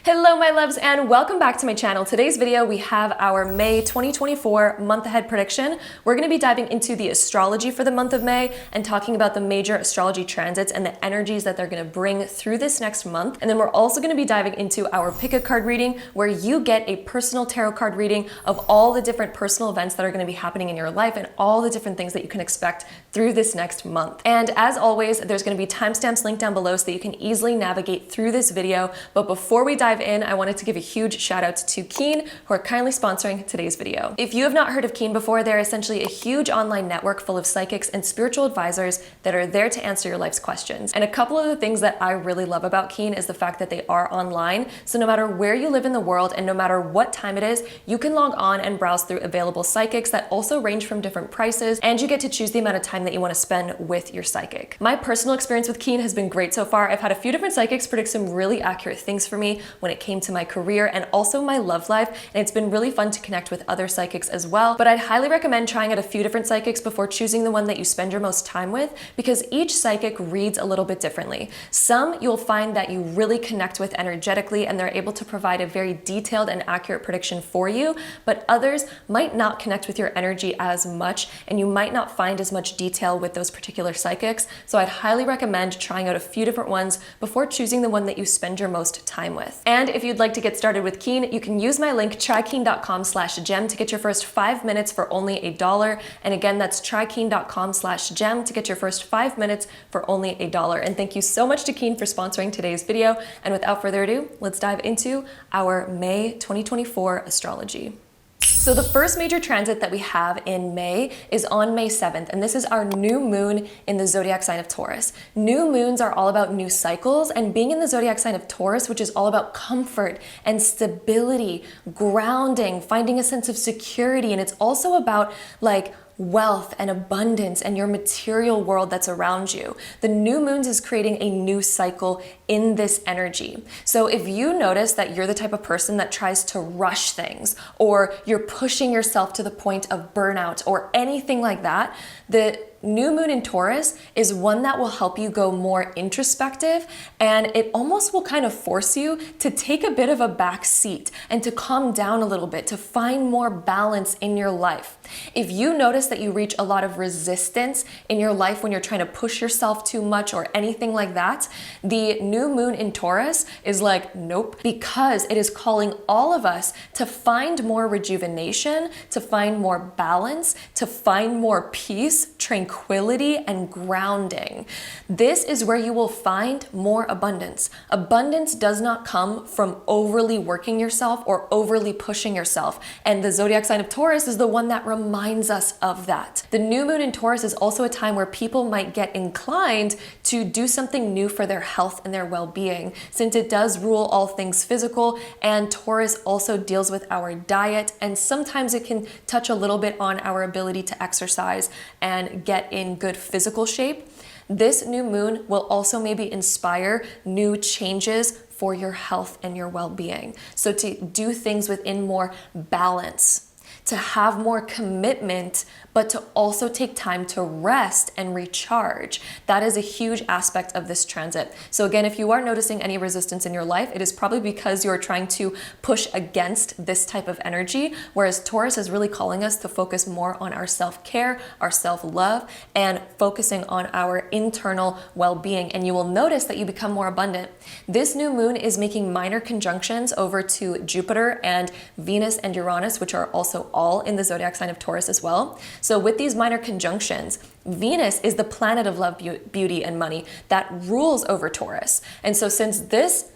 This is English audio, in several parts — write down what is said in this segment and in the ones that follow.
Hello my loves and welcome back to my channel. Today's video we have our May 2024 month ahead prediction. We're going to be diving into the astrology for the month of May and talking about the major astrology transits and the energies that they're going to bring through this next month. And then we're also going to be diving into our pick a card reading where you get a personal tarot card reading of all the different personal events that are going to be happening in your life and all the different things that you can expect through this next month. And as always, there's going to be timestamps linked down below so that you can easily navigate through this video. But before we dive in, I wanted to give a huge shout out to Keen, who are kindly sponsoring today's video. If you have not heard of Keen before, they're essentially a huge online network full of psychics and spiritual advisors that are there to answer your life's questions. And a couple of the things that I really love about Keen is the fact that they are online. So no matter where you live in the world and no matter what time it is, you can log on and browse through available psychics that also range from different prices, and you get to choose the amount of time that you want to spend with your psychic. My personal experience with Keen has been great so far. I've had a few different psychics predict some really accurate things for me when it came to my career and also my love life, and it's been really fun to connect with other psychics as well. But I'd highly recommend trying out a few different psychics before choosing the one that you spend your most time with, because each psychic reads a little bit differently. Some you'll find that you really connect with energetically and they're able to provide a very detailed and accurate prediction for you, but others might not connect with your energy as much and you might not find as much detail with those particular psychics. So I'd highly recommend trying out a few different ones before choosing the one that you spend your most time with. And if you'd like to get started with Keen, you can use my link trykeen.com/gem to get your first 5 minutes for only $1. And again, that's trykeen.com/gem to get your first 5 minutes for only $1. And thank you so much to Keen for sponsoring today's video. And without further ado, let's dive into our May 2024 astrology. So the first major transit that we have in May is on May 7th, and this is our new moon in the zodiac sign of Taurus. New moons are all about new cycles, and being in the zodiac sign of Taurus, which is all about comfort and stability, grounding, finding a sense of security, and it's also about like wealth and abundance and your material world that's around you. The new moons is creating a new cycle in this energy. So if you notice that you're the type of person that tries to rush things, or you're pushing yourself to the point of burnout or anything like that, the new moon in Taurus is one that will help you go more introspective, and it almost will kind of force you to take a bit of a back seat and to calm down a little bit, to find more balance in your life. If you notice that you reach a lot of resistance in your life when you're trying to push yourself too much or anything like that, the new moon in Taurus is like, nope, because it is calling all of us to find more rejuvenation, to find more balance, to find more peace, tranquility, and grounding. This is where you will find more abundance. Abundance does not come from overly working yourself or overly pushing yourself. And the zodiac sign of Taurus is the one that reminds us of that. The new moon in Taurus is also a time where people might get inclined to do something new for their health and their well-being, since it does rule all things physical, and Taurus also deals with our diet, and sometimes it can touch a little bit on our ability to exercise and get in good physical shape. This new moon will also maybe inspire new changes for your health and your well-being. So to do things within more balance, to have more commitment, but to also take time to rest and recharge. That is a huge aspect of this transit. So again, if you are noticing any resistance in your life, it is probably because you're trying to push against this type of energy, whereas Taurus is really calling us to focus more on our self-care, our self-love, and focusing on our internal well-being. And you will notice that you become more abundant. This new moon is making minor conjunctions over to Jupiter and Venus and Uranus, which are also all in the zodiac sign of Taurus as well. So with these minor conjunctions, Venus is the planet of love, beauty, and money that rules over Taurus. And so since this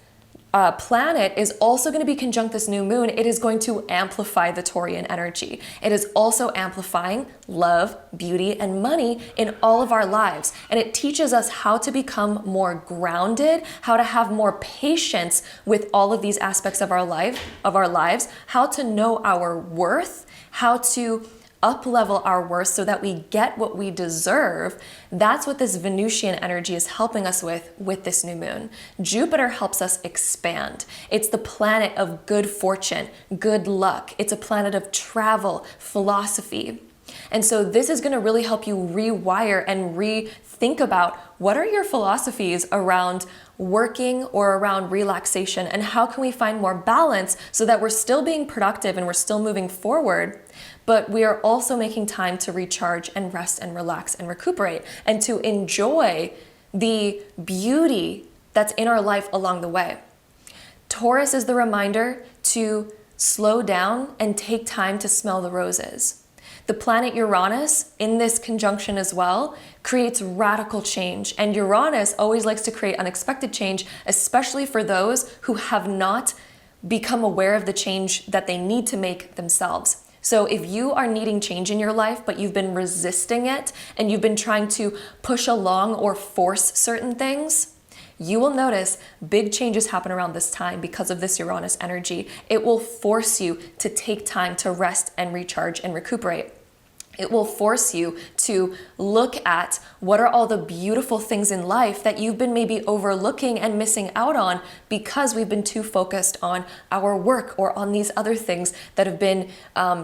planet is also going to be conjunct this new moon, it is going to amplify the Taurian energy. It is also amplifying love, beauty, and money in all of our lives. And it teaches us how to become more grounded, how to have more patience with all of these aspects of our lives, how to know our worth, how to up-level our worth so that we get what we deserve. That's what this Venusian energy is helping us with this new moon. Jupiter helps us expand. It's the planet of good fortune, good luck. It's a planet of travel, philosophy. And so this is going to really help you rewire and rethink about what are your philosophies around working or around relaxation, and how can we find more balance so that we're still being productive and we're still moving forward, but we are also making time to recharge and rest and relax and recuperate and to enjoy the beauty that's in our life along the way. Taurus is the reminder to slow down and take time to smell the roses. The planet Uranus in this conjunction as well creates radical change, and Uranus always likes to create unexpected change, especially for those who have not become aware of the change that they need to make themselves. So if you are needing change in your life, but you've been resisting it and you've been trying to push along or force certain things, you will notice big changes happen around this time because of this Uranus energy. It will force you to take time to rest and recharge and recuperate. It will force you to look at what are all the beautiful things in life that you've been maybe overlooking and missing out on because we've been too focused on our work or on these other things that have been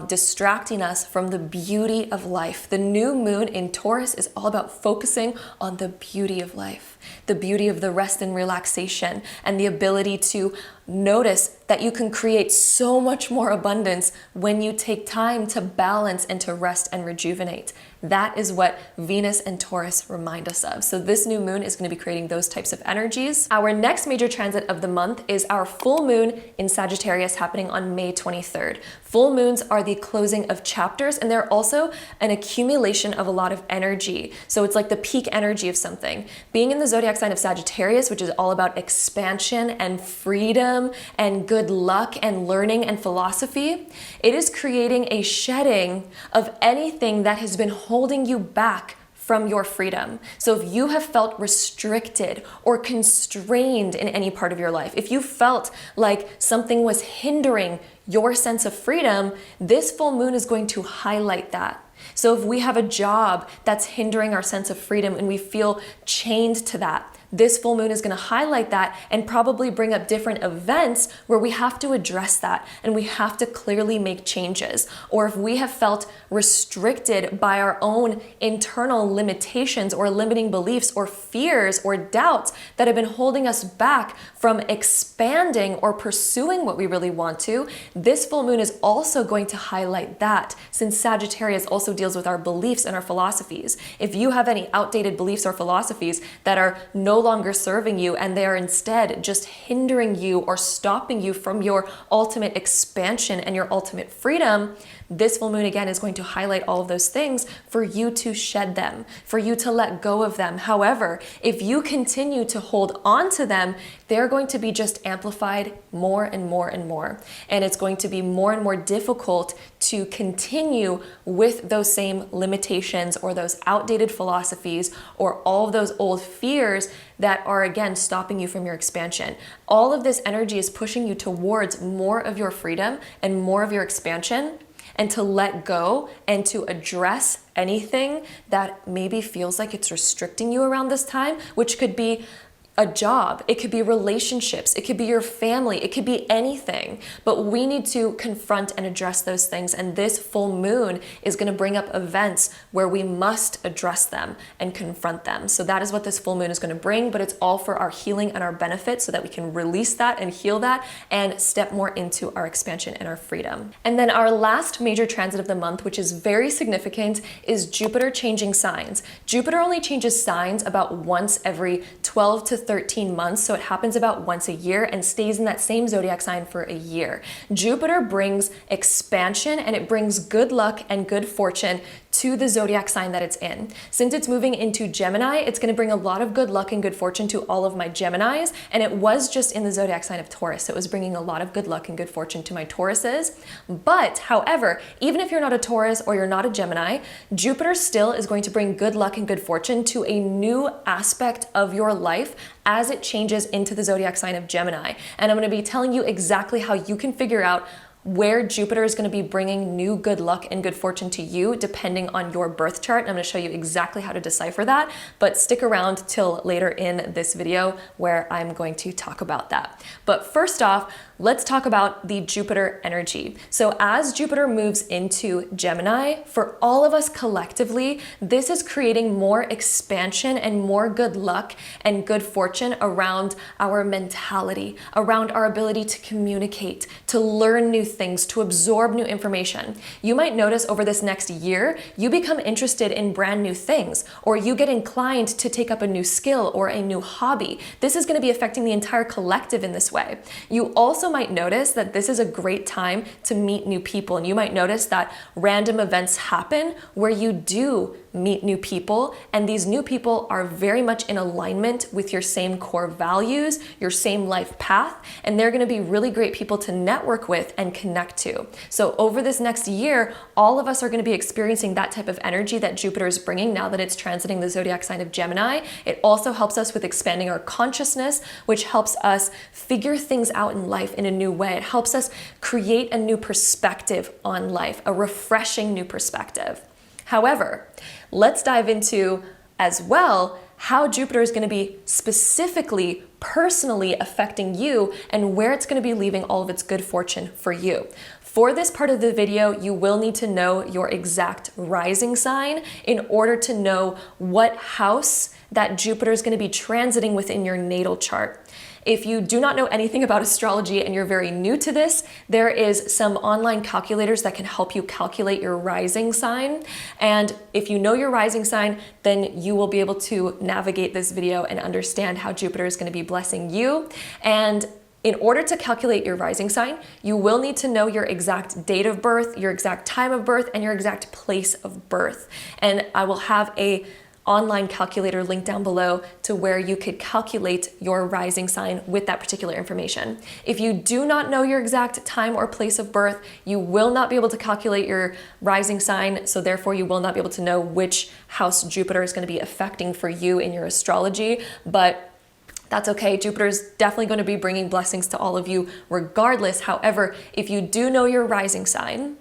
distracting us from the beauty of life. The new moon in Taurus is all about focusing on the beauty of life, the beauty of the rest and relaxation, and the ability to notice that you can create so much more abundance when you take time to balance and to rest and rejuvenate. That is what Venus and Taurus remind us of. So this new moon is going to be creating those types of energies. Our next major transit of the month is our full moon in Sagittarius happening on May 23rd. Full moons are the closing of chapters, and they're also an accumulation of a lot of energy. So it's like the peak energy of something. Being in the zodiac sign of Sagittarius, which is all about expansion and freedom and good luck and learning and philosophy, it is creating a shedding of anything that has been holding you back from your freedom. So if you have felt restricted or constrained in any part of your life, if you felt like something was hindering your sense of freedom, this full moon is going to highlight that. So if we have a job that's hindering our sense of freedom and we feel chained to that, this full moon is going to highlight that and probably bring up different events where we have to address that and we have to clearly make changes. Or if we have felt restricted by our own internal limitations or limiting beliefs or fears or doubts that have been holding us back from expanding or pursuing what we really want to, this full moon is also going to highlight that, since Sagittarius also deals with our beliefs and our philosophies. If you have any outdated beliefs or philosophies that are no longer serving you and they are instead just hindering you or stopping you from your ultimate expansion and your ultimate freedom, this full moon again is going to highlight all of those things for you to shed them, for you to let go of them. However, if you continue to hold on to them, they're going to be just amplified more and more and more. And it's going to be more and more difficult to continue with those same limitations or those outdated philosophies or all of those old fears that are again stopping you from your expansion. All of this energy is pushing you towards more of your freedom and more of your expansion, and to let go and to address anything that maybe feels like it's restricting you around this time, which could be a job, it could be relationships, it could be your family, it could be anything. But we need to confront and address those things. And this full moon is going to bring up events where we must address them and confront them. So that is what this full moon is going to bring, but it's all for our healing and our benefit so that we can release that and heal that and step more into our expansion and our freedom. And then our last major transit of the month, which is very significant, is Jupiter changing signs. Jupiter only changes signs about once every 12 to 13 months, so it happens about once a year and stays in that same zodiac sign for a year. Jupiter brings expansion and it brings good luck and good fortune to the zodiac sign that it's in. Since it's moving into Gemini, it's going to bring a lot of good luck and good fortune to all of my Geminis, and it was just in the zodiac sign of Taurus, so it was bringing a lot of good luck and good fortune to my Tauruses. But however, even if you're not a Taurus or you're not a Gemini, Jupiter still is going to bring good luck and good fortune to a new aspect of your life as it changes into the zodiac sign of Gemini. And I'm going to be telling you exactly how you can figure out where Jupiter is going to be bringing new good luck and good fortune to you depending on your birth chart. And I'm going to show you exactly how to decipher that, but stick around till later in this video where I'm going to talk about that. But first off, let's talk about the Jupiter energy. So as Jupiter moves into Gemini, for all of us collectively, this is creating more expansion and more good luck and good fortune around our mentality, around our ability to communicate, to learn new things, to absorb new information. You might notice over this next year, you become interested in brand new things, or you get inclined to take up a new skill or a new hobby. This is going to be affecting the entire collective in this way. You also might notice that this is a great time to meet new people, and you might notice that random events happen where you do meet new people, and these new people are very much in alignment with your same core values, your same life path, and they're going to be really great people to network with and connect to. So over this next year, all of us are going to be experiencing that type of energy that Jupiter is bringing now that it's transiting the zodiac sign of Gemini. It also helps us with expanding our consciousness, which helps us figure things out in life in a new way. It helps us create a new perspective on life, a refreshing new perspective. However, let's dive into as well how Jupiter is going to be specifically, personally affecting you and where it's going to be leaving all of its good fortune for you. For this part of the video, you will need to know your exact rising sign in order to know what house that Jupiter is going to be transiting within your natal chart. If you do not know anything about astrology and you're very new to this, there is some online calculators that can help you calculate your rising sign. And if you know your rising sign, then you will be able to navigate this video and understand how Jupiter is going to be blessing you. And in order to calculate your rising sign, you will need to know your exact date of birth, your exact time of birth, and your exact place of birth. And I will have a online calculator link down below to where you could calculate your rising sign with that particular information. If you do not know your exact time or place of birth, you will not be able to calculate your rising sign, so therefore you will not be able to know which house Jupiter is going to be affecting for you in your astrology, but that's okay. Jupiter is definitely going to be bringing blessings to all of you regardless. However, if you do know your rising sign,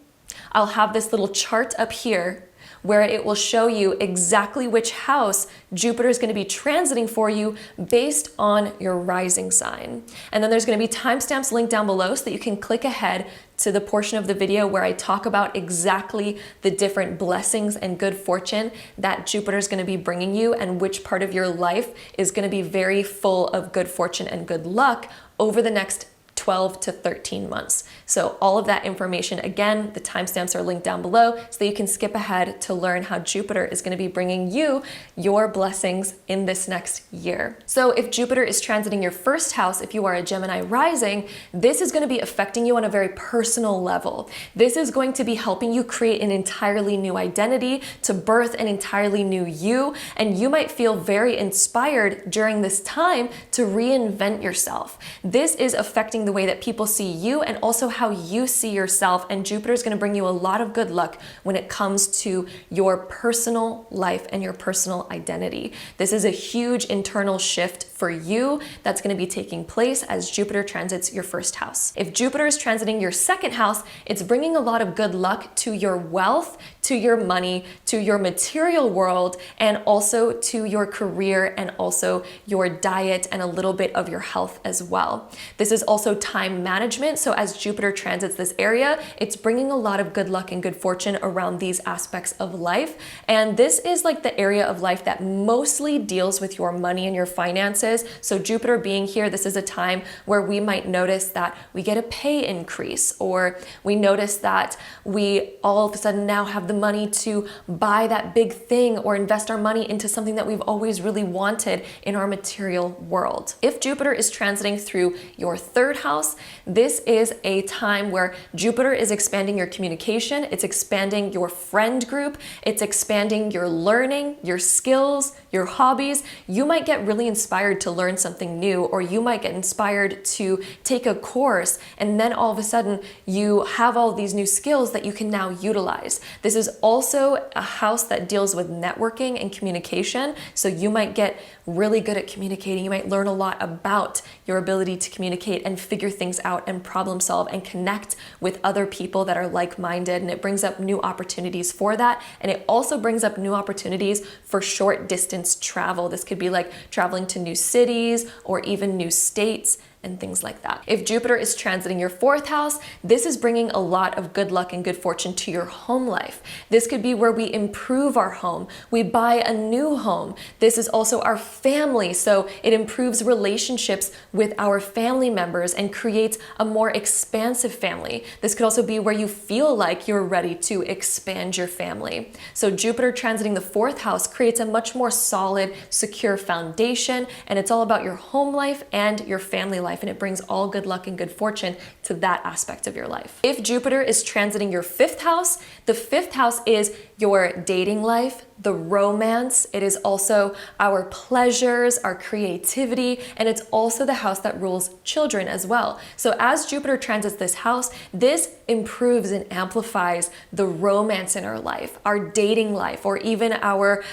I'll have this little chart up here where it will show you exactly which house Jupiter is going to be transiting for you based on your rising sign. And then there's going to be timestamps linked down below so that you can click ahead to the portion of the video where I talk about exactly the different blessings and good fortune that Jupiter is going to be bringing you and which part of your life is going to be very full of good fortune and good luck over the next 12 to 13 months. So all of that information, again, the timestamps are linked down below so that you can skip ahead to learn how Jupiter is going to be bringing you your blessings in this next year. So if Jupiter is transiting your first house, if you are a Gemini rising, this is going to be affecting you on a very personal level. This is going to be helping you create an entirely new identity, to birth an entirely new you, and you might feel very inspired during this time to reinvent yourself. This is affecting the way that people see you and also how you see yourself, and Jupiter is going to bring you a lot of good luck when it comes to your personal life and your personal identity. This is a huge internal shift for you that's going to be taking place as Jupiter transits your first house. If Jupiter is transiting your second house, it's bringing a lot of good luck to your wealth, to your money, to your material world, and also to your career and also your diet and a little bit of your health as well. This is also time management. So as Jupiter transits this area, it's bringing a lot of good luck and good fortune around these aspects of life. And this is like the area of life that mostly deals with your money and your finances. So Jupiter being here, this is a time where we might notice that we get a pay increase, or we notice that we all of a sudden now have the money to buy that big thing or invest our money into something that we've always really wanted in our material world. If Jupiter is transiting through your third house, this is a time where Jupiter is expanding your communication, it's expanding your friend group, it's expanding your learning, your skills, your hobbies. You might get really inspired to learn something new, or you might get inspired to take a course, and then all of a sudden you have all these new skills that you can now utilize. This is also a house that deals with networking and communication, so you might get really good at communicating. You might learn a lot about your ability to communicate and figure things out and problem solve and connect with other people that are like-minded, and it brings up new opportunities for that. And it also brings up new opportunities for short distance travel. This could be like traveling to new cities or even new states and things like that. If Jupiter is transiting your 4th house, this is bringing a lot of good luck and good fortune to your home life. This could be where we improve our home, we buy a new home. This is also our family, so it improves relationships with our family members and creates a more expansive family. This could also be where you feel like you're ready to expand your family. So Jupiter transiting the 4th house creates a much more solid, secure foundation, and it's all about your home life and your family life, and it brings all good luck and good fortune to that aspect of your life. If Jupiter is transiting your 5th house, the 5th house is your dating life, the romance. It is also our pleasures, our creativity, and it's also the house that rules children as well. So as Jupiter transits this house, this improves and amplifies the romance in our life, our dating life, or even our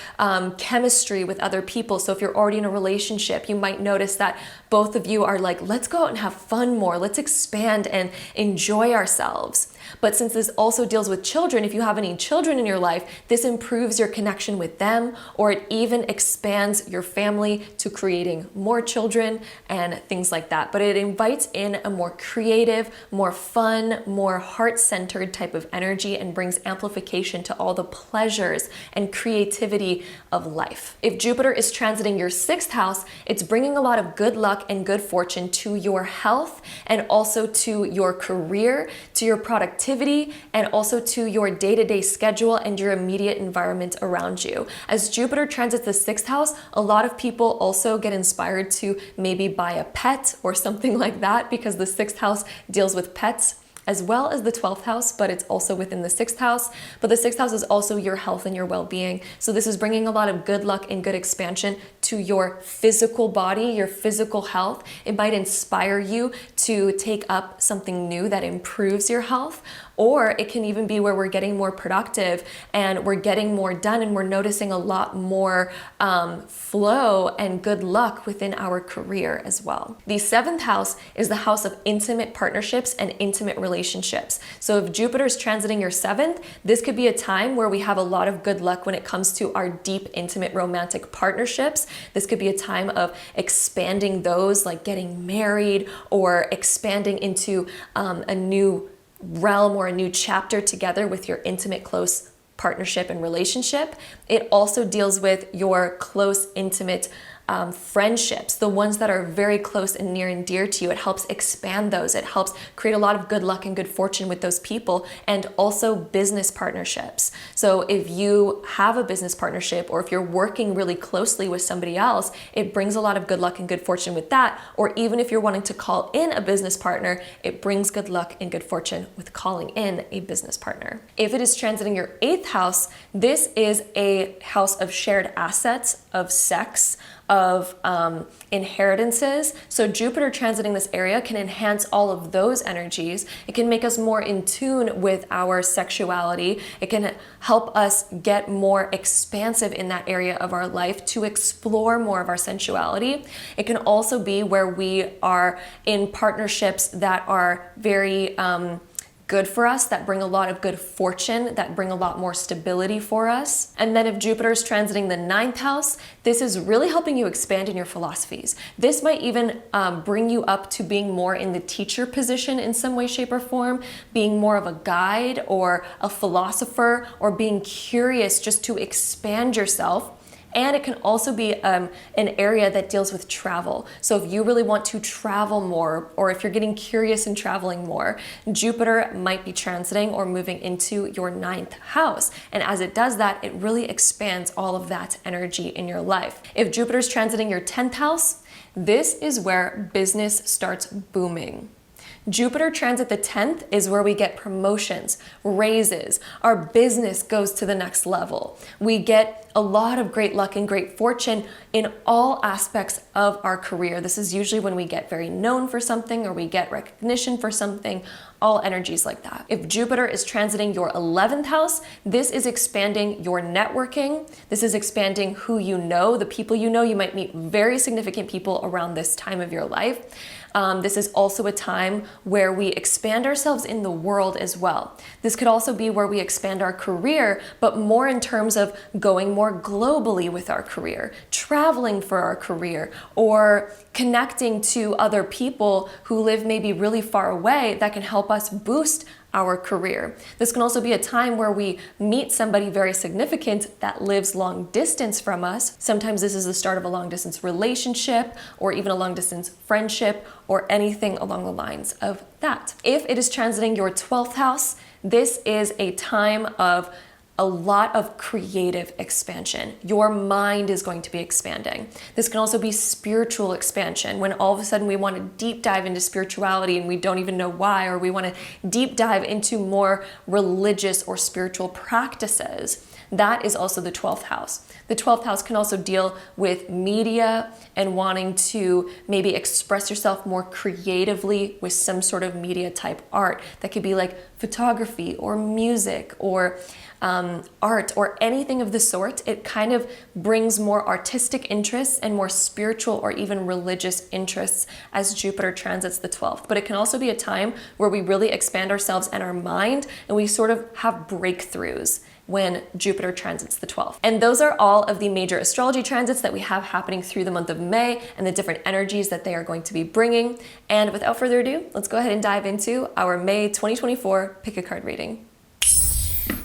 chemistry with other people. So if you're already in a relationship, you might notice that both of you are like, let's go out and have fun more, let's expand and enjoy ourselves. But since this also deals with children, if you have any children in your life, this improves your connection with them, or it even expands your family to creating more children and things like that. But it invites in a more creative, more fun, more heart-centered type of energy and brings amplification to all the pleasures and creativity of life. If Jupiter is transiting your 6th house, it's bringing a lot of good luck and good fortune to your health and also to your career, to your productivity, and also to your day-to-day schedule and your immediate environment around you. As Jupiter transits the 6th house, a lot of people also get inspired to maybe buy a pet or something like that, because the 6th house deals with pets as well as the 12th house, but it's also within the 6th house. But the 6th house is also your health and your well-being. So this is bringing a lot of good luck and good expansion to your physical body, your physical health. It might inspire you to take up something new that improves your health, or it can even be where we're getting more productive and we're getting more done and we're noticing a lot more flow and good luck within our career as well. The 7th house is the house of intimate partnerships and intimate relationships. So if Jupiter is transiting your 7th, this could be a time where we have a lot of good luck when it comes to our deep, intimate, romantic partnerships. This could be a time of expanding those, like getting married or expanding into a new realm or a new chapter together with your intimate, close partnership and relationship. It also deals with your close, intimate friendships, the ones that are very close and near and dear to you. It helps expand those. It helps create a lot of good luck and good fortune with those people, and also business partnerships. So if you have a business partnership, or if you're working really closely with somebody else, it brings a lot of good luck and good fortune with that. Or even if you're wanting to call in a business partner, it brings good luck and good fortune with calling in a business partner. If it is transiting your 8th house, this is a house of shared assets, of sex, of inheritances. So Jupiter transiting this area can enhance all of those energies. It can make us more in tune with our sexuality. It can help us get more expansive in that area of our life to explore more of our sensuality. It can also be where we are in partnerships that are very good for us, that bring a lot of good fortune, that bring a lot more stability for us. And then if Jupiter is transiting the 9th house, this is really helping you expand in your philosophies. This might even bring you up to being more in the teacher position in some way, shape, or form, being more of a guide or a philosopher, or being curious just to expand yourself. And it can also be an area that deals with travel. So if you really want to travel more, or if you're getting curious and traveling more, Jupiter might be transiting or moving into your 9th house. And as it does that, it really expands all of that energy in your life. If Jupiter's transiting your 10th house, this is where business starts booming. Jupiter transit the 10th is where we get promotions, raises, our business goes to the next level. We get a lot of great luck and great fortune in all aspects of our career. This is usually when we get very known for something, or we get recognition for something, all energies like that. If Jupiter is transiting your 11th house, this is expanding your networking. This is expanding who you know, the people you know. You might meet very significant people around this time of your life. This is also a time where we expand ourselves in the world as well. This could also be where we expand our career, but more in terms of going more globally with our career, traveling for our career, or connecting to other people who live maybe really far away that can help us boost our career. This can also be a time where we meet somebody very significant that lives long distance from us. Sometimes this is the start of a long distance relationship or even a long distance friendship or anything along the lines of that. If it is transiting your 12th house, this is a time of a lot of creative expansion. Your mind is going to be expanding. This can also be spiritual expansion, when all of a sudden we want to deep dive into spirituality and we don't even know why, or we want to deep dive into more religious or spiritual practices. That is also the 12th house. The 12th house can also deal with media and wanting to maybe express yourself more creatively with some sort of media type art. That could be like photography or music or art or anything of the sort. It kind of brings more artistic interests and more spiritual or even religious interests as Jupiter transits the 12th. But it can also be a time where we really expand ourselves and our mind, and we sort of have breakthroughs when Jupiter transits the 12th. And those are all of the major astrology transits that we have happening through the month of May and the different energies that they are going to be bringing. And without further ado, let's go ahead and dive into our May 2024 pick a card reading.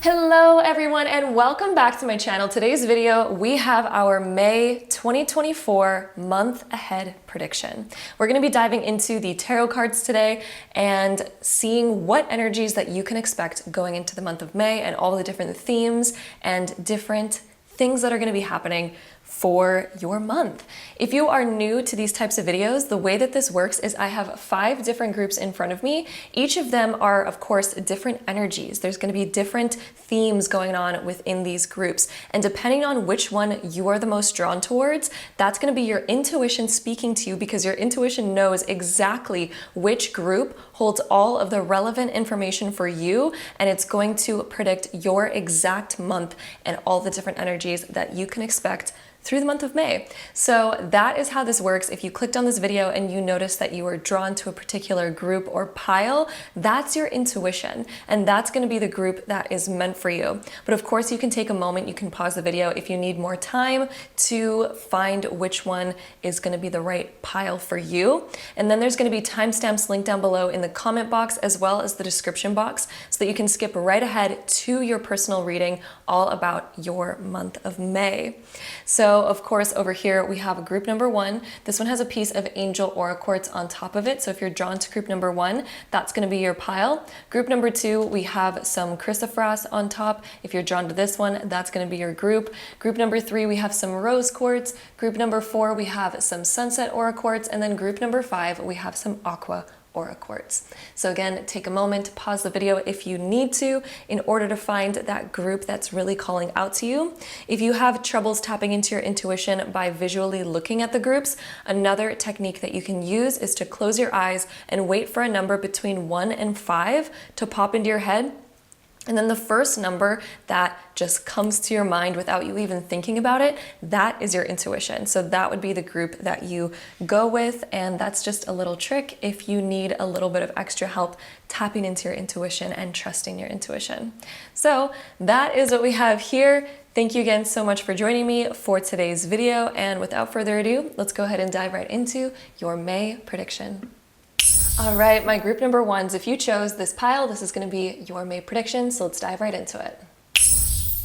Hello everyone and welcome back to my channel. Today's video, we have our May 2024 month ahead prediction. We're going to be diving into the tarot cards today and seeing what energies that you can expect going into the month of May and all the different themes and different things that are going to be happening for your month. If you are new to these types of videos, the way that this works is I have 5 different groups in front of me. Each of them are, of course, different energies. There's going to be different themes going on within these groups. And depending on which one you are the most drawn towards, that's going to be your intuition speaking to you, because your intuition knows exactly which group holds all of the relevant information for you, and it's going to predict your exact month and all the different energies that you can expect through the month of May. So that is how this works. If you clicked on this video and you notice that you were drawn to a particular group or pile, that's your intuition, and that's going to be the group that is meant for you. But of course, you can take a moment, you can pause the video if you need more time to find which one is going to be the right pile for you. And then there's going to be timestamps linked down below in the comment box as well as the description box, so that you can skip right ahead to your personal reading all about your month of May. So of course, over here we have group number 1. This one has a piece of angel aura quartz on top of it. So if you're drawn to group number 1, that's going to be your pile. Group number 2, we have some chrysoprase on top. If you're drawn to this one, that's going to be your group. Group number 3, we have some rose quartz. Group number 4, we have some sunset aura quartz. And then group number 5, we have some aqua aura quartz. So again, take a moment, pause the video if you need to, in order to find that group that's really calling out to you. If you have troubles tapping into your intuition by visually looking at the groups, another technique that you can use is to close your eyes and wait for a number between 1 and 5 to pop into your head. And then the first number that just comes to your mind without you even thinking about it, that is your intuition. So that would be the group that you go with. And that's just a little trick if you need a little bit of extra help tapping into your intuition and trusting your intuition. So that is what we have here. Thank you again so much for joining me for today's video. And without further ado, let's go ahead and dive right into your May prediction. All right, my group number 1s, if you chose this pile, this is going to be your May prediction, so let's dive right into it.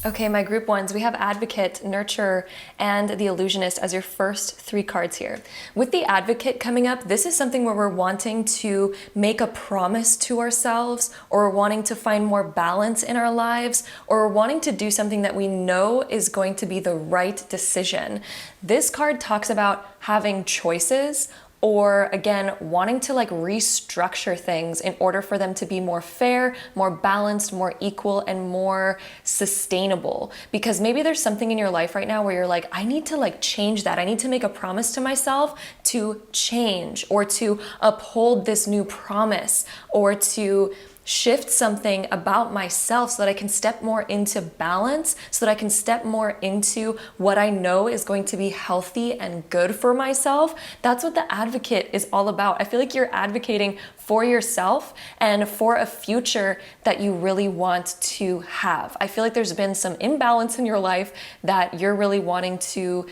Okay, my group 1s, we have Advocate, Nurturer, and the Illusionist as your first 3 cards here. With the Advocate coming up, this is something where we're wanting to make a promise to ourselves, or we're wanting to find more balance in our lives, or we're wanting to do something that we know is going to be the right decision. This card talks about having choices, or again, wanting to like restructure things in order for them to be more fair, more balanced, more equal, and more sustainable. Because maybe there's something in your life right now where you're like, I need to like change that. I need to make a promise to myself to change, or to uphold this new promise, or to shift something about myself so that I can step more into balance, so that I can step more into what I know is going to be healthy and good for myself. That's what the advocate is all about. I feel like you're advocating for yourself and for a future that you really want to have. I feel like there's been some imbalance in your life that you're really wanting to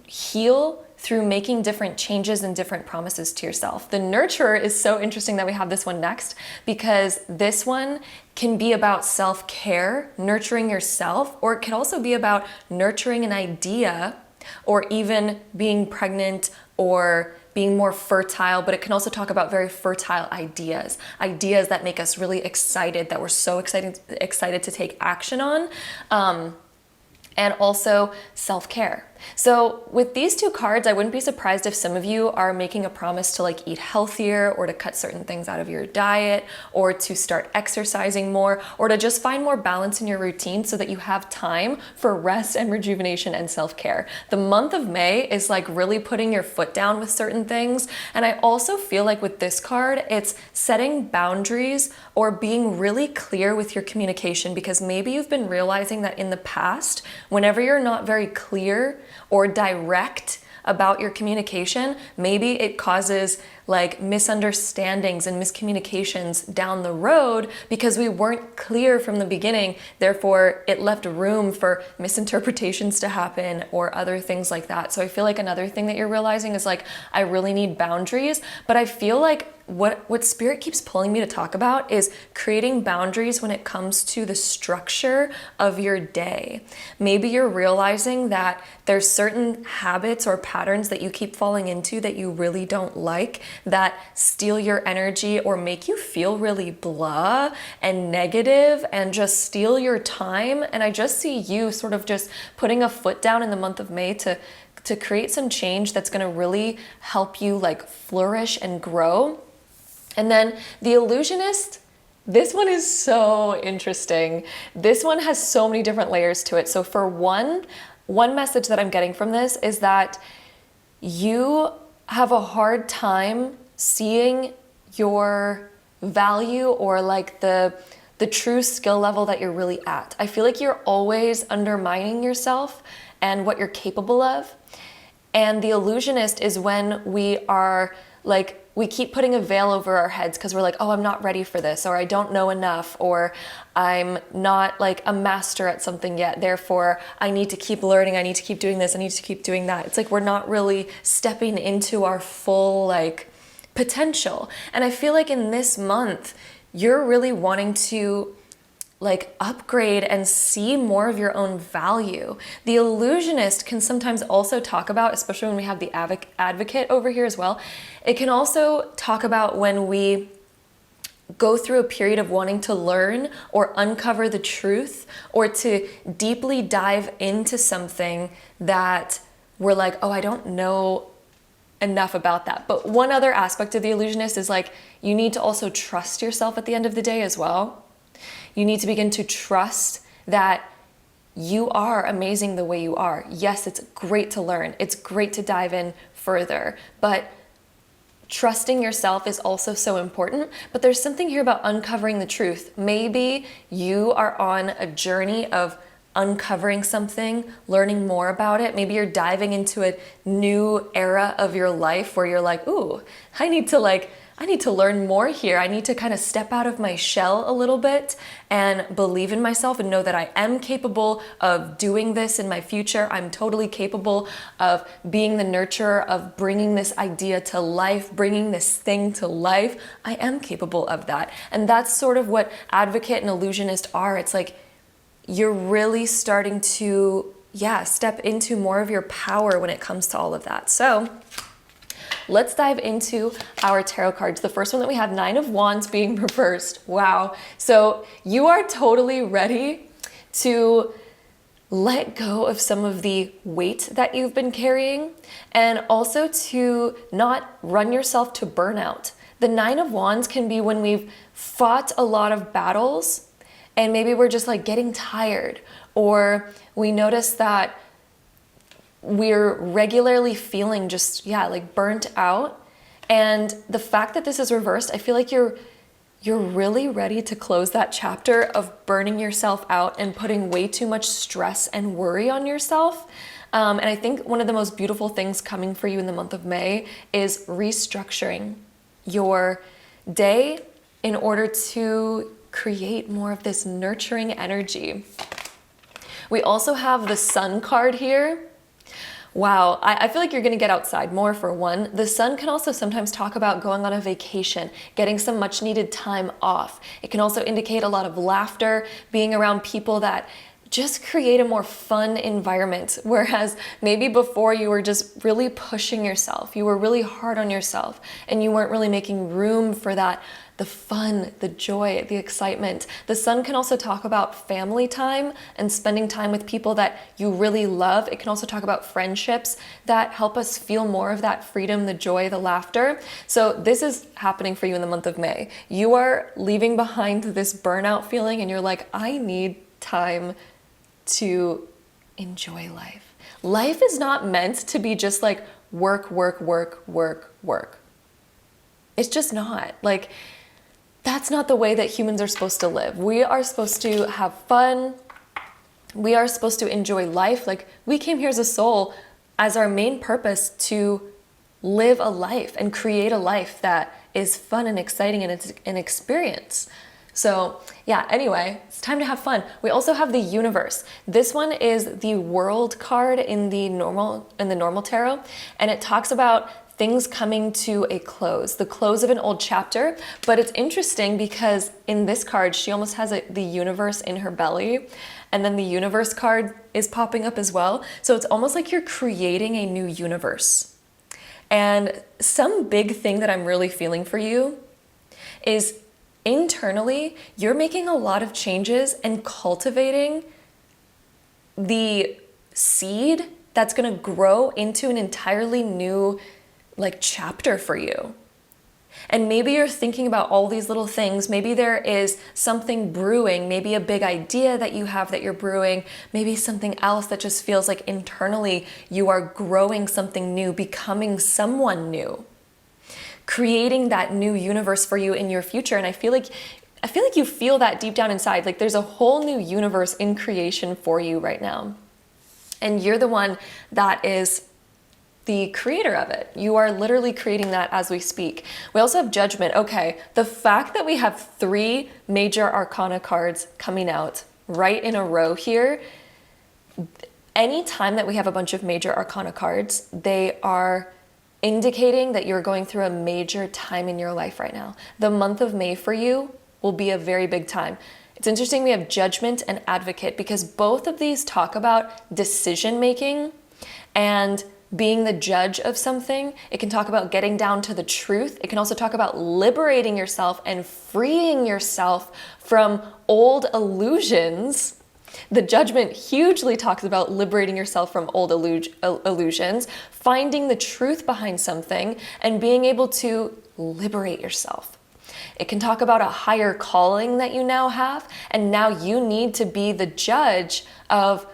heal through making different changes and different promises to yourself. The nurturer is so interesting that we have this one next, because this one can be about self-care, nurturing yourself, or it can also be about nurturing an idea, or even being pregnant or being more fertile, but it can also talk about very fertile ideas that make us really excited, that we're so excited to take action on, and also self-care. So with these two cards, I wouldn't be surprised if some of you are making a promise to like eat healthier, or to cut certain things out of your diet, or to start exercising more, or to just find more balance in your routine so that you have time for rest and rejuvenation and self-care. The month of May is like really putting your foot down with certain things. And I also feel like with this card, it's setting boundaries or being really clear with your communication, because maybe you've been realizing that in the past, whenever you're not very clear or direct about your communication, maybe it causes like misunderstandings and miscommunications down the road because we weren't clear from the beginning. Therefore, it left room for misinterpretations to happen or other things like that. So I feel like another thing that you're realizing is like, I really need boundaries, but I feel like what Spirit keeps pulling me to talk about is creating boundaries when it comes to the structure of your day. Maybe you're realizing that there's certain habits or patterns that you keep falling into that you really don't like, that steal your energy or make you feel really blah and negative and just steal your time. And I just see you sort of just putting a foot down in the month of May to create some change that's going to really help you like flourish and grow. And then the illusionist, this one is so interesting. This one has so many different layers to it. So for one message that I'm getting from this is that you have a hard time seeing your value or like the true skill level that you're really at. I feel like you're always undermining yourself and what you're capable of. And the illusionist is when we are like, we keep putting a veil over our heads because we're like, oh, I'm not ready for this, or I don't know enough, or I'm not like a master at something yet. Therefore, I need to keep learning. I need to keep doing this. I need to keep doing that. It's like we're not really stepping into our full like potential. And I feel like in this month, you're really wanting to like upgrade and see more of your own value. The illusionist can sometimes also talk about, especially when we have the advocate over here as well, it can also talk about when we go through a period of wanting to learn or uncover the truth, or to deeply dive into something that we're like, oh, I don't know enough about that. But one other aspect of the illusionist is like, you need to also trust yourself at the end of the day as well. You need to begin to trust that you are amazing the way you are. Yes, it's great to learn. It's great to dive in further, but trusting yourself is also so important. But there's something here about uncovering the truth. Maybe you are on a journey of uncovering something, learning more about it. Maybe you're diving into a new era of your life where you're like, ooh, I need to learn more here. I need to kind of step out of my shell a little bit and believe in myself and know that I am capable of doing this in my future. I'm totally capable of being the nurturer, of bringing this idea to life, bringing this thing to life. I am capable of that. And that's sort of what advocate and illusionist are. It's like you're really starting to, step into more of your power when it comes to all of that. So let's dive into our tarot cards. The first one that we have, Nine of Wands being reversed. Wow. So you are totally ready to let go of some of the weight that you've been carrying, and also to not run yourself to burnout. The Nine of Wands can be when we've fought a lot of battles and maybe we're just like getting tired, or we notice that we're regularly feeling just, like burnt out. And the fact that this is reversed, I feel like you're you're really ready to close that chapter of burning yourself out and putting way too much stress and worry on yourself. And I think one of the most beautiful things coming for you in the month of May is restructuring your day in order to create more of this nurturing energy. We also have the Sun card here. Wow, I feel like you're gonna get outside more for one. The Sun can also sometimes talk about going on a vacation, getting some much needed time off. It can also indicate a lot of laughter, being around people that just create a more fun environment. Whereas maybe before you were just really pushing yourself, you were really hard on yourself, and you weren't really making room for that, the fun, the joy, the excitement. The Sun can also talk about family time and spending time with people that you really love. It can also talk about friendships that help us feel more of that freedom, the joy, the laughter. So this is happening for you in the month of May. You are leaving behind this burnout feeling, and you're like, I need time to enjoy life. Life is not meant to be just like work, work, work, work, work. It's just not. Like, that's not the way that humans are supposed to live. We are supposed to have fun. We are supposed to enjoy life. Like, we came here as a soul as our main purpose to live a life and create a life that is fun and exciting, and it's an experience. So yeah, anyway, it's time to have fun. We also have the Universe. This one is the World card in the normal tarot, and it talks about things coming to a close, the close of an old chapter. But it's interesting because in this card, she almost has the universe in her belly, and then the Universe card is popping up as well. So it's almost like you're creating a new universe. And some big thing that I'm really feeling for you is internally, you're making a lot of changes and cultivating the seed that's going to grow into an entirely new chapter for you. And maybe you're thinking about all these little things. Maybe there is something brewing, maybe a big idea that you have that you're brewing, maybe something else that just feels like internally you are growing something new, becoming someone new, creating that new universe for you in your future. And I feel like you feel that deep down inside. Like, there's a whole new universe in creation for you right now. And you're the one that is the creator of it. You are literally creating that as we speak. We also have Judgment. Okay, the fact that we have 3 major arcana cards coming out right in a row here, anytime that we have a bunch of major arcana cards, they are indicating that you're going through a major time in your life right now. The month of May for you will be a very big time. It's interesting we have Judgment and Advocate, because both of these talk about decision making and being the judge of something. It can talk about getting down to the truth. It can also talk about liberating yourself and freeing yourself from old illusions. The Judgment hugely talks about liberating yourself from old illusions, finding the truth behind something, and being able to liberate yourself. It can talk about a higher calling that you now have, and now you need to be the judge of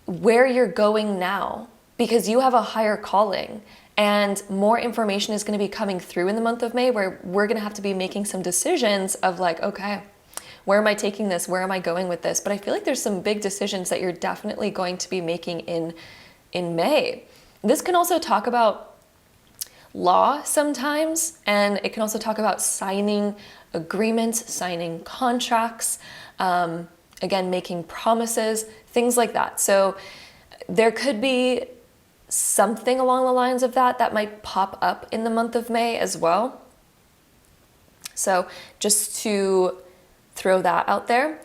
where you're going now, because you have a higher calling, and more information is going to be coming through in the month of May, where we're going to have to be making some decisions of like, okay, where am I taking this? Where am I going with this? But I feel like there's some big decisions that you're definitely going to be making in May. This can also talk about law sometimes, and it can also talk about signing agreements, signing contracts, again, making promises, things like that. So there could be something along the lines of that might pop up in the month of May as well. So just to throw that out there.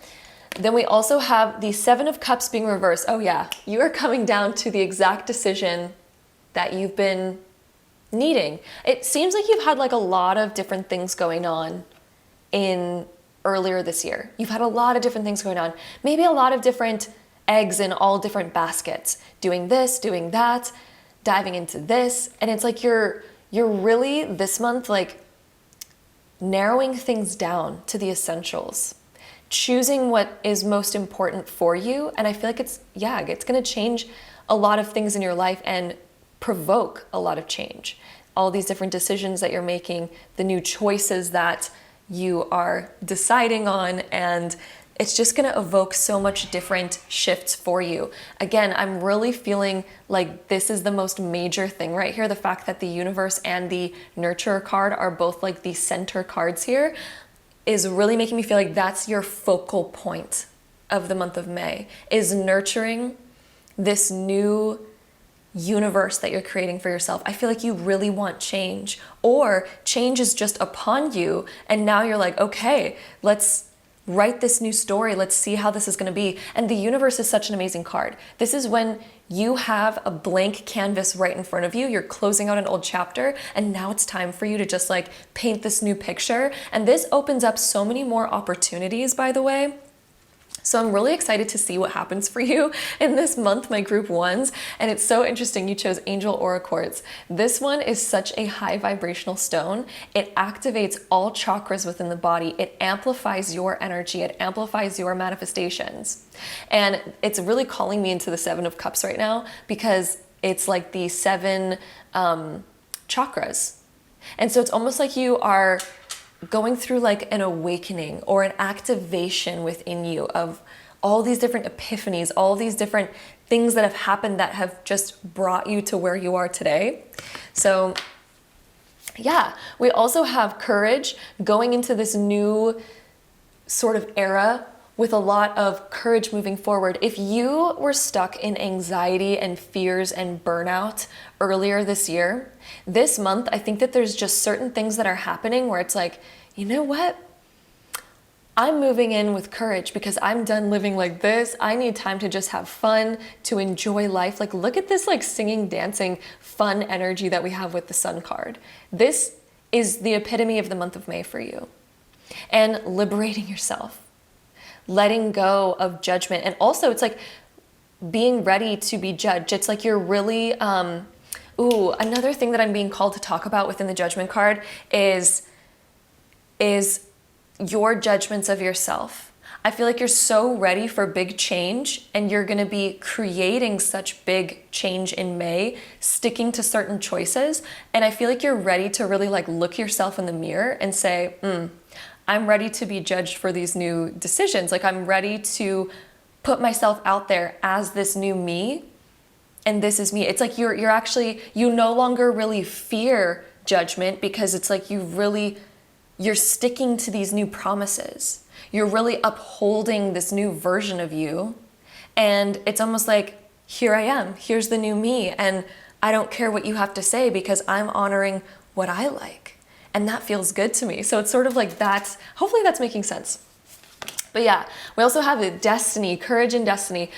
Then we also have the 7 of Cups being reversed. Oh yeah, you are coming down to the exact decision that you've been needing. It seems like you've had a lot of different things going on earlier this year. You've had a lot of different things going on. Maybe a lot of different eggs in all different baskets, doing this, doing that, diving into this. And it's like you're really this month narrowing things down to the essentials, choosing what is most important for you. And I feel like it's going to change a lot of things in your life and provoke a lot of change. All these different decisions that you're making, the new choices that you are deciding on, and it's just going to evoke so much different shifts for you. Again, I'm really feeling like this is the most major thing right here. The fact that the universe and the nurturer card are both like the center cards here is really making me feel like that's your focal point of the month of May, is nurturing this new universe that you're creating for yourself. I feel like you really want change, or change is just upon you and now you're like, okay, let's write this new story. Let's see how this is going to be. And the universe is such an amazing card. This is when you have a blank canvas right in front of you. You're closing out an old chapter, and now it's time for you to just like paint this new picture. And this opens up so many more opportunities, by the way. So I'm really excited to see what happens for you in this month, my group ones. And it's so interesting you chose Angel Aura Quartz. This one is such a high vibrational stone. It activates all chakras within the body. It amplifies your energy. It amplifies your manifestations. And it's really calling me into the Seven of Cups right now, because it's like the seven chakras. And so it's almost like you are going through like an awakening or an activation within you of all these different epiphanies, all these different things that have happened that have just brought you to where you are today. So yeah, we also have courage going into this new sort of era with a lot of courage moving forward. If you were stuck in anxiety and fears and burnout earlier this year, this month, I think that there's just certain things that are happening where it's like, you know what? I'm moving in with courage because I'm done living like this. I need time to just have fun, to enjoy life. Like, look at this like singing, dancing, fun energy that we have with the Sun card. This is the epitome of the month of May for you. And liberating yourself, letting go of judgment. And also it's like being ready to be judged. It's like you're really, another thing that I'm being called to talk about within the Judgment card is your judgments of yourself. I feel like you're so ready for big change, and you're going to be creating such big change in May, sticking to certain choices. And I feel like you're ready to really like look yourself in the mirror and say, I'm ready to be judged for these new decisions. Like, I'm ready to put myself out there as this new me. And this is me. It's like you're actually, you no longer really fear judgment, because it's like you're sticking to these new promises. You're really upholding this new version of you. And it's almost like, here I am, here's the new me. And I don't care what you have to say, because I'm honoring what I like. And that feels good to me. So it's sort of like that. Hopefully that's making sense. But yeah, we also have the destiny, courage and destiny.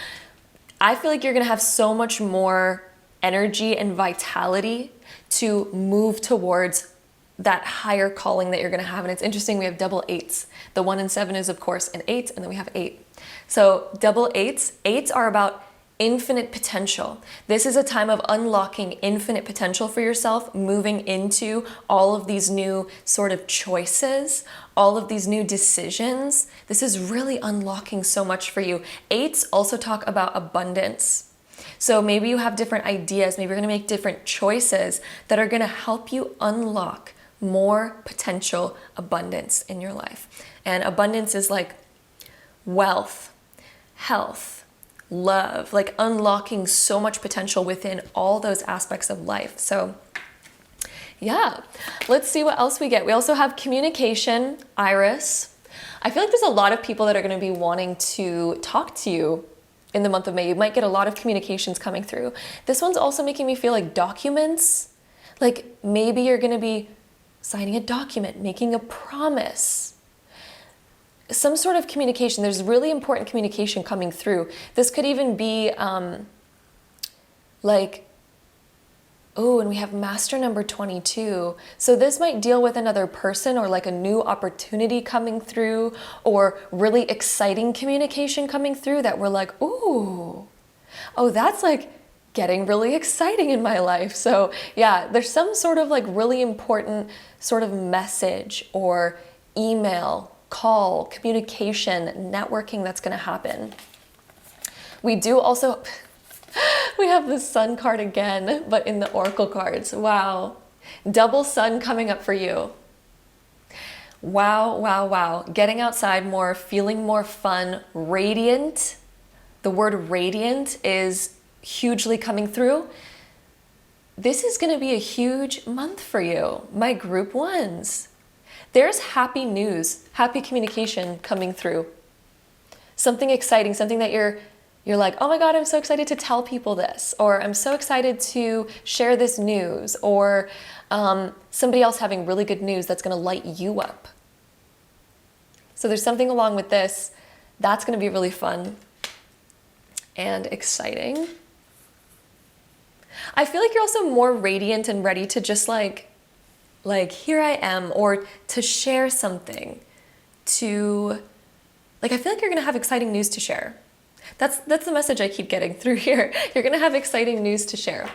I feel like you're going to have so much more energy and vitality to move towards that higher calling that you're going to have. And it's interesting, we have double eights. The 1 and 7 is of course an 8, and then we have 8. So double eights are about infinite potential. This is a time of unlocking infinite potential for yourself, moving into all of these new sort of choices, all of these new decisions. This is really unlocking so much for you. 8s also talk about abundance. So maybe you have different ideas, maybe you're going to make different choices that are going to help you unlock more potential abundance in your life. And abundance is like wealth, health, love, like unlocking so much potential within all those aspects of life. So yeah, let's see what else we get. We also have communication, Iris. I feel like there's a lot of people that are going to be wanting to talk to you in the month of May. You might get a lot of communications coming through. This one's also making me feel like documents. Like maybe you're going to be signing a document, making a promise, some sort of communication. There's really important communication coming through. This could even be and we have master number 22. So this might deal with another person, or like a new opportunity coming through, or really exciting communication coming through that we're like, ooh, oh, that's like getting really exciting in my life. So yeah, there's some sort of like really important sort of message or email, call, communication, networking that's going to happen. We do also, we have the Sun card again, but in the Oracle cards. Wow. Double Sun coming up for you. Wow, wow, wow. Getting outside more, feeling more fun, radiant. The word radiant is hugely coming through. This is going to be a huge month for you, my group ones. There's happy news, happy communication coming through. Something exciting, something that you're like, oh my God, I'm so excited to tell people this, or I'm so excited to share this news, or somebody else having really good news that's going to light you up. So there's something along with this that's going to be really fun and exciting. I feel like you're also more radiant and ready to just like here I am, or to share something, to like, I feel like you're going to have exciting news to share. That's the message I keep getting through here. You're going to have exciting news to share.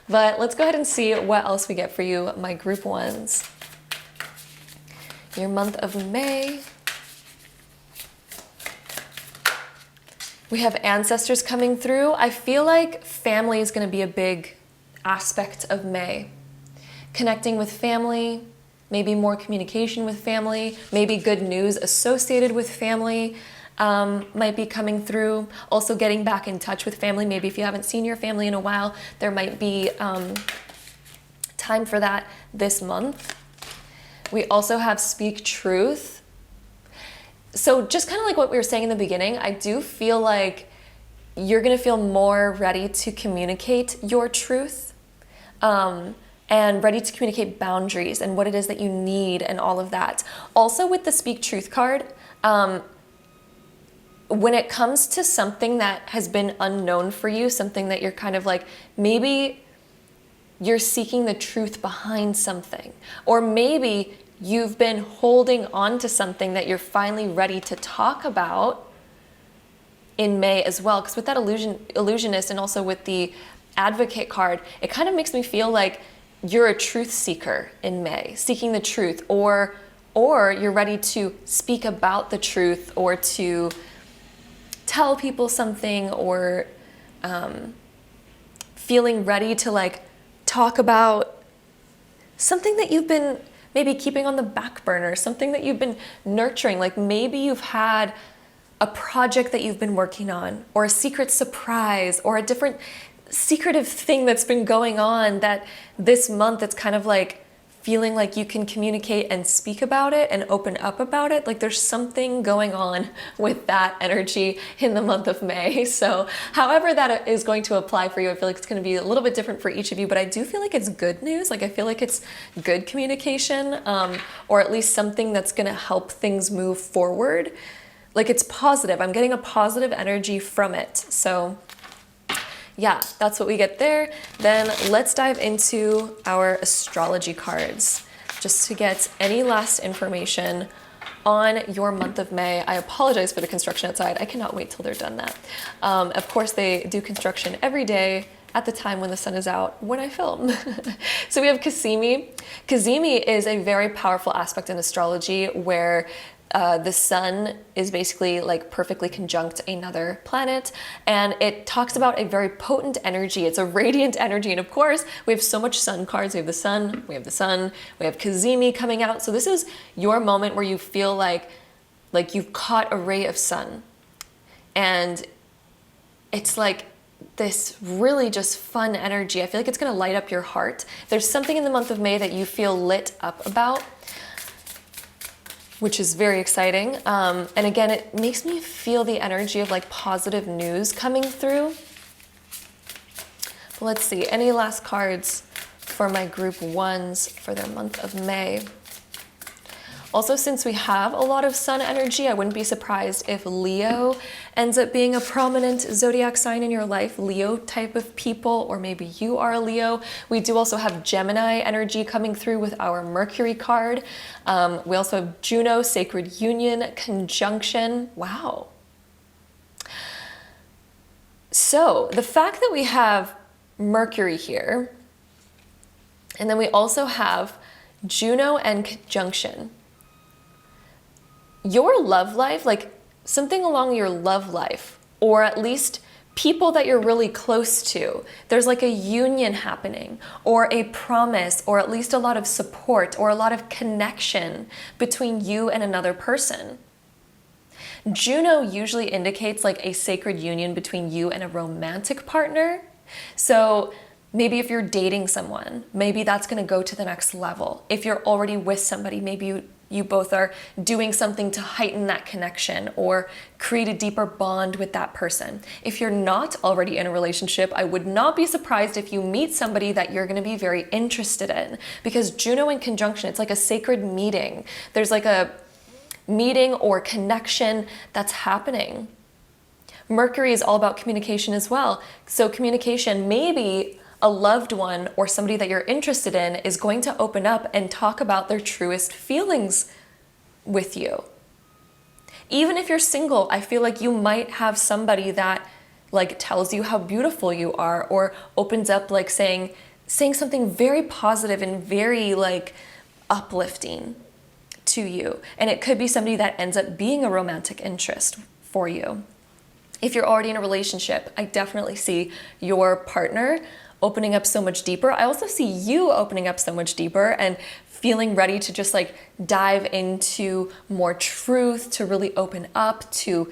But let's go ahead and see what else we get for you, my group ones. Your month of May. We have ancestors coming through. I feel like family is going to be a big aspect of May. Connecting with family, maybe more communication with family, maybe good news associated with family might be coming through. Also getting back in touch with family. Maybe if you haven't seen your family in a while, there might be time for that this month. We also have speak truth. So just kind of like what we were saying in the beginning, I do feel like you're going to feel more ready to communicate your truth and ready to communicate boundaries and what it is that you need and all of that. Also with the speak truth card, when it comes to something that has been unknown for you, something that you're kind of like, maybe you're seeking the truth behind something, or maybe you've been holding on to something that you're finally ready to talk about in May as well. Because with that illusionist and also with the advocate card, it kind of makes me feel like you're a truth seeker in May, seeking the truth, or you're ready to speak about the truth, or to tell people something, or feeling ready to like talk about something that you've been maybe keeping on the back burner, something that you've been nurturing. Like maybe you've had a project that you've been working on, or a secret surprise, or a different secretive thing that's been going on that this month it's kind of like feeling like you can communicate and speak about it and open up about it. Like there's something going on with that energy in the month of May. So however that is going to apply for you, I feel like it's going to be a little bit different for each of you, but I do feel like it's good news. Like I feel like it's good communication, or at least something that's going to help things move forward. Like it's positive. I'm getting a positive energy from it. So yeah, that's what we get there. Then let's dive into our astrology cards just to get any last information on your month of May. I apologize for the construction outside. I cannot wait till they're done that. Of course, they do construction every day at the time when the sun is out when I film. So we have Cazimi. Cazimi is a very powerful aspect in astrology where the sun is basically like perfectly conjunct another planet, and it talks about a very potent energy. It's a radiant energy, and of course we have so much sun cards. We have the sun, we have Cazimi coming out. So this is your moment where you feel like you've caught a ray of sun, and it's like this really just fun energy. I feel like it's going to light up your heart. There's something in the month of May that you feel lit up about, which is very exciting. And again, it makes me feel the energy of like positive news coming through. But let's see, any last cards for my group ones for their month of May? Also, since we have a lot of sun energy, I wouldn't be surprised if Leo ends up being a prominent zodiac sign in your life, Leo type of people, or maybe you are a Leo. We do also have Gemini energy coming through with our Mercury card. We also have Juno, Sacred Union, Conjunction. Wow. So the fact that we have Mercury here, and then we also have Juno and Conjunction, your love life, like something along your love life, or at least people that you're really close to. There's like a union happening, or a promise, or at least a lot of support, or a lot of connection between you and another person. Juno usually indicates like a sacred union between you and a romantic partner. So maybe if you're dating someone, maybe that's going to go to the next level. If you're already with somebody, maybe you both are doing something to heighten that connection or create a deeper bond with that person. If you're not already in a relationship, I would not be surprised if you meet somebody that you're going to be very interested in, because Juno in conjunction, it's like a sacred meeting. There's like a meeting or connection that's happening. Mercury is all about communication as well. So communication, maybe a loved one or somebody that you're interested in is going to open up and talk about their truest feelings with you. Even if you're single, I feel like you might have somebody that like tells you how beautiful you are, or opens up like saying something very positive and very like uplifting to you. And it could be somebody that ends up being a romantic interest for you. If you're already in a relationship, I definitely see your partner opening up so much deeper. I also see you opening up so much deeper and feeling ready to just like dive into more truth, to really open up, to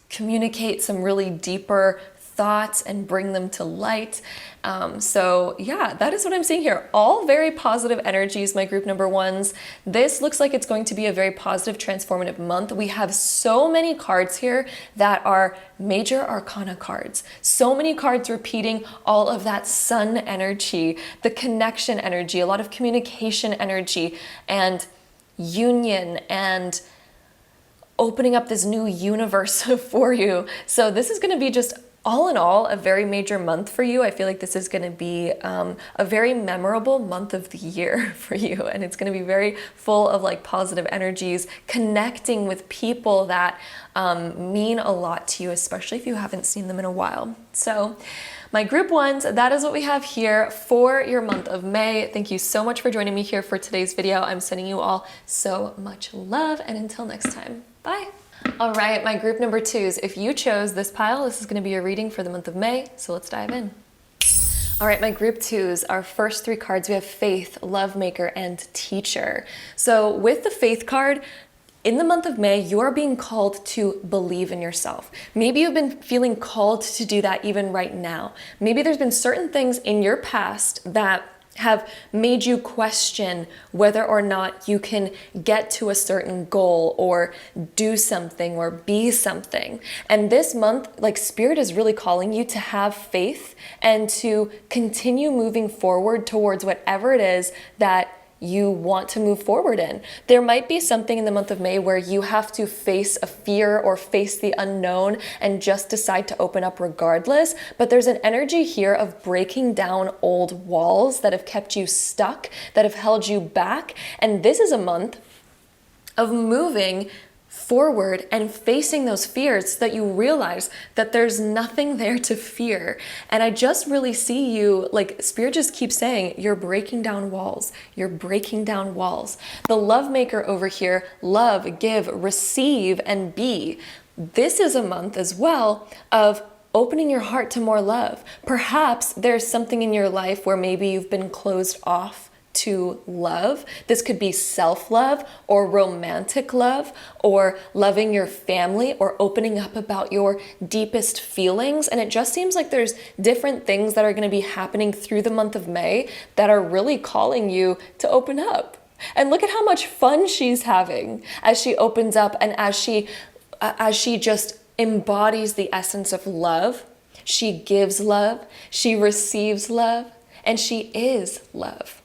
communicate some really deeper thoughts and bring them to light. So yeah, that is what I'm seeing here. All very positive energies, my group number ones. This looks like it's going to be a very positive, transformative month. We have so many cards here that are major arcana cards. So many cards repeating all of that sun energy, the connection energy, a lot of communication energy, and union, and opening up this new universe for you. So this is going to be just all in all a very major month for you. I feel like this is going to be a very memorable month of the year for you, and it's going to be very full of like positive energies, connecting with people that mean a lot to you, especially if you haven't seen them in a while. So my group ones, that is what we have here for your month of May. Thank you so much for joining me here for today's video. I'm sending you all so much love, and until next time, bye. All right, my group number twos, if you chose this pile, this is going to be your reading for the month of May, so let's dive in. All right, my group twos, our first three cards, we have Faith, Love Maker, and Teacher. So with the Faith card, in the month of May, you are being called to believe in yourself. Maybe you've been feeling called to do that even right now. Maybe there's been certain things in your past that have made you question whether or not you can get to a certain goal or do something or be something. And this month, like, Spirit is really calling you to have faith and to continue moving forward towards whatever it is that you want to move forward in. There might be something in the month of May where you have to face a fear or face the unknown and just decide to open up regardless. But there's an energy here of breaking down old walls that have kept you stuck, that have held you back. And this is a month of moving forward and facing those fears so that you realize that there's nothing there to fear. And I just really see you, like, Spirit just keeps saying, you're breaking down walls. You're breaking down walls. The Love Maker over here, love, give, receive, and be. This is a month as well of opening your heart to more love. Perhaps there's something in your life where maybe you've been closed off to love. This could be self-love or romantic love or loving your family or opening up about your deepest feelings. And it just seems like there's different things that are going to be happening through the month of May that are really calling you to open up. And look at how much fun she's having as she opens up and as she just embodies the essence of love. She gives love, she receives love, and she is love.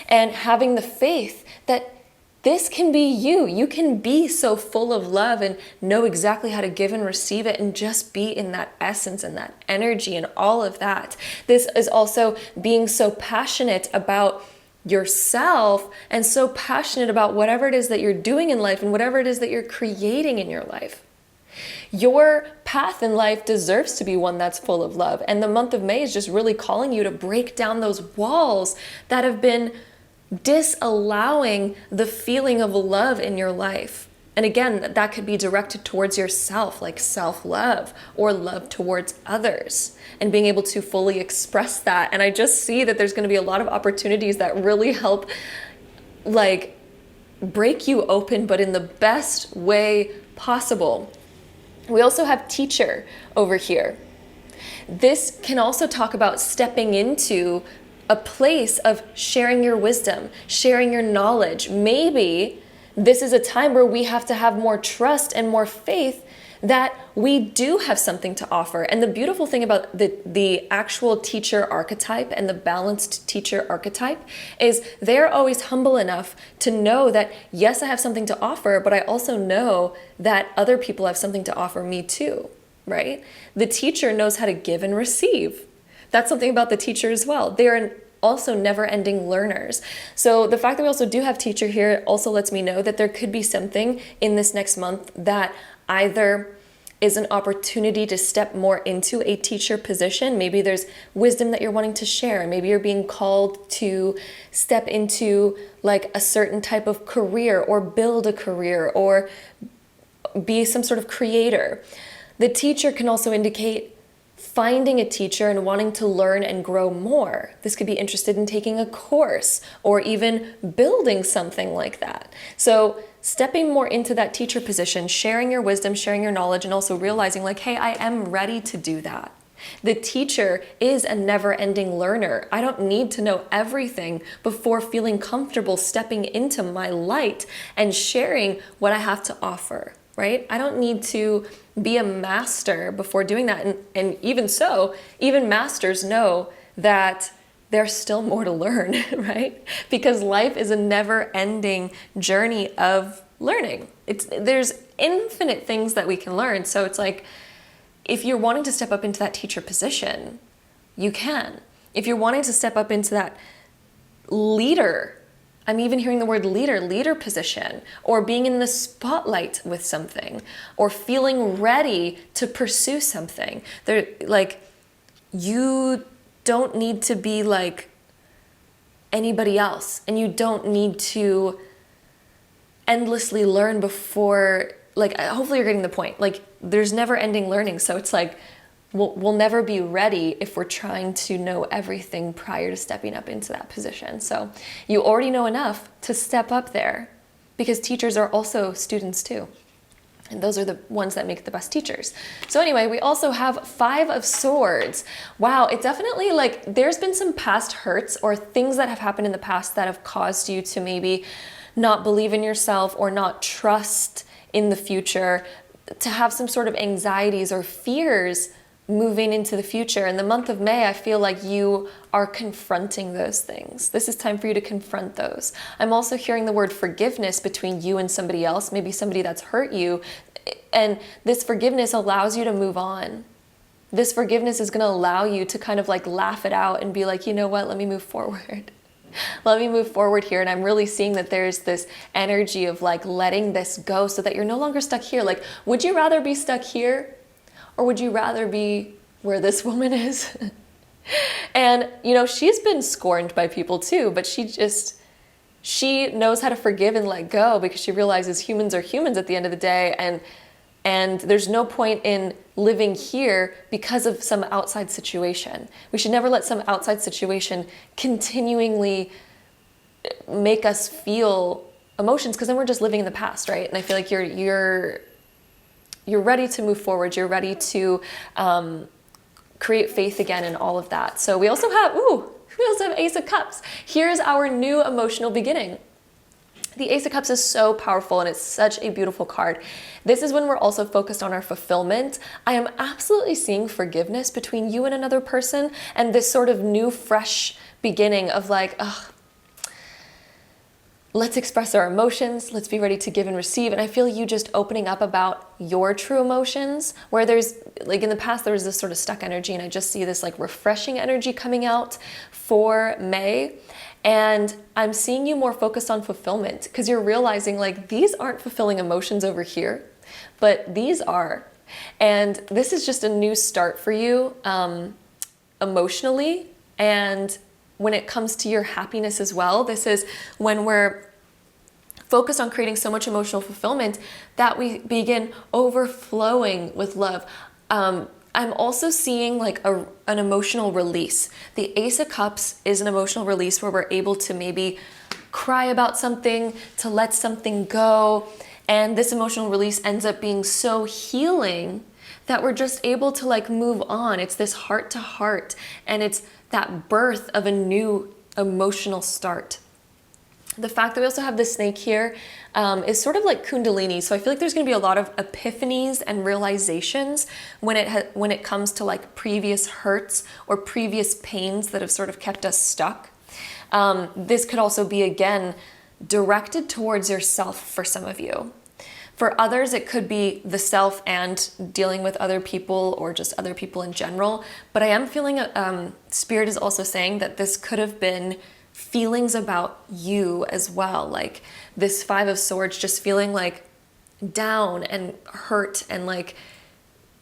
And having the faith that this can be you. You can be so full of love and know exactly how to give and receive it and just be in that essence and that energy and all of that. This is also being so passionate about yourself and so passionate about whatever it is that you're doing in life and whatever it is that you're creating in your life. Your path in life deserves to be one that's full of love. And the month of May is just really calling you to break down those walls that have been disallowing the feeling of love in your life. And again, that could be directed towards yourself, like self-love or love towards others, and being able to fully express that. And I just see that there's going to be a lot of opportunities that really help like break you open, but in the best way possible. We also have teacher over here. This can also talk about stepping into a place of sharing your wisdom, sharing your knowledge. Maybe this is a time where we have to have more trust and more faith that we do have something to offer. And the beautiful thing about the actual teacher archetype and the balanced teacher archetype is they're always humble enough to know that, yes, I have something to offer, but I also know that other people have something to offer me too, right? The teacher knows how to give and receive. That's something about the teacher as well. They're also never-ending learners. So the fact that we also do have teacher here also lets me know that there could be something in this next month that either is an opportunity to step more into a teacher position. Maybe there's wisdom that you're wanting to share. Maybe you're being called to step into like a certain type of career or build a career or be some sort of creator. The teacher can also indicate finding a teacher and wanting to learn and grow more. This could be interested in taking a course or even building something like that. So stepping more into that teacher position, sharing your wisdom, sharing your knowledge, and also realizing like, hey, I am ready to do that. The teacher is a never-ending learner. I don't need to know everything before feeling comfortable stepping into my light and sharing what I have to offer, right? I don't need to be a master before doing that. And even so, even masters know that there's still more to learn, right? Because life is a never-ending journey of learning. There's infinite things that we can learn. So it's like, if you're wanting to step up into that teacher position, you can. If you're wanting to step up into that leader, I'm even hearing the word leader position, or being in the spotlight with something, or feeling ready to pursue something. You don't need to be like anybody else, and you don't need to endlessly learn before, like, hopefully you're getting the point. Like, there's never ending learning. So it's like, we'll never be ready if we're trying to know everything prior to stepping up into that position. So you already know enough to step up there, because teachers are also students too. And those are the ones that make the best teachers. So anyway, we also have 5 of Swords. Wow, it definitely, like, there's been some past hurts or things that have happened in the past that have caused you to maybe not believe in yourself or not trust in the future, to have some sort of anxieties or fears moving into the future. In the month of May, I feel like you are confronting those things. This is time for you to confront those. I'm also hearing the word forgiveness between you and somebody else, maybe somebody that's hurt you. And this forgiveness allows you to move on. This forgiveness is going to allow you to kind of like laugh it out and be like, you know what, let me move forward. Let me move forward here. And I'm really seeing that there's this energy of like letting this go so that you're no longer stuck here. Like, would you rather be stuck here? Or would you rather be where this woman is? And, you know, she's been scorned by people too, but she knows how to forgive and let go, because she realizes humans are humans at the end of the day. And there's no point in living here because of some outside situation. We should never let some outside situation continually make us feel emotions, because then we're just living in the past, right? And I feel like you're ready to move forward. You're ready to create faith again and all of that. So we also have Ace of Cups. Here's our new emotional beginning. The Ace of Cups is so powerful, and it's such a beautiful card. This is when we're also focused on our fulfillment. I am absolutely seeing forgiveness between you and another person, and this sort of new, fresh beginning of like, let's express our emotions. Let's be ready to give and receive. And I feel you just opening up about your true emotions, where there's, like in the past, there was this sort of stuck energy, and I just see this like refreshing energy coming out for May. And I'm seeing you more focused on fulfillment, because you're realizing like these aren't fulfilling emotions over here, but these are. And this is just a new start for you emotionally. And when it comes to your happiness as well, this is when we're focused on creating so much emotional fulfillment that we begin overflowing with love. I'm also seeing like an emotional release. The Ace of Cups is an emotional release where we're able to maybe cry about something, to let something go. And this emotional release ends up being so healing that we're just able to like move on. It's this heart to heart, and it's that birth of a new emotional start. The fact that we also have the snake here is sort of like Kundalini. So I feel like there's going to be a lot of epiphanies and realizations when it comes to like previous hurts or previous pains that have sort of kept us stuck. This could also be, again, directed towards yourself for some of you. For others, it could be the self and dealing with other people or just other people in general. But I am feeling Spirit is also saying that this could have been feelings about you as well. Like this Five of Swords, just feeling like down and hurt and like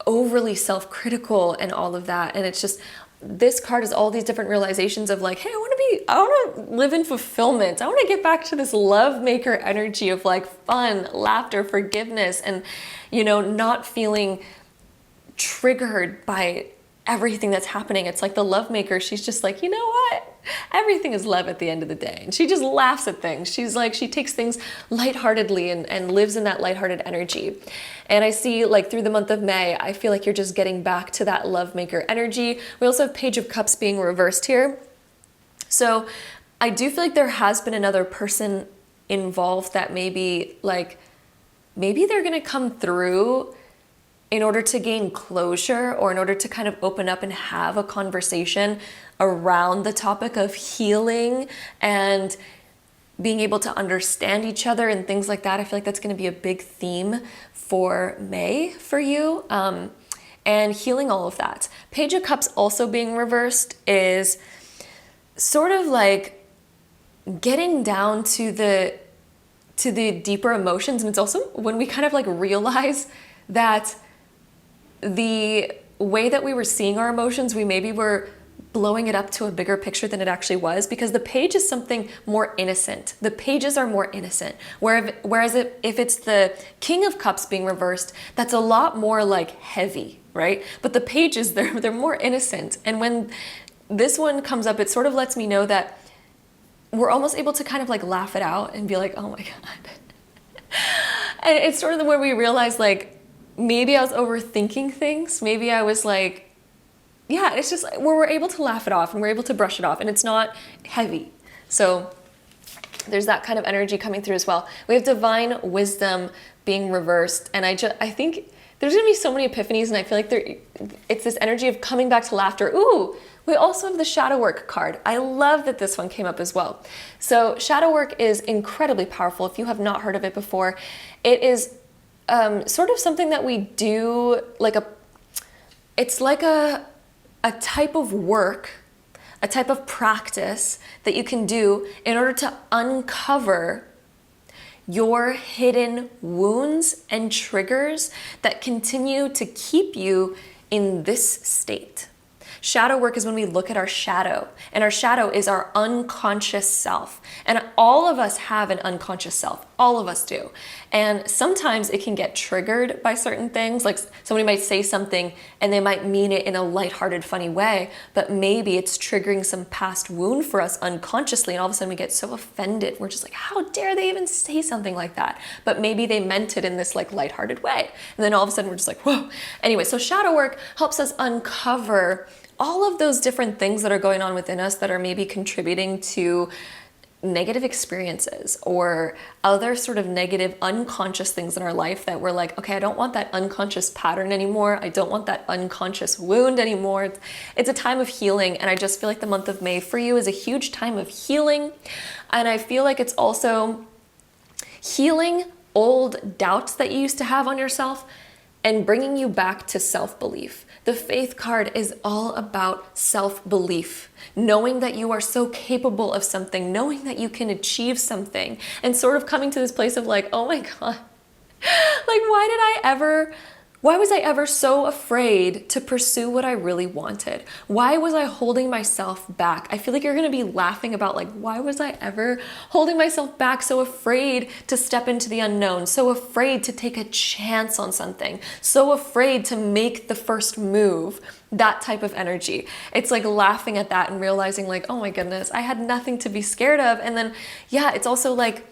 overly self-critical and all of that. And it's just, this card is all these different realizations of like, hey, I want to live in fulfillment. I want to get back to this love maker energy of like fun, laughter, forgiveness, and, you know, not feeling triggered by everything that's happening. It's like the love maker. She's just like, you know what? Everything is love at the end of the day. And she just laughs at things. She's like, she takes things lightheartedly and lives in that lighthearted energy. And I see like through the month of May, I feel like you're just getting back to that love maker energy. We also have Page of Cups being reversed here. So I do feel like there has been another person involved that maybe they're going to come through in order to gain closure or in order to kind of open up and have a conversation around the topic of healing and being able to understand each other and things like that. I feel like that's going to be a big theme for May for you, and healing all of that. Page of Cups also being reversed is sort of like getting down to the deeper emotions. And it's also when we kind of like realize that the way that we were seeing our emotions, we maybe were blowing it up to a bigger picture than it actually was, because the page is something more innocent. The pages are more innocent. Whereas if it's the King of Cups being reversed, that's a lot more like heavy, right? But the pages, they're more innocent. And when this one comes up, it sort of lets me know that we're almost able to kind of like laugh it out and be like, oh my God. And it's sort of where we realize like, maybe I was overthinking things. Maybe I was like, yeah, it's just where we're able to laugh it off and we're able to brush it off and it's not heavy. So there's that kind of energy coming through as well. We have Divine Wisdom being reversed. And I think there's gonna be so many epiphanies, and I feel like it's this energy of coming back to laughter. Ooh, we also have the Shadow Work card. I love that this one came up as well. So Shadow Work is incredibly powerful. If you have not heard of it before, it is sort of something that we do, it's like a type of work, a type of practice that you can do in order to uncover your hidden wounds and triggers that continue to keep you in this state. Shadow work is when we look at our shadow, and our shadow is our unconscious self. And all of us have an unconscious self. All of us do. And sometimes it can get triggered by certain things. Like somebody might say something and they might mean it in a lighthearted, funny way, but maybe it's triggering some past wound for us unconsciously. And all of a sudden we get so offended. We're just like, how dare they even say something like that? But maybe they meant it in this like lighthearted way. And then all of a sudden we're just like, whoa. Anyway, so shadow work helps us uncover all of those different things that are going on within us that are maybe contributing to negative experiences or other sort of negative unconscious things in our life that we're like, okay, I don't want that unconscious pattern anymore. I don't want that unconscious wound anymore. It's a time of healing. And I just feel like the month of May for you is a huge time of healing. And I feel like it's also healing old doubts that you used to have on yourself and bringing you back to self-belief. The Faith card is all about self-belief, knowing that you are so capable of something, knowing that you can achieve something, and sort of coming to this place of like, oh my God, like why did I ever Why was I ever so afraid to pursue what I really wanted? Why was I holding myself back? I feel like you're gonna be laughing about like, why was I ever holding myself back, so afraid to step into the unknown, so afraid to take a chance on something, so afraid to make the first move? That type of energy. It's like laughing at that and realizing like, oh my goodness, I had nothing to be scared of. And then, yeah, it's also like,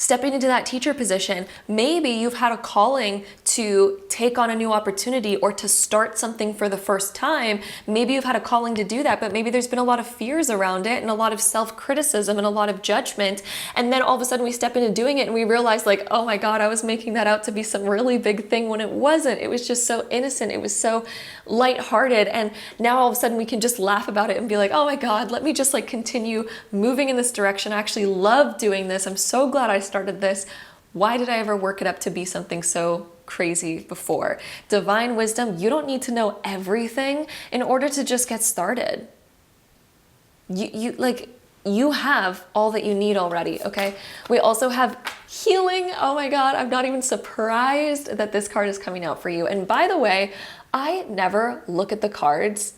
stepping into that teacher position, maybe you've had a calling to take on a new opportunity or to start something for the first time. Maybe you've had a calling to do that, but maybe there's been a lot of fears around it and a lot of self-criticism and a lot of judgment. And then all of a sudden we step into doing it and we realize like, oh my God, I was making that out to be some really big thing when it wasn't. It was just so innocent. It was so lighthearted. And now all of a sudden we can just laugh about it and be like, oh my God, let me just like continue moving in this direction. I actually love doing this. I'm so glad I started this. Why did I ever work it up to be something so crazy before? Divine wisdom, you don't need to know everything in order to just get started. You have all that you need already, okay? We also have healing. Oh my God, I'm not even surprised that this card is coming out for you. And by the way, I never look at the cards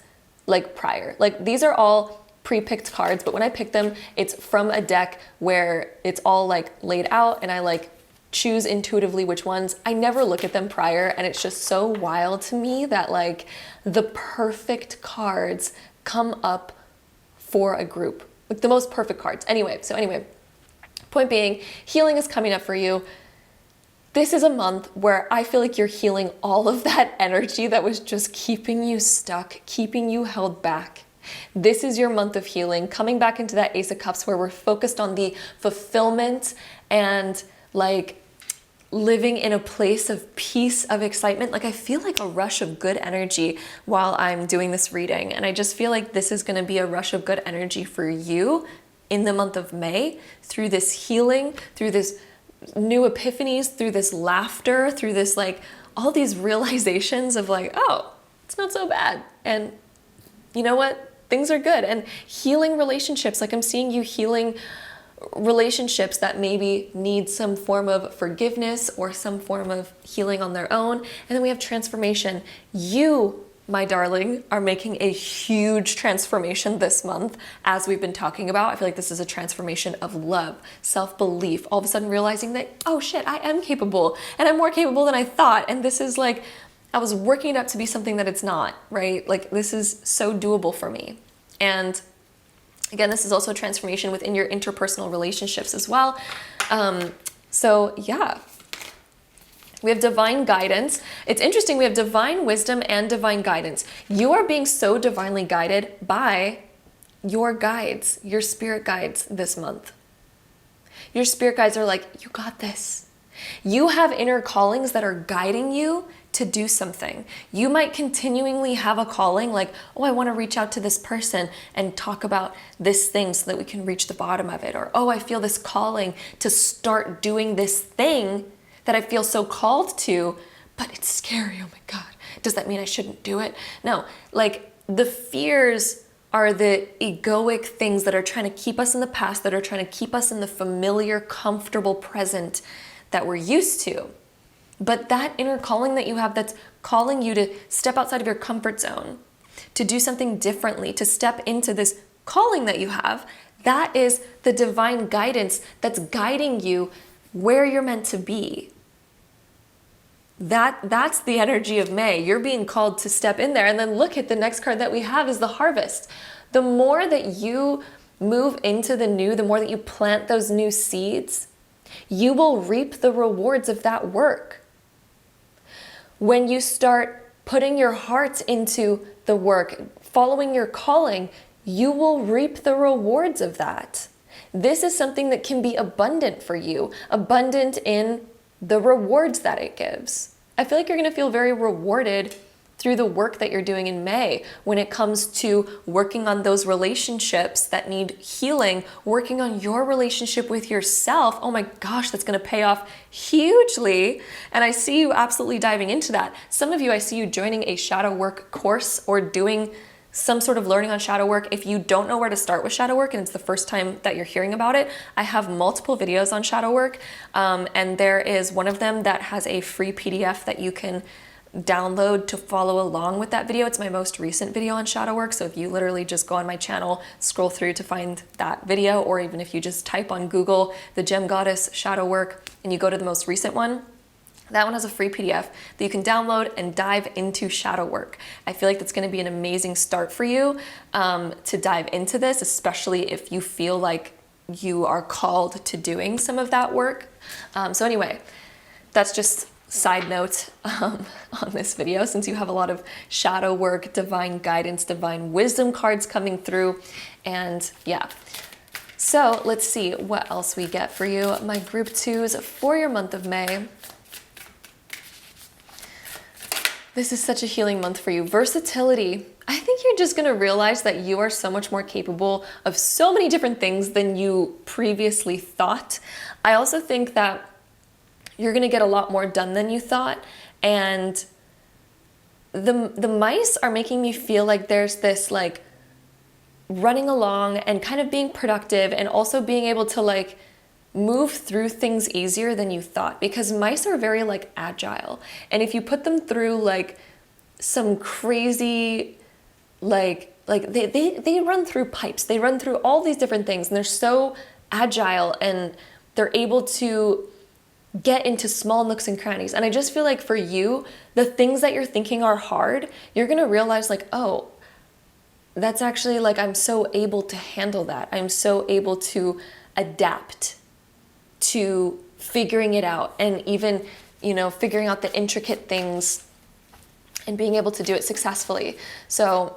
like prior. Like these are all pre-picked cards, but when I pick them, it's from a deck where it's all like laid out and I like choose intuitively which ones. I never look at them prior, and it's just so wild to me that like the perfect cards come up for a group, like the most perfect cards. Anyway, point being, healing is coming up for you. This is a month where I feel like you're healing all of that energy that was just keeping you stuck, keeping you held back. This is your month of healing, coming back into that Ace of Cups where we're focused on the fulfillment and like living in a place of peace, of excitement. Like I feel like a rush of good energy while I'm doing this reading. And I just feel like this is going to be a rush of good energy for you in the month of May, through this healing, through this new epiphanies, through this laughter, through this like all these realizations of like, oh, it's not so bad. And you know what? Things are good. And healing relationships, like I'm seeing you healing relationships that maybe need some form of forgiveness or some form of healing on their own. And then we have transformation. You, my darling, are making a huge transformation this month, as we've been talking about. I feel like this is a transformation of love, self-belief, all of a sudden realizing that, oh shit, I am capable and I'm more capable than I thought. And this is like, I was working it up to be something that it's not, right? Like this is so doable for me. And again, this is also a transformation within your interpersonal relationships as well. So yeah, we have divine guidance. It's interesting, we have divine wisdom and divine guidance. You are being so divinely guided by your guides, your spirit guides this month. Your spirit guides are like, you got this. You have inner callings that are guiding you to do something. You might continually have a calling like, oh, I want to reach out to this person and talk about this thing so that we can reach the bottom of it. Or, oh, I feel this calling to start doing this thing that I feel so called to, but it's scary. Oh my God. Does that mean I shouldn't do it? No, like the fears are the egoic things that are trying to keep us in the past, that are trying to keep us in the familiar, comfortable present that we're used to. But that inner calling that you have that's calling you to step outside of your comfort zone, to do something differently, to step into this calling that you have, that is the divine guidance that's guiding you where you're meant to be. That's the energy of May. You're being called to step in there. And then look at the next card that we have is the harvest. The more that you move into the new, the more that you plant those new seeds, you will reap the rewards of that work. When you start putting your heart into the work, following your calling, you will reap the rewards of that. This is something that can be abundant for you, abundant in the rewards that it gives. I feel like you're going to feel very rewarded through the work that you're doing in May when it comes to working on those relationships that need healing, working on your relationship with yourself. Oh my gosh, that's going to pay off hugely. And I see you absolutely diving into that. Some of you, I see you joining a shadow work course or doing some sort of learning on shadow work. If you don't know where to start with shadow work and it's the first time that you're hearing about it, I have multiple videos on shadow work. And there is one of them that has a free PDF that you can download to follow along with that video. It's my most recent video on shadow work. So if you literally just go on my channel, scroll through to find that video, or even if you just type on Google the Gem Goddess shadow work and you go to the most recent one, that one has a free PDF that you can download and dive into shadow work. I feel like that's going to be an amazing start for you to dive into this, especially if you feel like you are called to doing some of that work. So anyway, that's just side note on this video, since you have a lot of shadow work, divine guidance, divine wisdom cards coming through. And yeah, so let's see what else we get for you. My group 2s for your month of May. This is such a healing month for you. Versatility. I think you're just gonna realize that you are so much more capable of so many different things than you previously thought. I also think that you're gonna get a lot more done than you thought. And the mice are making me feel like there's this like running along and kind of being productive, and also being able to like move through things easier than you thought, because mice are very like agile. And if you put them through like some crazy, like they run through pipes, they run through all these different things, and they're so agile and they're able to get into small nooks and crannies. And I just feel like for you, the things that you're thinking are hard, you're gonna realize like, oh, that's actually like, I'm so able to handle that. I'm so able to adapt to figuring it out, and even, you know, figuring out the intricate things and being able to do it successfully. So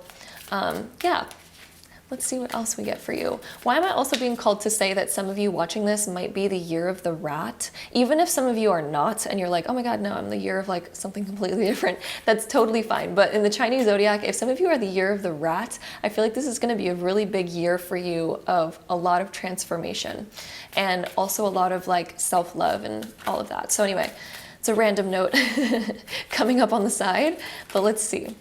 yeah, let's see what else we get for you. Why am I also being called to say that some of you watching this might be the year of the rat? Even if some of you are not, and you're like, oh my God, no, I'm the year of like something completely different, that's totally fine. But in the Chinese zodiac, if some of you are the year of the rat, I feel like this is gonna be a really big year for you of a lot of transformation, and also a lot of like self-love and all of that. So anyway, it's a random note coming up on the side, but let's see.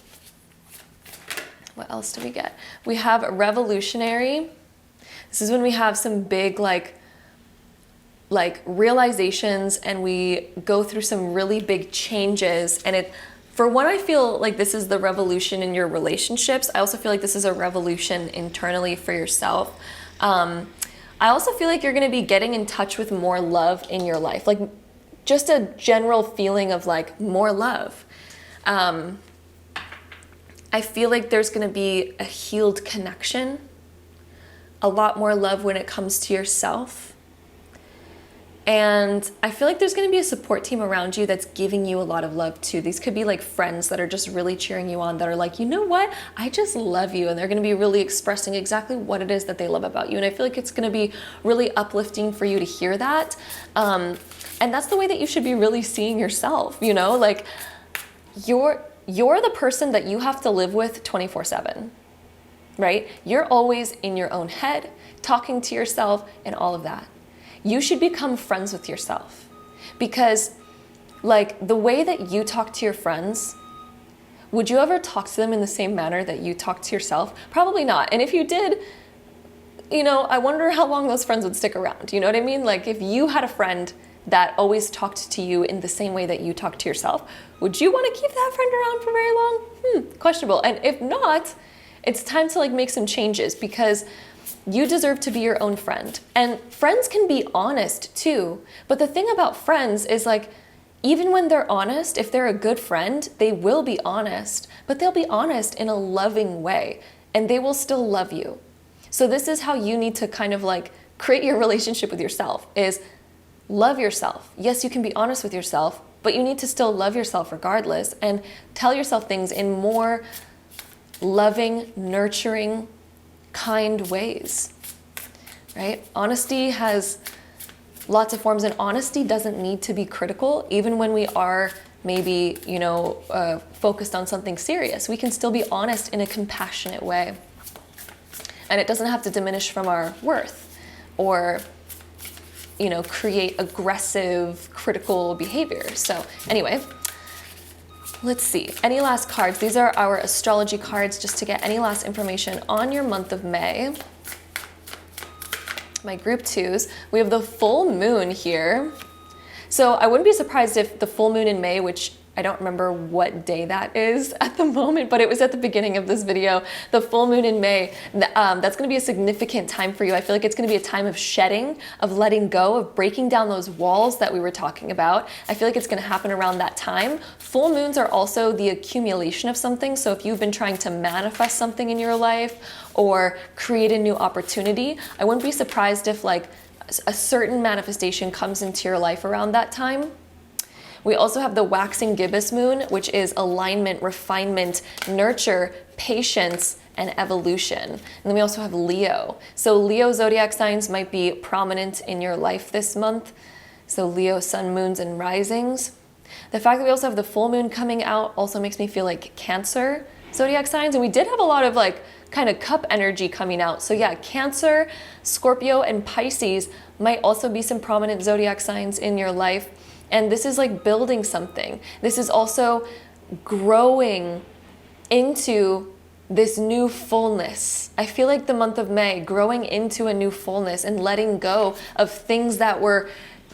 What else do we get? We have revolutionary. This is when we have some big like realizations, and we go through some really big changes. And for one, I feel like this is the revolution in your relationships. I also feel like this is a revolution internally for yourself. I also feel like you're gonna be getting in touch with more love in your life, like just a general feeling of like more love. I feel like there's gonna be a healed connection, a lot more love when it comes to yourself. And I feel like there's gonna be a support team around you that's giving you a lot of love too. These could be like friends that are just really cheering you on, that are like, you know what, I just love you. And they're gonna be really expressing exactly what it is that they love about you. And I feel like it's gonna be really uplifting for you to hear that. And that's the way that you should be really seeing yourself, you know, like you're the person that you have to live with 24/7, right? You're always in your own head, talking to yourself and all of that. You should become friends with yourself, because like the way that you talk to your friends, would you ever talk to them in the same manner that you talk to yourself? Probably not. And if you did, you know, I wonder how long those friends would stick around. You know what I mean? Like if you had a friend that always talked to you in the same way that you talk to yourself, would you want to keep that friend around for very long? Questionable. And if not, it's time to like make some changes, because you deserve to be your own friend. And friends can be honest too. But the thing about friends is like, even when they're honest, if they're a good friend, they will be honest, but they'll be honest in a loving way, and they will still love you. So this is how you need to kind of like create your relationship with yourself, is love yourself. Yes, you can be honest with yourself, but you need to still love yourself regardless, and tell yourself things in more loving, nurturing, kind ways, right? Honesty has lots of forms, and honesty doesn't need to be critical. Even when we are maybe, you know, focused on something serious, we can still be honest in a compassionate way. And it doesn't have to diminish from our worth or, you know, create aggressive, critical behavior. So anyway, let's see. Any last cards? These are our astrology cards, just to get any last information on your month of May. My group 2s. We have the full moon here. So I wouldn't be surprised if the full moon in May, which I don't remember what day that is at the moment, but it was at the beginning of this video, the full moon in May. That's going to be a significant time for you. I feel like it's going to be a time of shedding, of letting go, of breaking down those walls that we were talking about. I feel like it's going to happen around that time. Full moons are also the accumulation of something. So if you've been trying to manifest something in your life or create a new opportunity, I wouldn't be surprised if like a certain manifestation comes into your life around that time. We also have the waxing gibbous moon, which is alignment, refinement, nurture, patience, and evolution. And then we also have Leo. So Leo zodiac signs might be prominent in your life this month. So Leo sun, moons, and risings. The fact that we also have the full moon coming out also makes me feel like Cancer zodiac signs. And we did have a lot of like kind of cup energy coming out. So yeah, Cancer, Scorpio, and Pisces might also be some prominent zodiac signs in your life. And this is like building something. This is also growing into this new fullness. I feel like the month of May, growing into a new fullness and letting go of things that were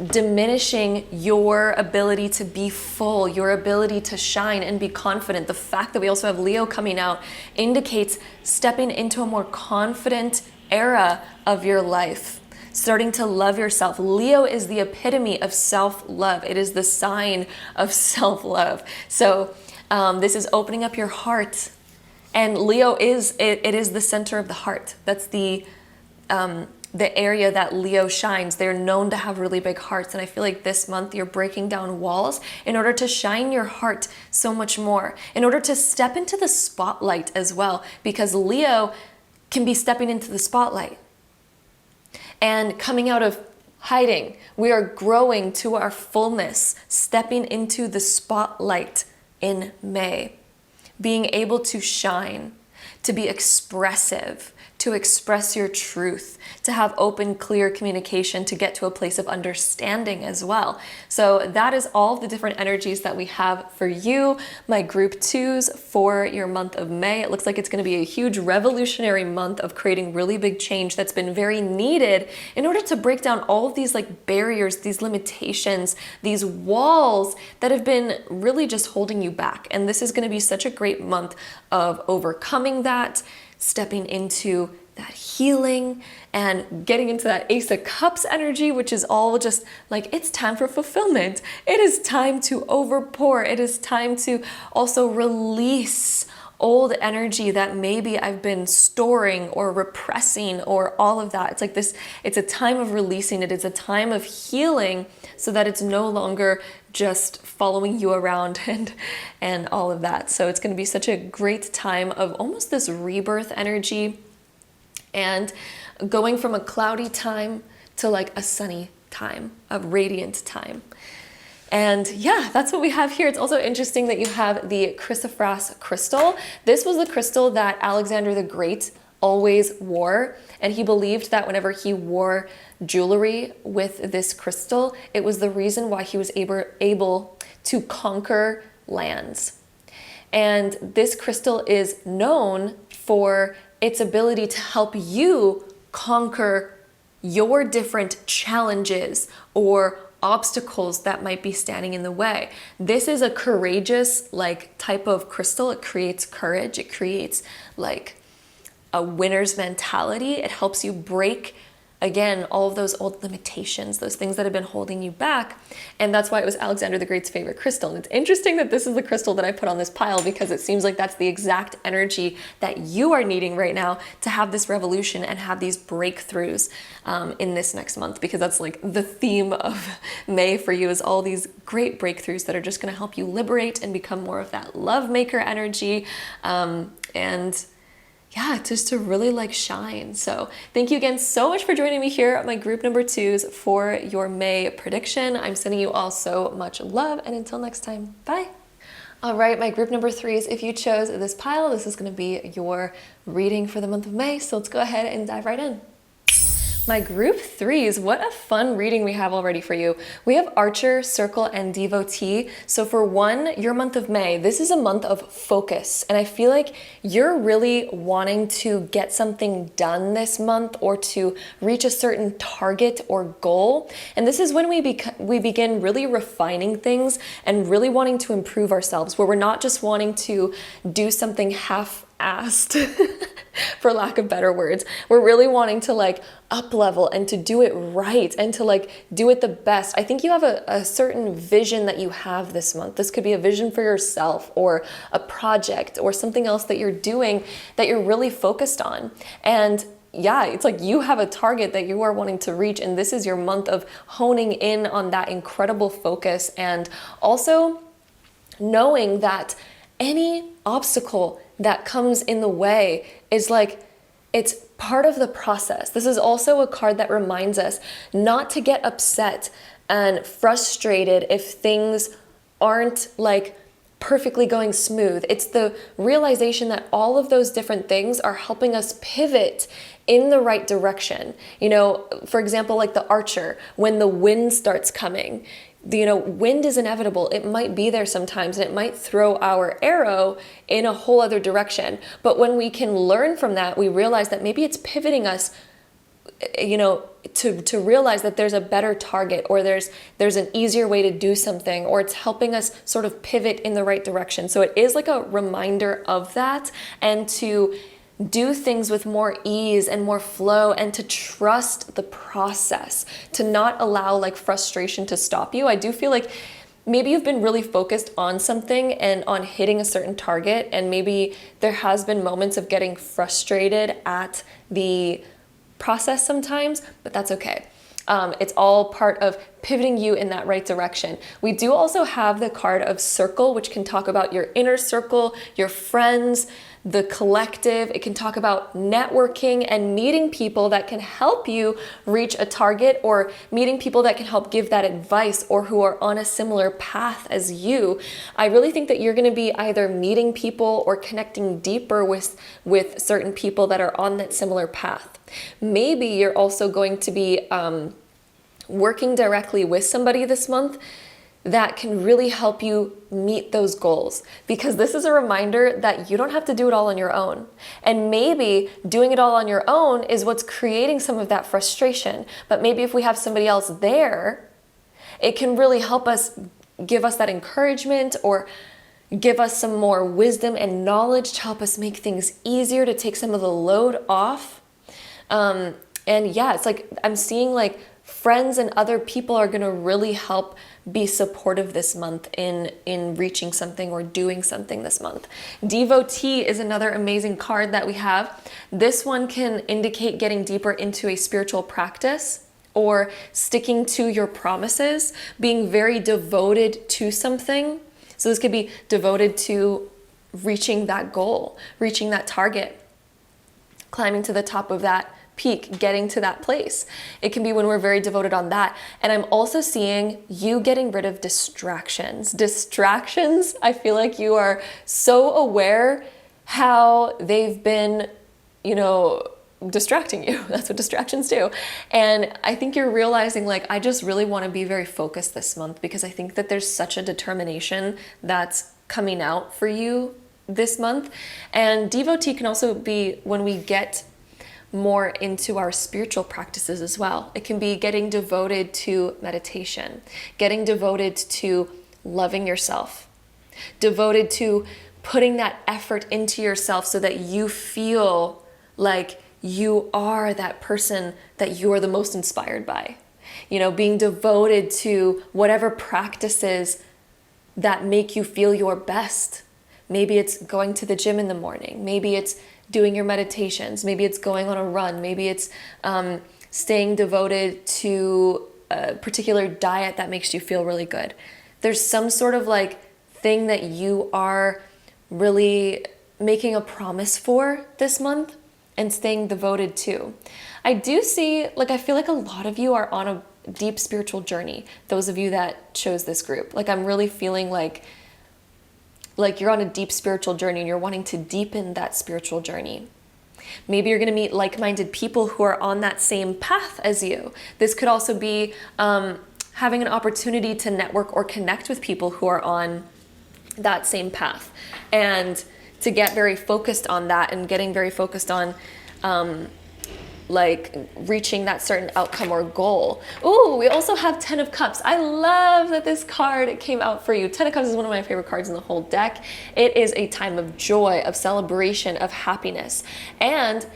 diminishing your ability to be full, your ability to shine and be confident. The fact that we also have Leo coming out indicates stepping into a more confident era of your life. Starting to love yourself. Leo is the epitome of self-love. It is the sign of self-love. So this is opening up your heart. And Leo is, it is the center of the heart. That's the area that Leo shines. They're known to have really big hearts. And I feel like this month you're breaking down walls in order to shine your heart so much more, in order to step into the spotlight as well, because Leo can be stepping into the spotlight. And coming out of hiding, we are growing to our fullness, stepping into the spotlight in May, being able to shine, to be expressive, to express your truth, to have open, clear communication, to get to a place of understanding as well. So that is all the different energies that we have for you, my group twos for your month of May. It looks like it's going to be a huge revolutionary month of creating really big change that's been very needed in order to break down all of these like barriers, these limitations, these walls that have been really just holding you back. And this is going to be such a great month of overcoming that, stepping into that healing and getting into that Ace of Cups energy, which is all just like, it's time for fulfillment. It is time to overpour. It is time to also release old energy that maybe I've been storing or repressing or all of that. It's like this, it's a time of releasing it. It's a time of healing so that it's no longer just following you around and all of that. So it's going to be such a great time of almost this rebirth energy and going from a cloudy time to like a sunny time, a radiant time. And yeah, that's what we have here. It's also interesting that you have the Chrysoprase crystal. This was the crystal that Alexander the Great always wore, and he believed that whenever he wore jewelry with this crystal, it was the reason why he was able to conquer lands. And this crystal is known for its ability to help you conquer your different challenges or obstacles that might be standing in the way. This is a courageous like type of crystal. It creates courage. It creates like a winner's mentality. It helps you break, again, all of those old limitations, those things that have been holding you back. And that's why it was Alexander the Great's favorite crystal. And it's interesting that this is the crystal that I put on this pile, because it seems like that's the exact energy that you are needing right now to have this revolution and have these breakthroughs in this next month, because that's like the theme of May for you, is all these great breakthroughs that are just going to help you liberate and become more of that love maker energy. And yeah, just to really like shine. So thank you again so much for joining me here at my group number twos for your May prediction. I'm sending you all so much love, and until next time, bye. All right, my group number threes, if you chose this pile, this is going to be your reading for the month of May. So let's go ahead and dive right in. My group threes, what a fun reading we have already for you. We have Archer, Circle, and Devotee. So for one, your month of May, this is a month of focus. And I feel like you're really wanting to get something done this month or to reach a certain target or goal. And this is when we begin really refining things and really wanting to improve ourselves, where we're not just wanting to do something half-assed, for lack of better words. We're really wanting to like up level and to do it right and to like do it the best. I think you have a certain vision that you have this month. This could be a vision for yourself or a project or something else that you're doing that you're really focused on. And yeah, it's like you have a target that you are wanting to reach, and this is your month of honing in on that incredible focus, and also knowing that any obstacle that comes in the way is like, it's part of the process. This is also a card that reminds us not to get upset and frustrated if things aren't like perfectly going smooth. It's the realization that all of those different things are helping us pivot in the right direction. You know, for example, like the Archer, when the wind starts coming, wind is inevitable. It might be there sometimes and it might throw our arrow in a whole other direction. But when we can learn from that, we realize that maybe it's pivoting us, to realize that there's a better target, or there's an easier way to do something, or it's helping us sort of pivot in the right direction. So it is like a reminder of that, and to do things with more ease and more flow, and to trust the process, to not allow like frustration to stop you. I do feel like maybe you've been really focused on something and on hitting a certain target, and maybe there has been moments of getting frustrated at the process sometimes, but that's okay. It's all part of pivoting you in that right direction. We do also have the card of Circle, which can talk about your inner circle, your friends, the collective. It can talk about networking and meeting people that can help you reach a target, or meeting people that can help give that advice, or who are on a similar path as you. I really think that you're going to be either meeting people or connecting deeper with certain people that are on that similar path. Maybe you're also going to be working directly with somebody this month that can really help you meet those goals, because this is a reminder that you don't have to do it all on your own. And maybe doing it all on your own is what's creating some of that frustration. But maybe if we have somebody else there, it can really help us, give us that encouragement, or give us some more wisdom and knowledge to help us make things easier, to take some of the load off. And yeah, it's like I'm seeing like friends and other people are going to really help be supportive this month in reaching something or doing something this month. Devotee is another amazing card that we have. This one can indicate getting deeper into a spiritual practice, or sticking to your promises, being very devoted to something. So this could be devoted to reaching that goal, reaching that target, climbing to the top of that peak, getting to that place. It can be when we're very devoted on that. And I'm also seeing you getting rid of distractions. Distractions, I feel like you are so aware how they've been, distracting you. That's what distractions do. And I think you're realizing, like, I just really want to be very focused this month, because I think that there's such a determination that's coming out for you this month. And devotee can also be when we get more into our spiritual practices as well. It can be getting devoted to meditation, getting devoted to loving yourself, devoted to putting that effort into yourself so that you feel like you are that person that you are the most inspired by. Being devoted to whatever practices that make you feel your best. Maybe it's going to the gym in the morning. Maybe it's doing your meditations. Maybe it's going on a run. Maybe it's staying devoted to a particular diet that makes you feel really good. There's some sort of like thing that you are really making a promise for this month and staying devoted to. I do see, I feel like a lot of you are on a deep spiritual journey. Those of you that chose this group, I'm really feeling like you're on a deep spiritual journey and you're wanting to deepen that spiritual journey. Maybe you're going to meet like-minded people who are on that same path as you. This could also be having an opportunity to network or connect with people who are on that same path, and to get very focused on that and getting very focused on like reaching that certain outcome or goal. Ooh, we also have 10 of Cups. I love that this card came out for you. 10 of Cups is one of my favorite cards in the whole deck. It is a time of joy, of celebration, of happiness. And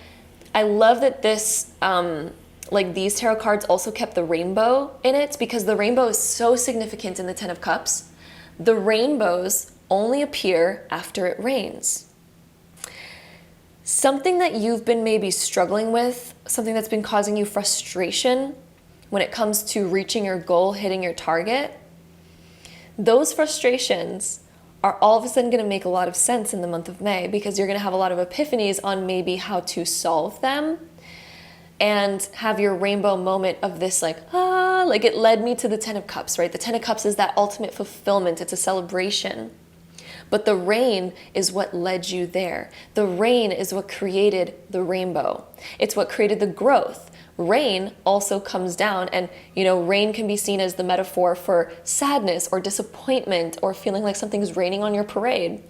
I love that this, like these tarot cards also kept the rainbow in it, because the rainbow is so significant in the 10 of Cups. The rainbows only appear after it rains. Something that you've been maybe struggling with, something that's been causing you frustration when it comes to reaching your goal, hitting your target, those frustrations are all of a sudden going to make a lot of sense in the month of May, because you're going to have a lot of epiphanies on maybe how to solve them, and have your rainbow moment of this like it led me to the 10 of Cups, right? The 10 of Cups is that ultimate fulfillment. It's a celebration. But the rain is what led you there. The rain is what created the rainbow. It's what created the growth. Rain also comes down, and rain can be seen as the metaphor for sadness or disappointment or feeling like something's raining on your parade.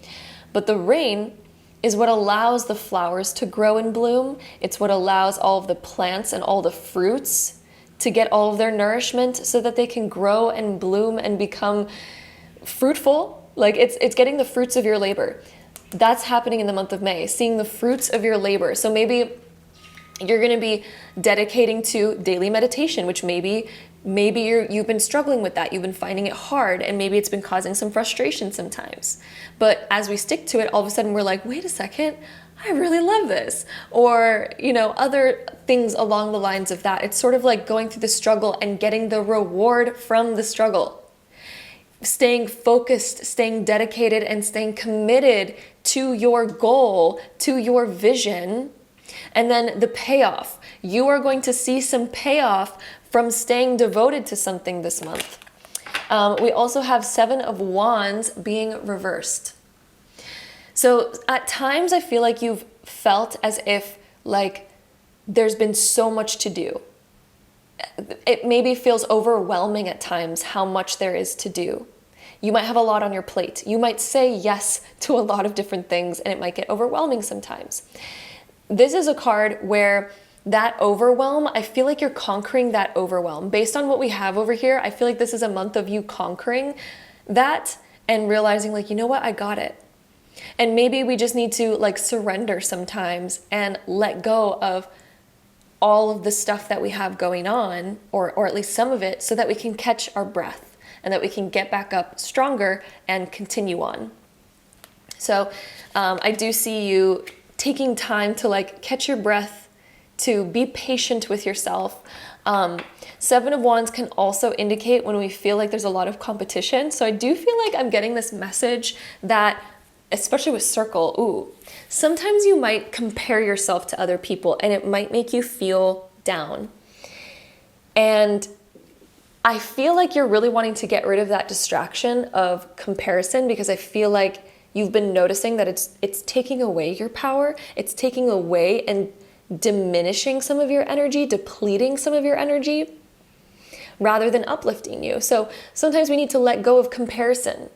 But the rain is what allows the flowers to grow and bloom. It's what allows all of the plants and all the fruits to get all of their nourishment so that they can grow and bloom and become fruitful. Like it's getting the fruits of your labor. That's happening in the month of May, seeing the fruits of your labor. So maybe you're going to be dedicating to daily meditation, which maybe you've been struggling with that. You've been finding it hard, and maybe it's been causing some frustration sometimes. But as we stick to it, all of a sudden we're like, wait a second, I really love this. Or, other things along the lines of that. It's sort of like going through the struggle and getting the reward from the struggle. Staying focused, staying dedicated, and staying committed to your goal, to your vision. And then the payoff. You are going to see some payoff from staying devoted to something this month. We also have 7 of Wands being reversed. So at times I feel like you've felt as if like there's been so much to do. It maybe feels overwhelming at times how much there is to do. You might have a lot on your plate. You might say yes to a lot of different things, and it might get overwhelming sometimes. This is a card where that overwhelm, I feel like you're conquering that overwhelm. Based on what we have over here, I feel like this is a month of you conquering that and realizing like, you know what, I got it. And maybe we just need to like surrender sometimes and let go of all of the stuff that we have going on, or at least some of it, so that we can catch our breath and that we can get back up stronger and continue on. So I do see you taking time to like catch your breath, to be patient with yourself. 7 of Wands can also indicate when we feel like there's a lot of competition. So I do feel like I'm getting this message that, especially with Circle, sometimes you might compare yourself to other people and it might make you feel down. And I feel like you're really wanting to get rid of that distraction of comparison, because I feel like you've been noticing that it's taking away your power. It's taking away and diminishing some of your energy, depleting some of your energy, rather than uplifting you. So sometimes we need to let go of comparison.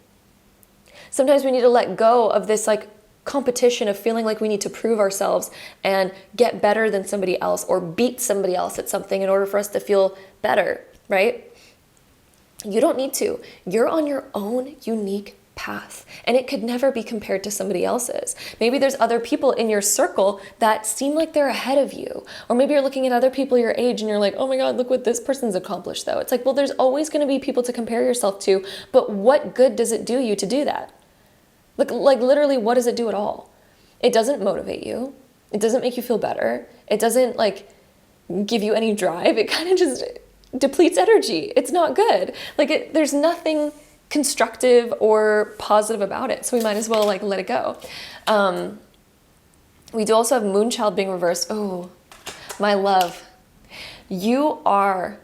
Sometimes we need to let go of this like competition of feeling like we need to prove ourselves and get better than somebody else or beat somebody else at something in order for us to feel better, right? You don't need to. You're on your own unique path, and it could never be compared to somebody else's. Maybe there's other people in your circle that seem like they're ahead of you, or maybe you're looking at other people your age and you're like, oh my God, look what this person's accomplished though. It's like, well, there's always going to be people to compare yourself to, but what good does it do you to do that? Like literally, what does it do at all? It doesn't motivate you. It doesn't make you feel better. It doesn't like give you any drive. It kind of just depletes energy. It's not good. Like there's nothing constructive or positive about it. So we might as well like let it go. We do also have Moonchild being reversed. Oh, my love. You are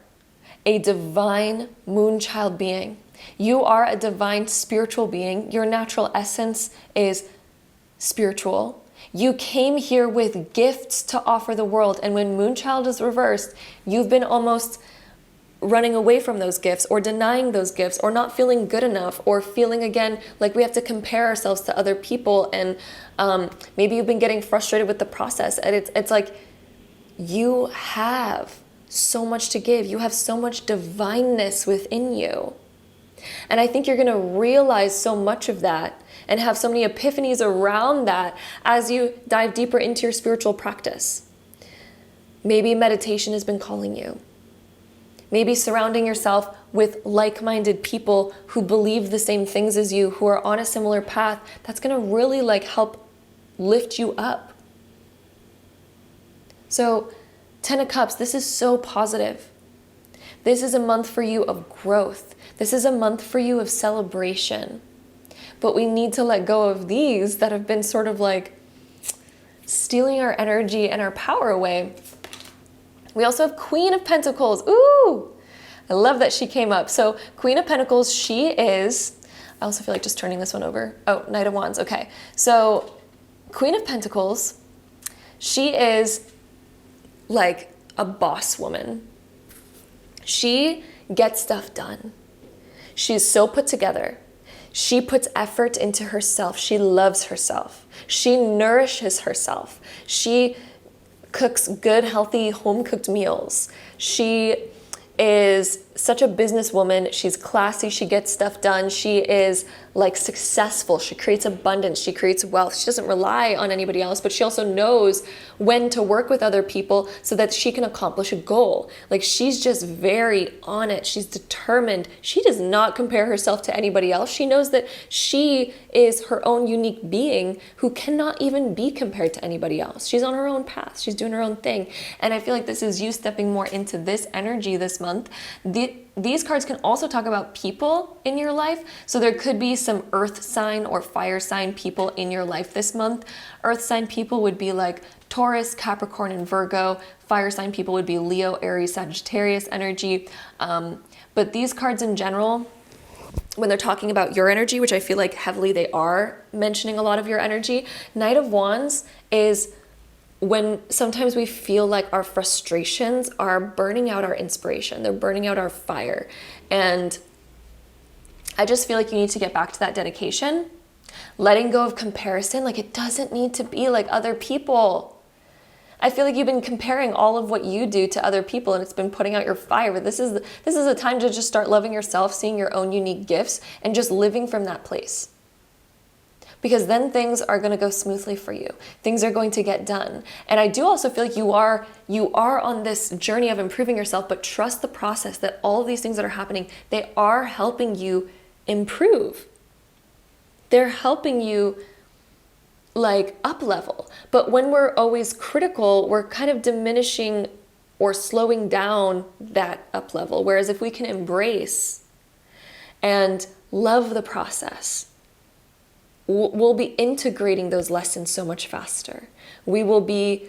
a divine Moonchild being. You are a divine spiritual being. Your natural essence is spiritual. You came here with gifts to offer the world. And when Moonchild is reversed, you've been almost running away from those gifts or denying those gifts or not feeling good enough or feeling again like we have to compare ourselves to other people. And maybe you've been getting frustrated with the process. And it's like you have so much to give. You have so much divineness within you. And I think you're going to realize so much of that and have so many epiphanies around that as you dive deeper into your spiritual practice. Maybe meditation has been calling you. Maybe surrounding yourself with like-minded people who believe the same things as you, who are on a similar path, that's going to really like help lift you up. So 10 of Cups, this is so positive. This is a month for you of growth. This is a month for you of celebration. But we need to let go of these that have been sort of like stealing our energy and our power away. We also have Queen of Pentacles. Ooh, I love that she came up. So Queen of Pentacles, she is, I also feel like just turning this one over. Oh, Knight of Wands. Okay. So Queen of Pentacles, she is like a boss woman. She gets stuff done. She's so put together. She puts effort into herself. She loves herself. She nourishes herself. She cooks good, healthy, home-cooked meals. She is such a businesswoman. She's classy. She gets stuff done. She is like successful. She creates abundance. She creates wealth. She doesn't rely on anybody else, but she also knows when to work with other people so that she can accomplish a goal. Like she's just very on it. She's determined. She does not compare herself to anybody else. She knows that she is her own unique being who cannot even be compared to anybody else. She's on her own path. She's doing her own thing. And I feel like this is you stepping more into this energy this month. These cards can also talk about people in your life. So there could be some earth sign or fire sign people in your life this month. Earth sign people would be like Taurus, Capricorn, and Virgo. Fire sign people would be Leo, Aries, Sagittarius energy. But these cards in general, when they're talking about your energy, which I feel like heavily they are mentioning a lot of your energy, Knight of Wands is when sometimes we feel like our frustrations are burning out our inspiration. They're burning out our fire. And I just feel like you need to get back to that dedication, letting go of comparison. Like it doesn't need to be like other people. I feel like you've been comparing all of what you do to other people and it's been putting out your fire. But this is a time to just start loving yourself, seeing your own unique gifts, and just living from that place. Because then things are going to go smoothly for you. Things are going to get done. And I do also feel like you are on this journey of improving yourself, but trust the process that all of these things that are happening, they are helping you improve. They're helping you like up level. But when we're always critical, we're kind of diminishing or slowing down that up level. Whereas if we can embrace and love the process, we'll be integrating those lessons so much faster. We will be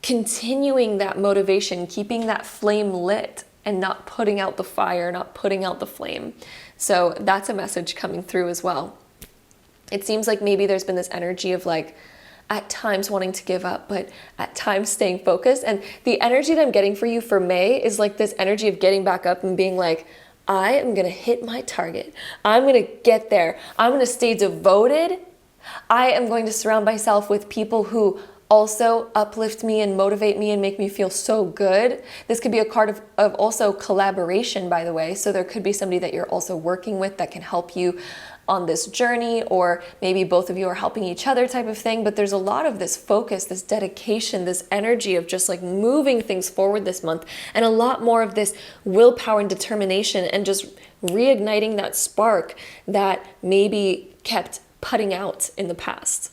continuing that motivation, keeping that flame lit and not putting out the fire, not putting out the flame. So that's a message coming through as well. It seems like maybe there's been this energy of like at times wanting to give up, but at times staying focused. And the energy that I'm getting for you for May is like this energy of getting back up and being like, I am going to hit my target. I'm going to get there. I'm going to stay devoted. I am going to surround myself with people who also uplift me and motivate me and make me feel so good. This could be a card of also collaboration, by the way. So there could be somebody that you're also working with that can help you on this journey, or maybe both of you are helping each other type of thing. But there's a lot of this focus, this dedication, this energy of just like moving things forward this month, and a lot more of this willpower and determination and just reigniting that spark that maybe kept putting out in the past.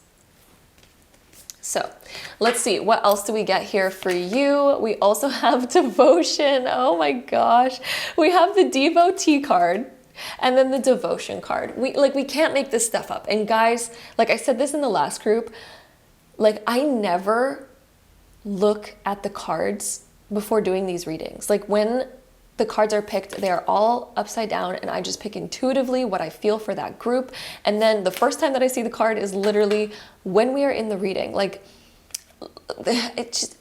So let's see, what else do we get here for you? We also have devotion. Oh my gosh. We have the devotee card. And then the devotion card. We can't make this stuff up. And guys, like I said this in the last group, like I never look at the cards before doing these readings. Like when the cards are picked, they are all upside down, and I just pick intuitively what I feel for that group. And then the first time that I see the card is literally when we are in the reading. Like, it just,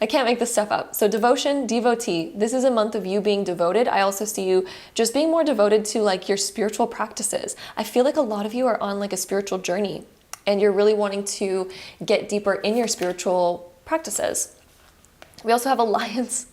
I can't make this stuff up. So devotion, devotee, this is a month of you being devoted. I also see you just being more devoted to like your spiritual practices. I feel like a lot of you are on like a spiritual journey and you're really wanting to get deeper in your spiritual practices. We also have alliance.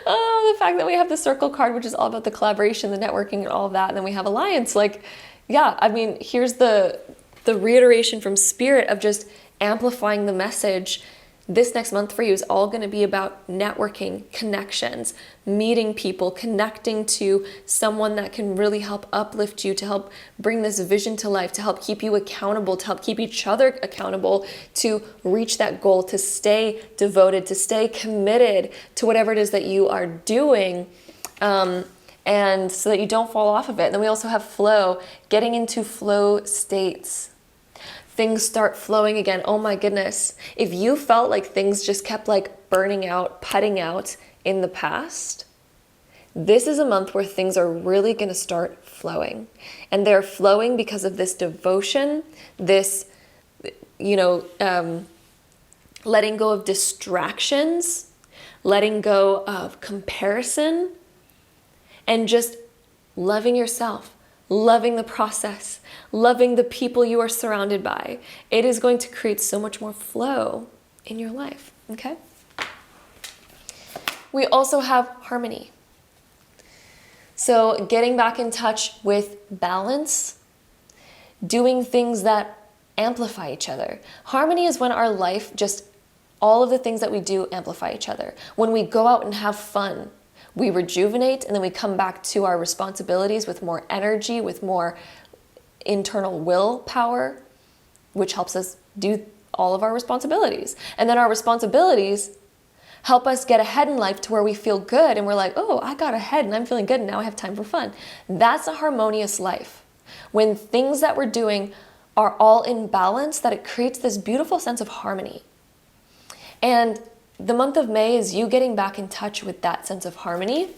Oh, the fact that we have the circle card, which is all about the collaboration, the networking, and all of that. And then we have alliance. Like, yeah, I mean, here's the reiteration from spirit of just amplifying the message. This next month for you is all going to be about networking, connections, meeting people, connecting to someone that can really help uplift you, to help bring this vision to life, to help keep you accountable, to help keep each other accountable, to reach that goal, to stay devoted, to stay committed to whatever it is that you are doing, and so that you don't fall off of it. And then we also have flow, getting into flow states. Things start flowing again. Oh my goodness. If you felt like things just kept like burning out, putting out in the past, this is a month where things are really going to start flowing. And they're flowing because of this devotion, this, letting go of distractions, letting go of comparison, and just loving yourself. Loving the process, loving the people you are surrounded by. It is going to create so much more flow in your life, okay? We also have harmony. So getting back in touch with balance, doing things that amplify each other. Harmony is when our life, just all of the things that we do amplify each other. When we go out and have fun, we rejuvenate, and then we come back to our responsibilities with more energy, with more internal willpower, which helps us do all of our responsibilities. And then our responsibilities help us get ahead in life to where we feel good and we're like, oh, I got ahead and I'm feeling good and now I have time for fun. That's a harmonious life. When things that we're doing are all in balance, that it creates this beautiful sense of harmony. And the month of May is you getting back in touch with that sense of harmony.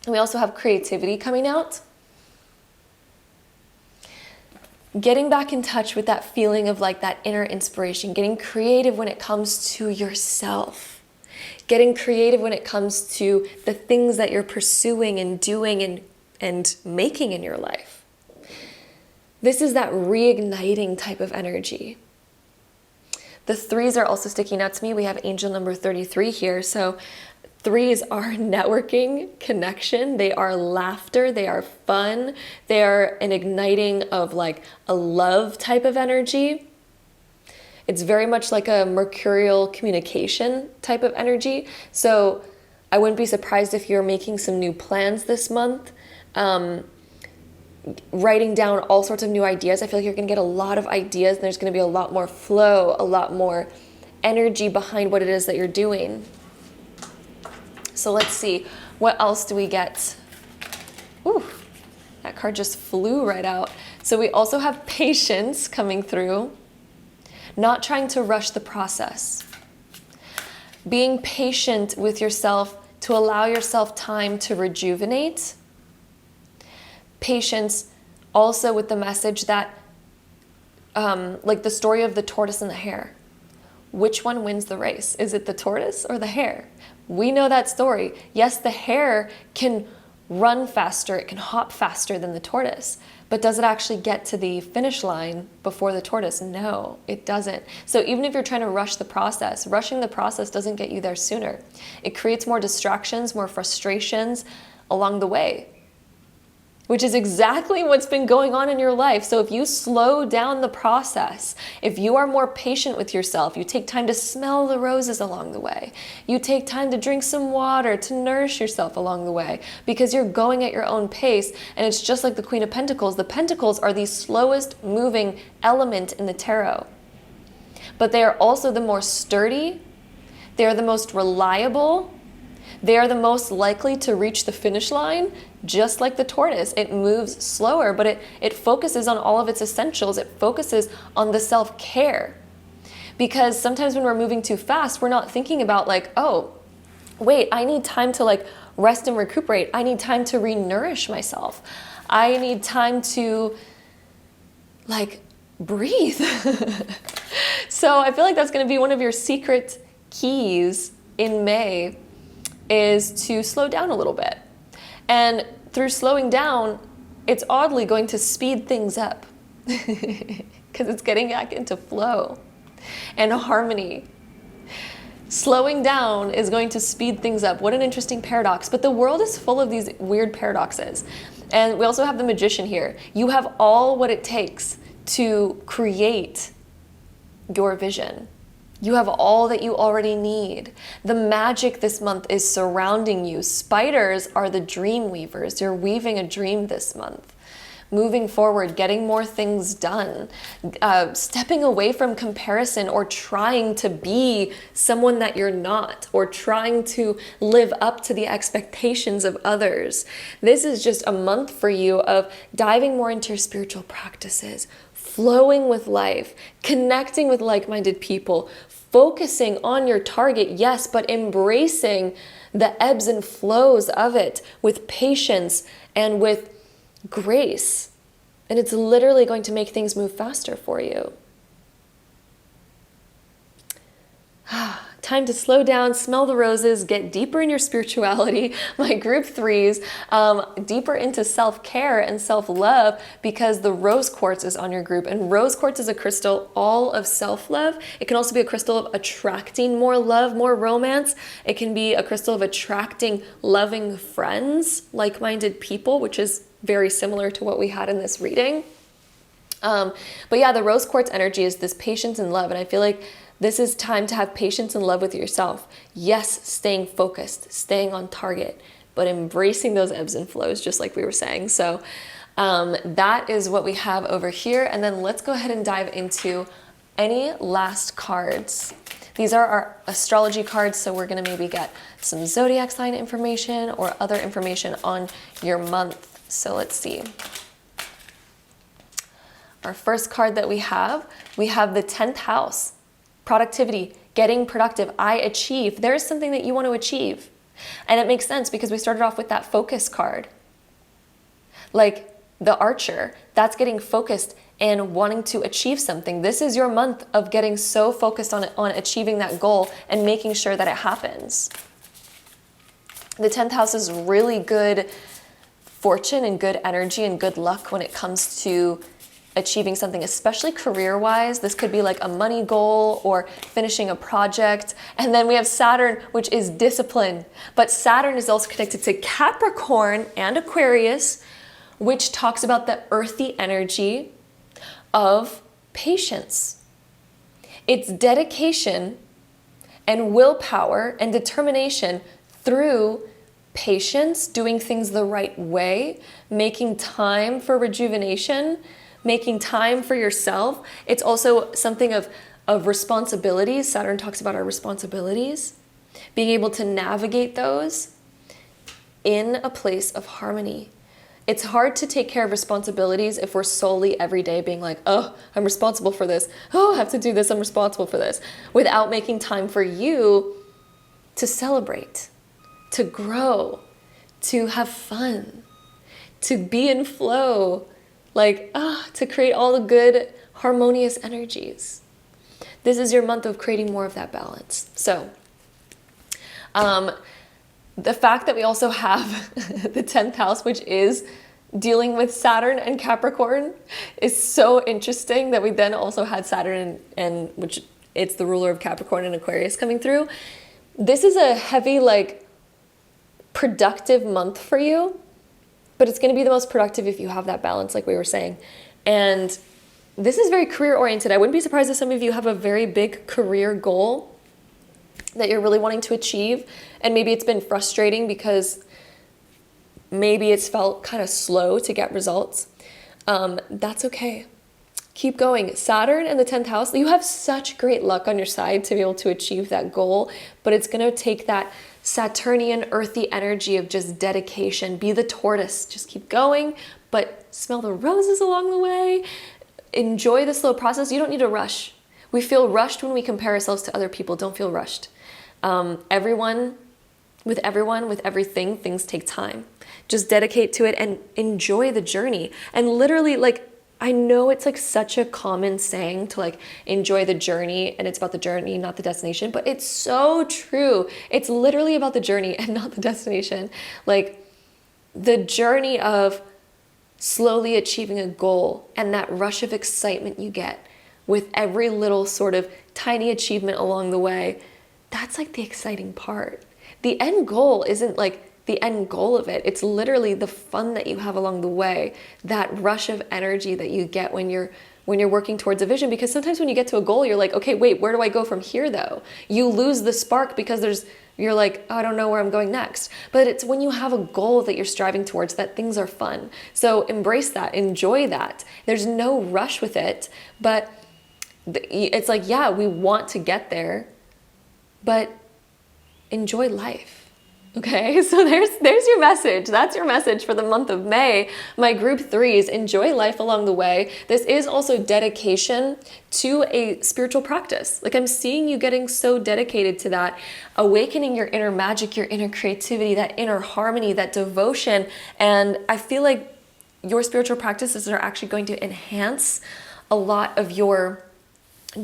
And we also have creativity coming out. Getting back in touch with that feeling of like that inner inspiration, getting creative when it comes to yourself, getting creative when it comes to the things that you're pursuing and doing and making in your life. This is that reigniting type of energy. The threes are also sticking out to me. We have angel number 33 here. So threes are networking, connection. They are laughter. They are fun. They are an igniting of like a love type of energy. It's very much like a mercurial communication type of energy. So I wouldn't be surprised if you're making some new plans this month. Writing down all sorts of new ideas. I feel like you're going to get a lot of ideas and there's going to be a lot more flow, a lot more energy behind what it is that you're doing. So let's see, what else do we get? Ooh, that card just flew right out. So we also have patience coming through, not trying to rush the process. Being patient with yourself to allow yourself time to rejuvenate. Patience also with the message that, like the story of the tortoise and the hare. Which one wins the race? Is it the tortoise or the hare? We know that story. Yes, the hare can run faster, it can hop faster than the tortoise, but does it actually get to the finish line before the tortoise? No, it doesn't. So even if you're trying to rush the process, rushing the process doesn't get you there sooner. It creates more distractions, more frustrations along the way, which is exactly what's been going on in your life. So if you slow down the process, if you are more patient with yourself, you take time to smell the roses along the way, you take time to drink some water, to nourish yourself along the way, because you're going at your own pace. And it's just like the Queen of Pentacles. The Pentacles are the slowest moving element in the tarot, but they are also the more sturdy. They are the most reliable. They are the most likely to reach the finish line, just like the tortoise. It moves slower, but it focuses on all of its essentials. It focuses on the self-care. Because sometimes when we're moving too fast, we're not thinking about like, oh, wait, I need time to like rest and recuperate. I need time to re-nourish myself. I need time to like breathe. So I feel like that's going to be one of your secret keys in May, is to slow down a little bit. And through slowing down, it's oddly going to speed things up because it's getting back into flow and harmony. Slowing down is going to speed things up. What an interesting paradox. But the world is full of these weird paradoxes. And we also have the Magician here. You have all what it takes to create your vision. You have all that you already need. The magic this month is surrounding you. Spiders are the dream weavers. You're weaving a dream this month. Moving forward, getting more things done, stepping away from comparison or trying to be someone that you're not, or trying to live up to the expectations of others. This is just a month for you of diving more into your spiritual practices, flowing with life, connecting with like-minded people, focusing on your target, yes, but embracing the ebbs and flows of it with patience and with grace. And it's literally going to make things move faster for you. Time to slow down, smell the roses, get deeper in your spirituality. My group threes, deeper into self-care and self-love, because the rose quartz is on your group. And rose quartz is a crystal all of self-love. It can also be a crystal of attracting more love, more romance. It can be a crystal of attracting loving friends, like-minded people, which is very similar to what we had in this reading. But yeah, the rose quartz energy is this patience and love. And I feel like this is time to have patience and love with yourself. Yes, staying focused, staying on target, but embracing those ebbs and flows, just like we were saying. So that is what we have over here. And then let's go ahead and dive into any last cards. These are our astrology cards, so we're gonna maybe get some zodiac sign information or other information on your month. So let's see. Our first card that we have the 10th house. Productivity, getting productive. I achieve. There is something that you want to achieve. And it makes sense because we started off with that focus card. Like the archer, that's getting focused and wanting to achieve something. This is your month of getting so focused on achieving that goal and making sure that it happens. The 10th house is really good fortune and good energy and good luck when it comes to achieving something, especially career-wise. This could be like a money goal or finishing a project. And then we have Saturn, which is discipline. But Saturn is also connected to Capricorn and Aquarius, which talks about the earthy energy of patience. It's dedication and willpower and determination through patience, doing things the right way, making time for rejuvenation, making time for yourself. It's also something of responsibilities. Saturn talks about our responsibilities, being able to navigate those in a place of harmony. It's hard to take care of responsibilities if we're solely every day being like, oh, I'm responsible for this. Oh, I have to do this. I'm responsible for this. Without making time for you to celebrate, to grow, to have fun, to be in flow, like, to create all the good, harmonious energies. This is your month of creating more of that balance. So, the fact that we also have the 10th house, which is dealing with Saturn and Capricorn, is so interesting that we then also had Saturn and which it's the ruler of Capricorn and Aquarius coming through. This is a heavy, like, productive month for you, but it's going to be the most productive if you have that balance, like we were saying. And this is very career oriented. I wouldn't be surprised if some of you have a very big career goal that you're really wanting to achieve. And maybe it's been frustrating because maybe it's felt kind of slow to get results. That's okay. Keep going. Saturn and the 10th house, you have such great luck on your side to be able to achieve that goal, but it's going to take that Saturnian earthy energy of just dedication. Be the tortoise. Just keep going, but smell the roses along the way. Enjoy the slow process. You don't need to rush. We feel rushed when we compare ourselves to other people. Don't feel rushed. Everyone with everyone, with everything, things take time. Just dedicate to it and enjoy the journey. And literally, like, I know it's like such a common saying to like enjoy the journey, and it's about the journey, not the destination, but it's so true. It's literally about the journey and not the destination. Like the journey of slowly achieving a goal and that rush of excitement you get with every little sort of tiny achievement along the way, that's like the exciting part. The end goal isn't like the end goal of it. It's literally the fun that you have along the way, that rush of energy that you get when you're working towards a vision. Because sometimes when you get to a goal, you're like, okay, wait, where do I go from here though? You lose the spark because you're like, oh, I don't know where I'm going next. But it's when you have a goal that you're striving towards that things are fun. So embrace that, enjoy that. There's no rush with it, but it's like, yeah, we want to get there, but enjoy life. Okay, so there's your message. That's your message for the month of May. My group 3s, enjoy life along the way. This is also dedication to a spiritual practice. Like I'm seeing you getting so dedicated to that, awakening your inner magic, your inner creativity, that inner harmony, that devotion. And I feel like your spiritual practices are actually going to enhance a lot of your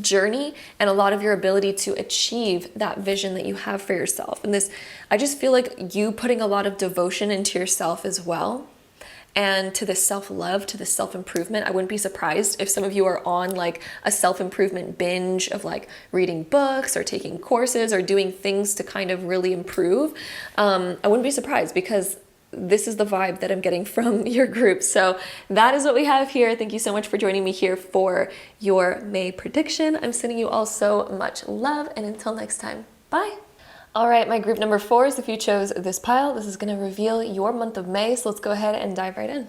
journey and a lot of your ability to achieve that vision that you have for yourself. And this, I just feel like you putting a lot of devotion into yourself as well, and to the self-love, to the self-improvement. I wouldn't be surprised if some of you are on like a self-improvement binge of like reading books or taking courses or doing things to kind of really improve. I wouldn't be surprised because this is the vibe that I'm getting from your group. So that is what we have here. Thank you so much for joining me here for your May prediction. I'm sending you all so much love, and until next time, bye. All right, my group number 4s, if you chose this pile, this is going to reveal your month of May. So let's go ahead and dive right in.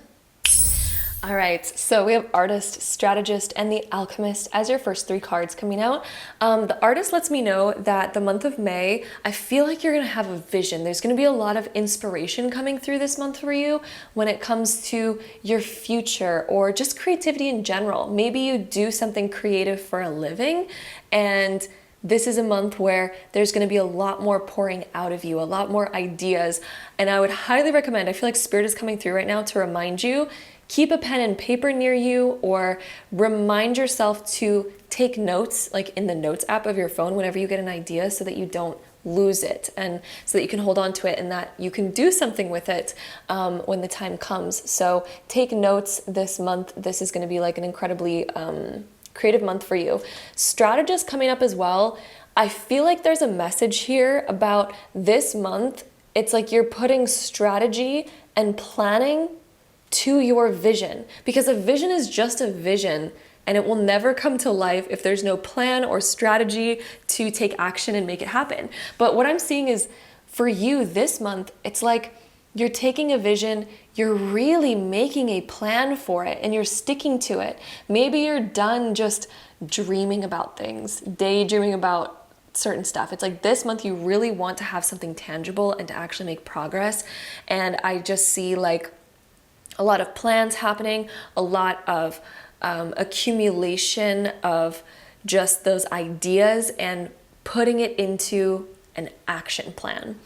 All right, so we have Artist, Strategist, and the Alchemist as your first 3 cards coming out. The Artist lets me know that the month of May, I feel like you're gonna have a vision. There's gonna be a lot of inspiration coming through this month for you when it comes to your future or just creativity in general. Maybe you do something creative for a living, and this is a month where there's going to be a lot more pouring out of you, a lot more ideas. And I would highly recommend, I feel like Spirit is coming through right now to remind you, keep a pen and paper near you, or remind yourself to take notes, like in the notes app of your phone whenever you get an idea, so that you don't lose it, and so that you can hold on to it and that you can do something with it when the time comes. So take notes this month. This is going to be like an incredibly creative month for you. Strategist coming up as well. I feel like there's a message here about this month. It's like you're putting strategy and planning to your vision, because a vision is just a vision and it will never come to life if there's no plan or strategy to take action and make it happen. But what I'm seeing is for you this month, it's like you're taking a vision, you're really making a plan for it, and you're sticking to it. Maybe you're done just dreaming about things, daydreaming about certain stuff. It's like this month you really want to have something tangible and to actually make progress. And I just see like a lot of plans happening, a lot of accumulation of just those ideas and putting it into an action plan.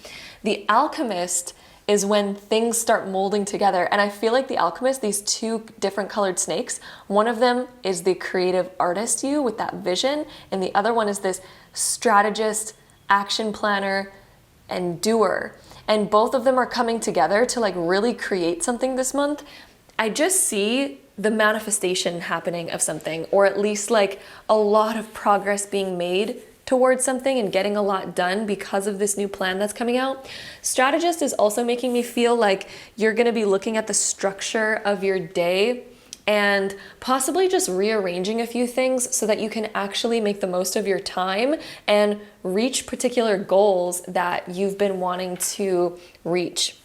The Alchemist is when things start molding together. And I feel like the Alchemist, these 2 different colored snakes, one of them is the creative artist you with that vision, and the other one is this strategist, action planner, and doer. And both of them are coming together to like really create something this month. I just see the manifestation happening of something, or at least like a lot of progress being made towards something and getting a lot done because of this new plan that's coming out. Strategist is also making me feel like you're going to be looking at the structure of your day and possibly just rearranging a few things so that you can actually make the most of your time and reach particular goals that you've been wanting to reach.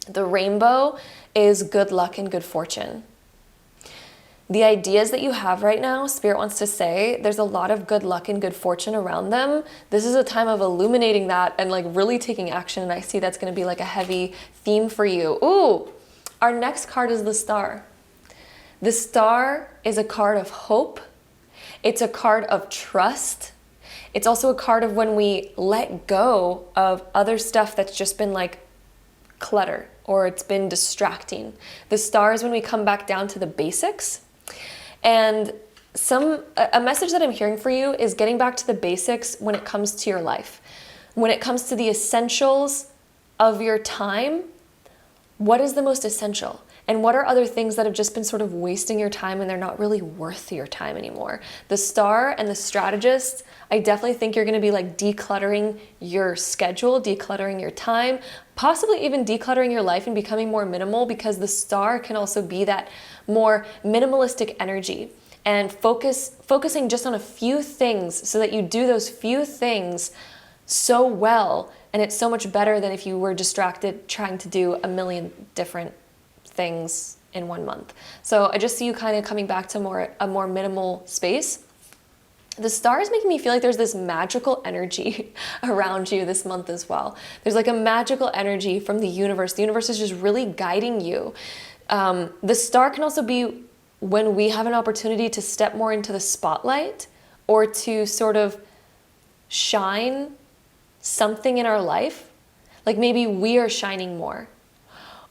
The rainbow is good luck and good fortune. The ideas that you have right now, Spirit wants to say, there's a lot of good luck and good fortune around them. This is a time of illuminating that and like really taking action. And I see that's going to be like a heavy theme for you. Ooh, our next card is the Star. The Star is a card of hope. It's a card of trust. It's also a card of when we let go of other stuff that's just been like clutter or it's been distracting. The Star is when we come back down to the basics. And a message that I'm hearing for you is getting back to the basics when it comes to your life. When it comes to the essentials of your time, what is the most essential? And what are other things that have just been sort of wasting your time and they're not really worth your time anymore? The Star and the Strategist, I definitely think you're going to be like decluttering your schedule, decluttering your time, possibly even decluttering your life and becoming more minimal, because the Star can also be that more minimalistic energy and focusing just on a few things so that you do those few things so well. And it's so much better than if you were distracted trying to do a million different things in 1 month. So I just see you kind of coming back to a more minimal space. The Star is making me feel like there's this magical energy around you this month as well. There's like a magical energy from the universe. The universe is just really guiding you. The Star can also be when we have an opportunity to step more into the spotlight or to sort of shine something in our life. Like maybe we are shining more,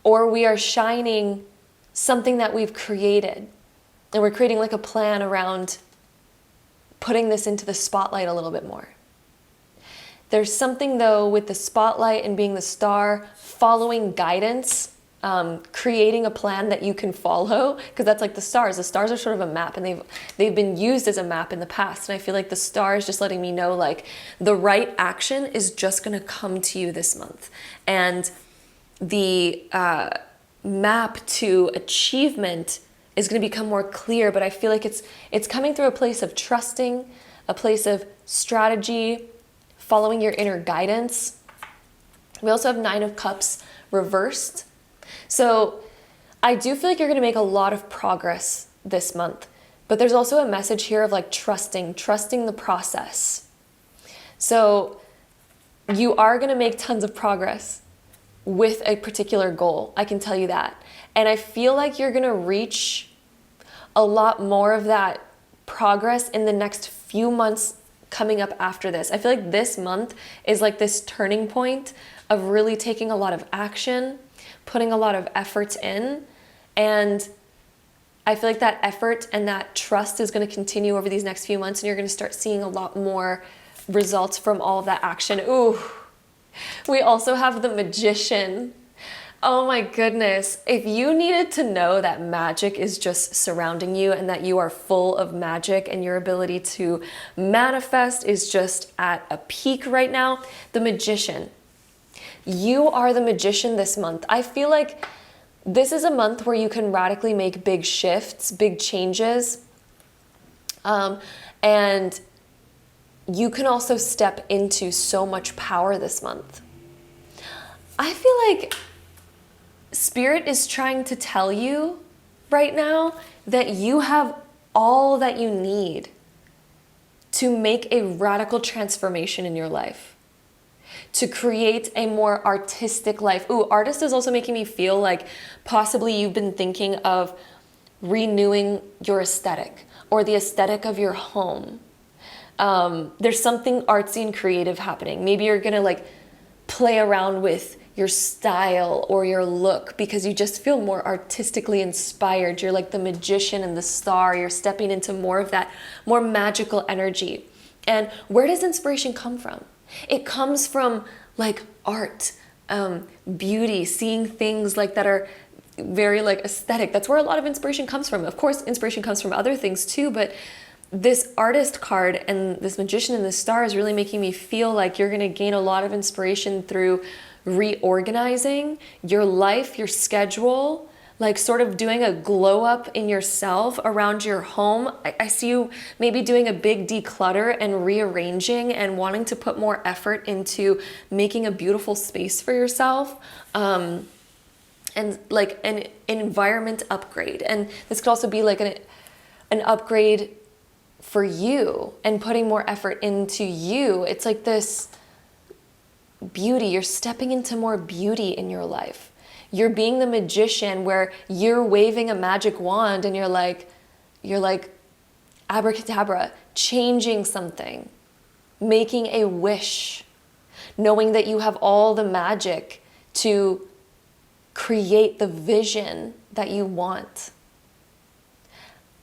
or we are shining something that we've created, and we're creating like a plan around putting this into the spotlight a little bit more. There's something though with the spotlight and being the Star, following guidance, creating a plan that you can follow, because that's like the stars. The stars are sort of a map, and they've been used as a map in the past. And I feel like the Star is just letting me know like the right action is just going to come to you this month, and the map to achievement is going to become more clear. But I feel like it's coming through a place of trusting, a place of strategy, following your inner guidance. We also have 9 of Cups reversed. So I do feel like you're going to make a lot of progress this month, but there's also a message here of like trusting the process. So you are going to make tons of progress with a particular goal. I can tell you that. And I feel like you're going to reach a lot more of that progress in the next few months coming up after this. I feel like this month is like this turning point of really taking a lot of action, putting a lot of efforts in, and I feel like that effort and that trust is going to continue over these next few months, and you're going to start seeing a lot more results from all of that action. Ooh, we also have the Magician. Oh my goodness. If you needed to know that magic is just surrounding you and that you are full of magic and your ability to manifest is just at a peak right now, the Magician. You are the Magician this month. I feel like this is a month where you can radically make big shifts, big changes. And you can also step into so much power this month. I feel like Spirit is trying to tell you right now that you have all that you need to make a radical transformation in your life, to create a more artistic life. Ooh, artist is also making me feel like possibly you've been thinking of renewing your aesthetic or the aesthetic of your home. There's something artsy and creative happening. Maybe you're gonna like play around with your style or your look because you just feel more artistically inspired. You're like the Magician and the Star. You're stepping into more of that more magical energy. And where does inspiration come from? It comes from like art, beauty, seeing things like that are very like aesthetic. That's where a lot of inspiration comes from. Of course, inspiration comes from other things too, but this Artist card and this Magician and the Star is really making me feel like you're going to gain a lot of inspiration through reorganizing your life, your schedule, like sort of doing a glow up in yourself around your home. I see you maybe doing a big declutter and rearranging and wanting to put more effort into making a beautiful space for yourself, and like an environment upgrade. And this could also be like an upgrade for you and putting more effort into you. It's like this beauty. You're stepping into more beauty in your life. You're being the Magician where you're waving a magic wand and you're like abracadabra, changing something. making a wish, knowing that you have all the magic to create the vision that you want.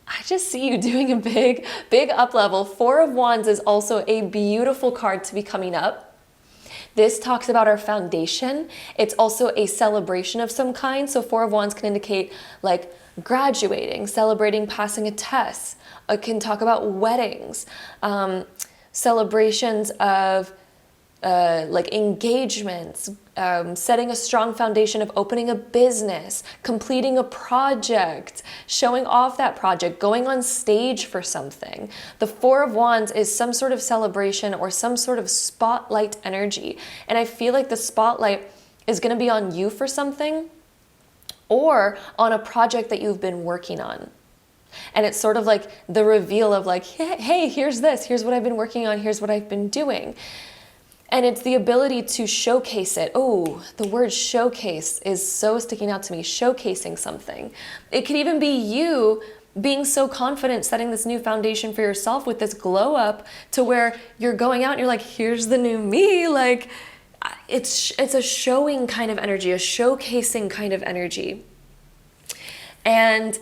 I just see you doing a big up level. Four of Wands is also a beautiful card to be coming up. This talks about our foundation. It's also a celebration of some kind. So Four of Wands can indicate like graduating, celebrating passing a test. It can talk about weddings, celebrations of like engagements, setting a strong foundation of opening a business, completing a project, showing off that project, going on stage for something. The Four of Wands is some sort of celebration or some sort of spotlight energy. And I feel like the spotlight is going to be on you for something or on a project that you've been working on. And it's sort of like the reveal of like, hey, here's this, here's what I've been working on, here's what I've been doing. And it's the ability to showcase it. Oh, the word showcase is so sticking out to me, showcasing something. It could even be you being so confident, setting this new foundation for yourself with this glow up to where you're going out and you're like, here's the new me. Like it's a showing kind of energy, a showcasing kind of energy. And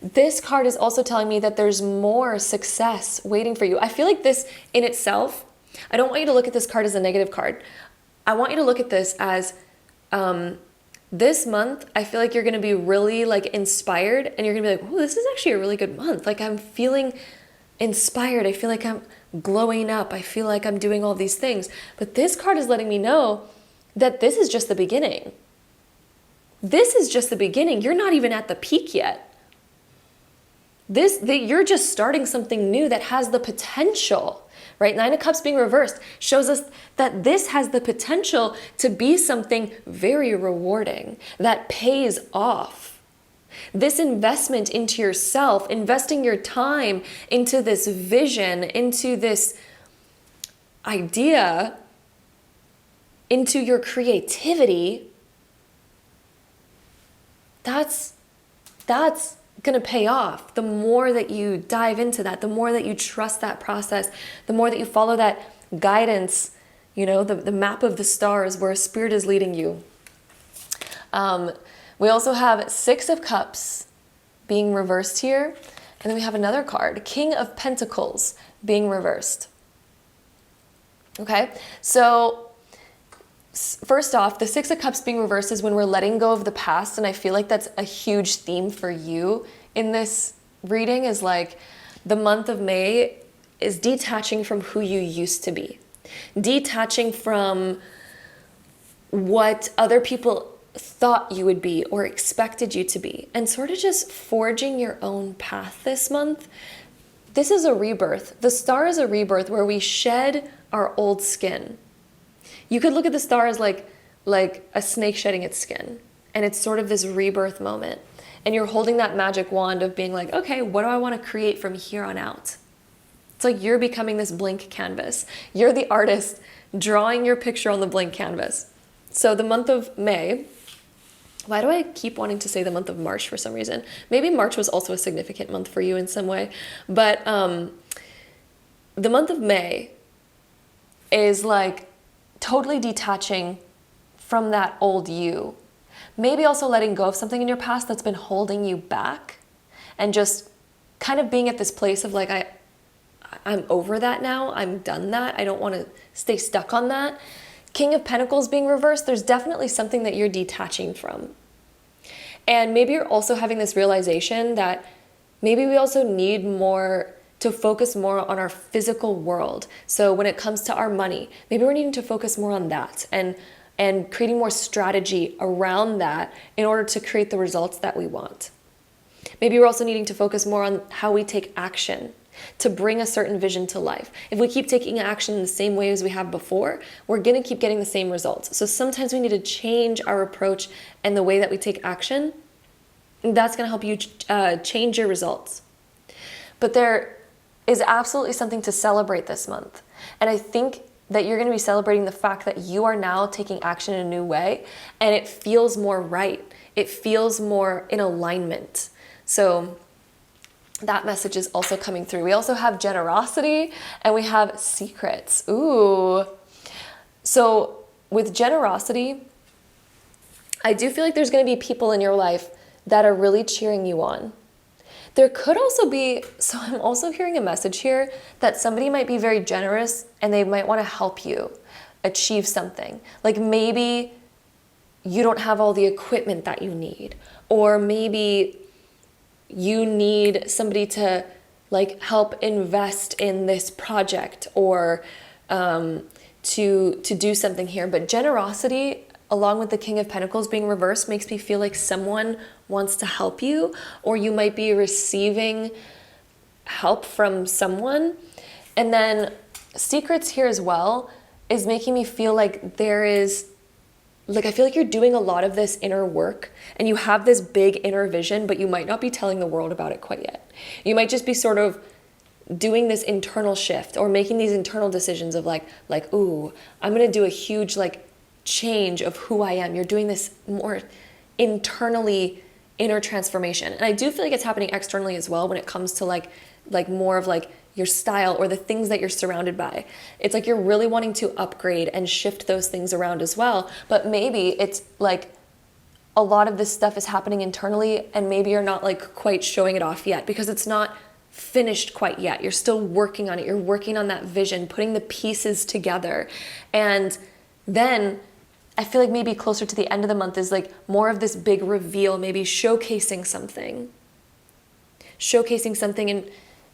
this card is also telling me that there's more success waiting for you. I feel like this in itself, I don't want you to look at this card as a negative card. I want you to look at this as this month, I feel like you're going to be really like inspired and you're going to be like, oh, this is actually a really good month. Like I'm feeling inspired. I feel like I'm glowing up. I feel like I'm doing all these things. But this card is letting me know that this is just the beginning. This is just the beginning. You're not even at the peak yet. You're just starting something new that has the potential, right? Nine of Cups being reversed shows us that this has the potential to be something very rewarding that pays off. This investment into yourself, investing your time into this vision, into this idea, into your creativity, that's going to pay off. The more that you dive into that, the more that you trust that process, the more that you follow that guidance, you know, the map of the stars where spirit is leading you. We also have Six of Cups being reversed here. And then we have another card, King of Pentacles being reversed. Okay, so first off, the Six of Cups being reversed is when we're letting go of the past. And I feel like that's a huge theme for you in this reading, is like the month of May is detaching from who you used to be. Detaching from what other people thought you would be or expected you to be. And sort of just forging your own path this month. This is a rebirth. The star is a rebirth where we shed our old skin. You could look at the star as like a snake shedding its skin. And it's sort of this rebirth moment. And you're holding that magic wand of being like, okay, what do I want to create from here on out? It's like you're becoming this blank canvas. You're the artist drawing your picture on the blank canvas. So the month of May, why do I keep wanting to say the month of March for some reason? Maybe March was also a significant month for you in some way. But the month of May is like totally detaching from that old you. Maybe also letting go of something in your past that's been holding you back and just kind of being at this place of like, I'm over that now. I'm done that. I don't want to stay stuck on that. King of Pentacles being reversed, there's definitely something that you're detaching from. And maybe you're also having this realization that maybe we also need more to focus more on our physical world. So when it comes to our money, maybe we're needing to focus more on that and creating more strategy around that in order to create the results that we want. Maybe we're also needing to focus more on how we take action to bring a certain vision to life. If we keep taking action in the same way as we have before, we're going to keep getting the same results. So sometimes we need to change our approach and the way that we take action. And that's going to help you change your results. But there is absolutely something to celebrate this month. And I think that you're going to be celebrating the fact that you are now taking action in a new way, and it feels more right. It feels more in alignment. So that message is also coming through. We also have generosity and we have secrets. Ooh. So with generosity, I do feel like there's going to be people in your life that are really cheering you on. There could also be, so I'm also hearing a message here that somebody might be very generous and they might want to help you achieve something. Like maybe you don't have all the equipment that you need, or maybe you need somebody to like help invest in this project, or to do something here. But generosity, along with the King of Pentacles being reversed, makes me feel like someone wants to help you, or you might be receiving help from someone. And then secrets here as well is making me feel like there is, like, I feel like you're doing a lot of this inner work and you have this big inner vision, but you might not be telling the world about it quite yet. You might just be sort of doing this internal shift or making these internal decisions of like, ooh, I'm going to do a huge like change of who I am. You're doing this more internally, inner transformation. And I do feel like it's happening externally as well when it comes to like more of like your style or the things that you're surrounded by. It's like you're really wanting to upgrade and shift those things around as well. But maybe it's like a lot of this stuff is happening internally and maybe you're not like quite showing it off yet because it's not finished quite yet. You're still working on it. You're working on that vision, putting the pieces together. And then I feel like maybe closer to the end of the month is like more of this big reveal, maybe showcasing something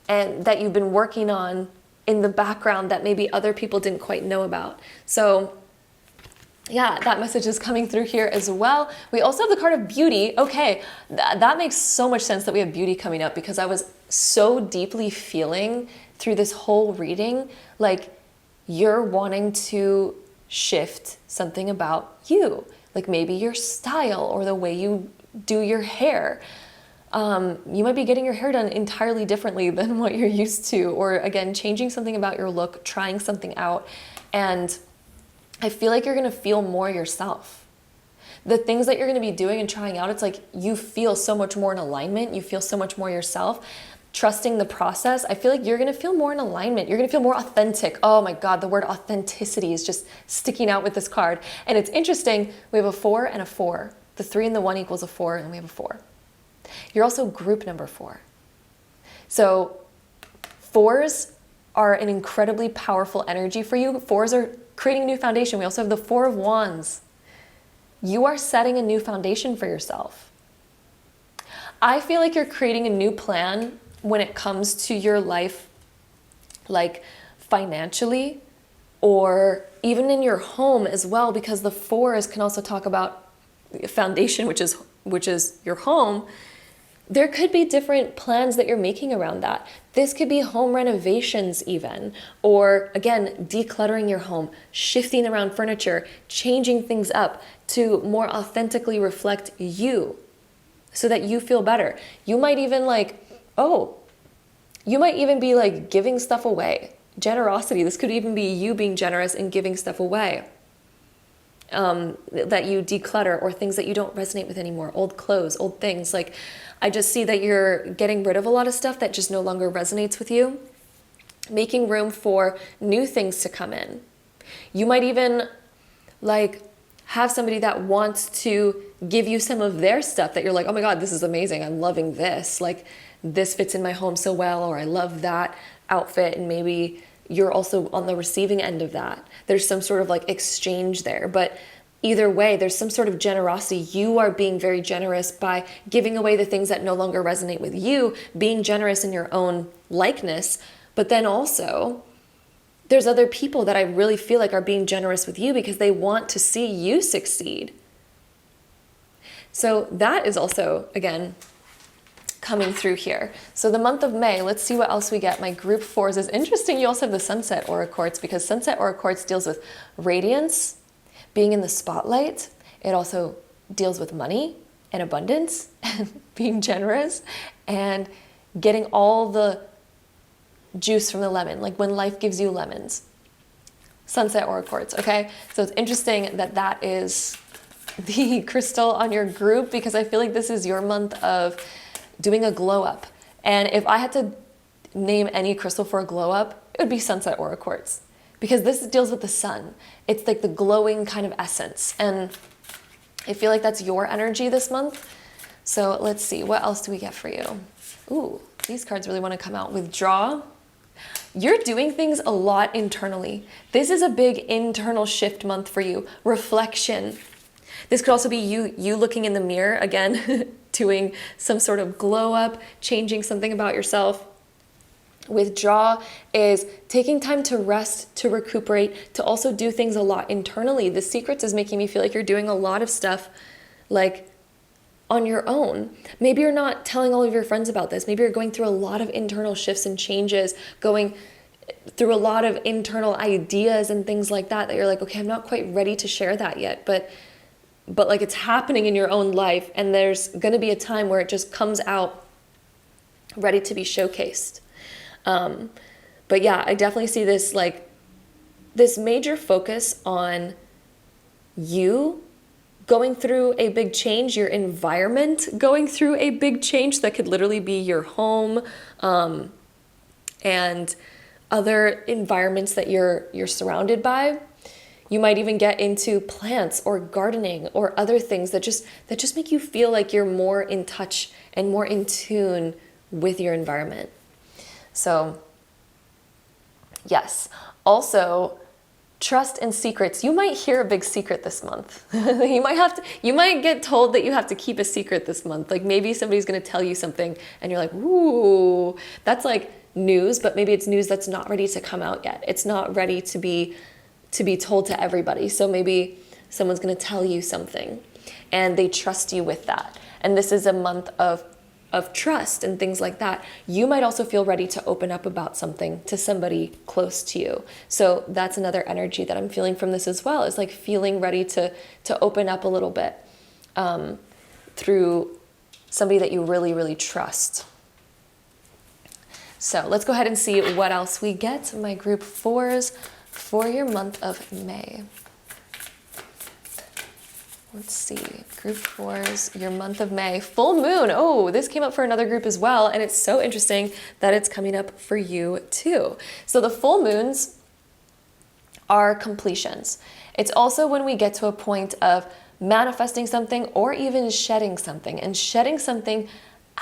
and that you've been working on in the background that maybe other people didn't quite know about. So yeah, that message is coming through here as well. We also have the card of beauty. Okay, that makes so much sense that we have beauty coming up because I was so deeply feeling through this whole reading, like you're wanting to shift something about you, like maybe your style or the way you do your hair. You might be getting your hair done entirely differently than what you're used to, or again, changing something about your look, trying something out. And I feel like you're going to feel more yourself. The things that you're going to be doing and trying out, it's like you feel so much more in alignment. You feel so much more yourself. Trusting the process, I feel like you're going to feel more in alignment. You're going to feel more authentic. Oh my God, the word authenticity is just sticking out with this card. And it's interesting. We have a 4 and a 4. The 3 and the 1 equals a 4, and we have a 4. You're also group number 4. So 4s are an incredibly powerful energy for you. 4s are creating a new foundation. We also have the 4 of Wands. You are setting a new foundation for yourself. I feel like you're creating a new plan when it comes to your life, like financially, or even in your home as well, because the 4s can also talk about foundation, which is your home. There could be different plans that you're making around that. This could be home renovations even, or again, decluttering your home, shifting around furniture, changing things up to more authentically reflect you so that you feel better. You might even be like giving stuff away. Generosity, this could even be you being generous and giving stuff away. That you declutter, or things that you don't resonate with anymore, old clothes, old things. Like, I just see that you're getting rid of a lot of stuff that just no longer resonates with you, making room for new things to come in. You might even like have somebody that wants to give you some of their stuff that you're like, oh my God, this is amazing. I'm loving this. Like, this fits in my home so well, or I love that outfit. And maybe you're also on the receiving end of that. There's some sort of like exchange there, but either way, there's some sort of generosity. You are being very generous by giving away the things that no longer resonate with you, being generous in your own likeness. But then also, there's other people that I really feel like are being generous with you because they want to see you succeed. So that is also, again, coming through here. So the month of May, let's see what else we get. My group 4s is interesting. You also have the Sunset Aura Quartz, because Sunset Aura Quartz deals with radiance, being in the spotlight. It also deals with money and abundance and being generous and getting all the juice from the lemon, like when life gives you lemons. Sunset Aura Quartz, okay? So it's interesting that that is the crystal on your group, because I feel like this is your month of doing a glow up And if I had to name any crystal for a glow up, it would be sunset aura quartz, because this deals with the sun. It's like the glowing kind of essence. And I feel like that's your energy this month. So let's see, what else do we get for you? Ooh, these cards really want to come out. Withdraw. You're doing things a lot internally. This is a big internal shift month for you. Reflection. This could also be you looking in the mirror again, doing some sort of glow up, changing something about yourself. Withdraw is taking time to rest, to recuperate, to also do things a lot internally. The Secrets is making me feel like you're doing a lot of stuff like on your own. Maybe you're not telling all of your friends about this. Maybe you're going through a lot of internal shifts and changes, going through a lot of internal ideas and things like that, that you're like, okay, I'm not quite ready to share that yet, but like it's happening in your own life, and there's going to be a time where it just comes out ready to be showcased. But yeah, I definitely see this, like this major focus on you going through a big change, your environment going through a big change that could literally be your home, and other environments that you're surrounded by. You might even get into plants or gardening or other things that just make you feel like you're more in touch and more in tune with your environment. So yes, also trust and secrets. You might hear a big secret this month. You might get told that you have to keep a secret this month. Like maybe somebody's going to tell you something and you're like, ooh, that's like news, but maybe it's news that's not ready to come out yet. It's not ready to be told to everybody. So maybe someone's going to tell you something and they trust you with that. And this is a month of trust and things like that. You might also feel ready to open up about something to somebody close to you. So that's another energy that I'm feeling from this as well, is like feeling ready to open up a little bit through somebody that you really, really trust. So let's go ahead and see what else we get. My group 4s for your month of May. Let's see, group 4s, your month of May. Full moon. Oh, this came up for another group as well. And it's so interesting that it's coming up for you too. So the full moons are completions. It's also when we get to a point of manifesting something or even shedding something. And shedding something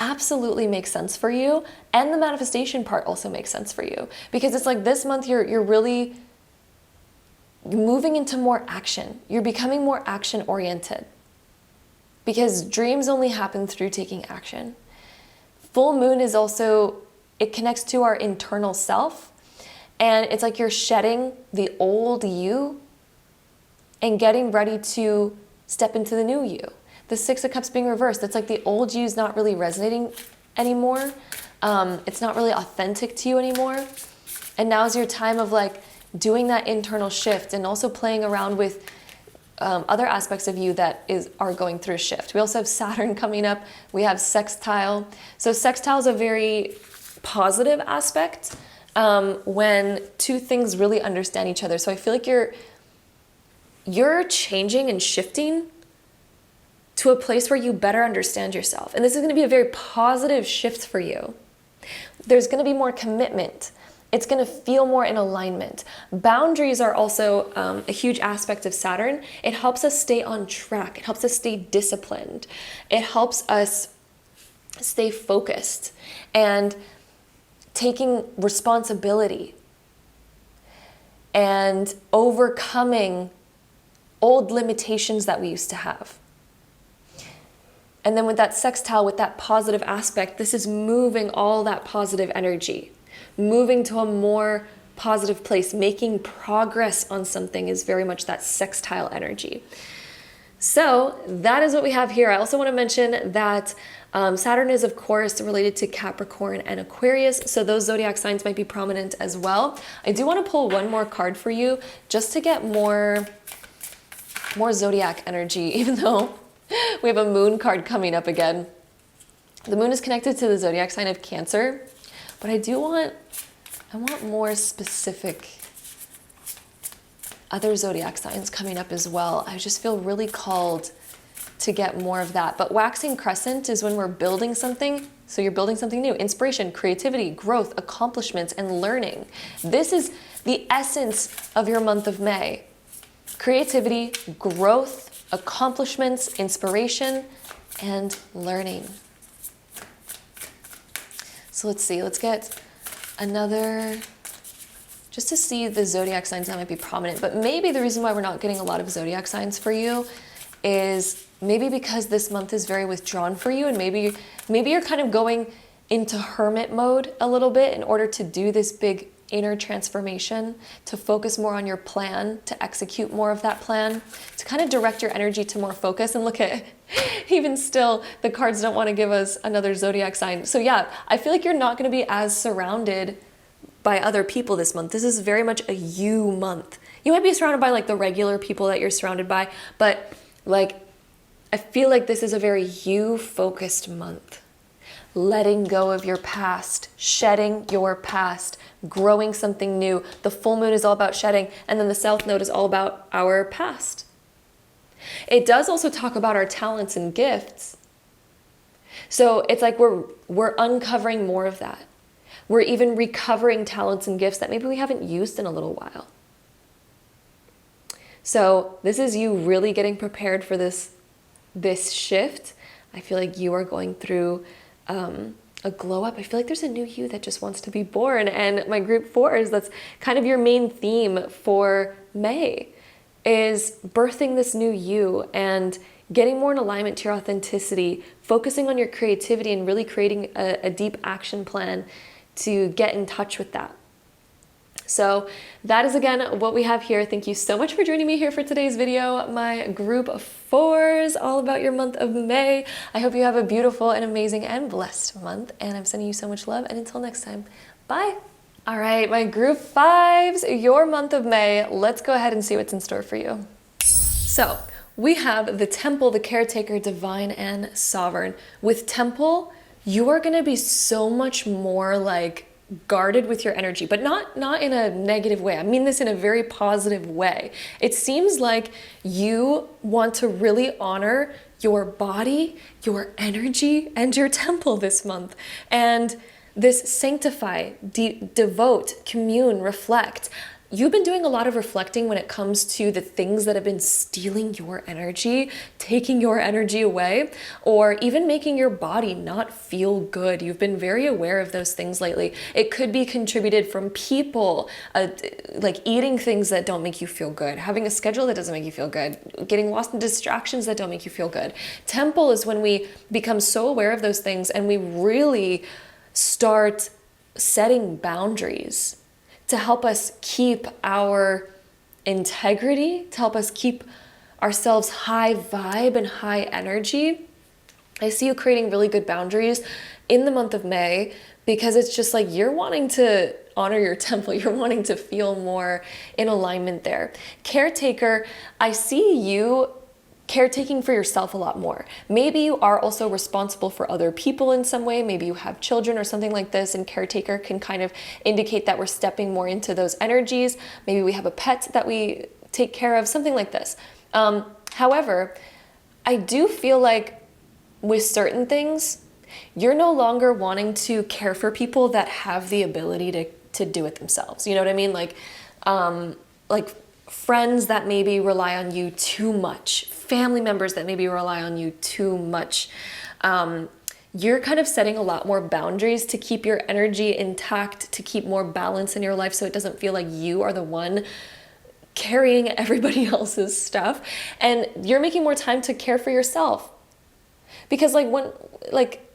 absolutely makes sense for you. And the manifestation part also makes sense for you. Because it's like this month you're really moving into more action. You're becoming more action oriented, because dreams only happen through taking action. Full moon is also, it connects to our internal self, and it's like you're shedding the old you and getting ready to step into the new you. The 6 of Cups being reversed, it's like the old you is not really resonating anymore. It's not really authentic to you anymore. And now's your time of like doing that internal shift and also playing around with other aspects of you that are going through a shift. We also have Saturn coming up. We have sextile. So sextile is a very positive aspect when two things really understand each other. So I feel like you're changing and shifting to a place where you better understand yourself. And this is going to be a very positive shift for you. There's going to be more commitment. It's going to feel more in alignment. Boundaries are also a huge aspect of Saturn. It helps us stay on track. It helps us stay disciplined. It helps us stay focused and taking responsibility and overcoming old limitations that we used to have. And then with that sextile, with that positive aspect, this is moving all that positive energy. Moving to a more positive place, making progress on something is very much that sextile energy. So that is what we have here. I also want to mention that Saturn is, of course, related to Capricorn and Aquarius, so those zodiac signs might be prominent as well. I do want to pull one more card for you just to get more zodiac energy, even though we have a moon card coming up again. The moon is connected to the zodiac sign of Cancer, but I want more specific other zodiac signs coming up as well. I just feel really called to get more of that. But waxing crescent is when we're building something. So you're building something new, inspiration, creativity, growth, accomplishments, and learning. This is the essence of your month of May. Creativity, growth, accomplishments, inspiration, and learning. So let's see, let's get another, just to see the zodiac signs that might be prominent. But maybe the reason why we're not getting a lot of zodiac signs for you is maybe because this month is very withdrawn for you, and maybe you're kind of going into hermit mode a little bit in order to do this big inner transformation, to focus more on your plan, to execute more of that plan, to kind of direct your energy to more focus. And look at, even still, the cards don't want to give us another zodiac sign. So yeah, I feel like you're not going to be as surrounded by other people this month. This is very much a you month. You might be surrounded by like the regular people that you're surrounded by, but like, I feel like this is a very you-focused month. Letting go of your past, shedding your past, growing something new. The full moon is all about shedding, and then the south node is all about our past. It does also talk about our talents and gifts. So it's like we're uncovering more of that. We're even recovering talents and gifts that maybe we haven't used in a little while. So this is you really getting prepared for this shift. I feel like you are going through a glow up. I feel like there's a new you that just wants to be born. And my group 4s, that's kind of your main theme for May, is birthing this new you and getting more in alignment to your authenticity, focusing on your creativity and really creating a deep action plan to get in touch with that. So that is again what we have here. Thank you so much for joining me here for today's video. My group 4s, all about your month of May. I hope you have a beautiful and amazing and blessed month, and I'm sending you so much love, and until next time, bye. All right, my group 5s, your month of May. Let's go ahead and see what's in store for you. So we have the Temple, the Caretaker, Divine, and Sovereign. With Temple, you are going to be so much more like guarded with your energy, but not in a negative way. I mean this in a very positive way. It seems like you want to really honor your body, your energy, and your temple this month. And this sanctify, devote, commune, reflect. You've been doing a lot of reflecting when it comes to the things that have been stealing your energy, taking your energy away, or even making your body not feel good. You've been very aware of those things lately. It could be contributed from people, like eating things that don't make you feel good, having a schedule that doesn't make you feel good, getting lost in distractions that don't make you feel good. Temple is when we become so aware of those things and we really start setting boundaries to help us keep our integrity, to help us keep ourselves high vibe and high energy. I see you creating really good boundaries in the month of May because it's just like you're wanting to honor your temple. You're wanting to feel more in alignment there. Caretaker, I see you caretaking for yourself a lot more. Maybe you are also responsible for other people in some way. Maybe you have children or something like this, and caretaker can kind of indicate that we're stepping more into those energies. Maybe we have a pet that we take care of, something like this. However, I do feel like with certain things, you're no longer wanting to care for people that have the ability to do it themselves. You know what I mean? Like friends that maybe rely on you too much, family members that maybe rely on you too much. You're kind of setting a lot more boundaries to keep your energy intact, to keep more balance in your life so it doesn't feel like you are the one carrying everybody else's stuff. And you're making more time to care for yourself. Because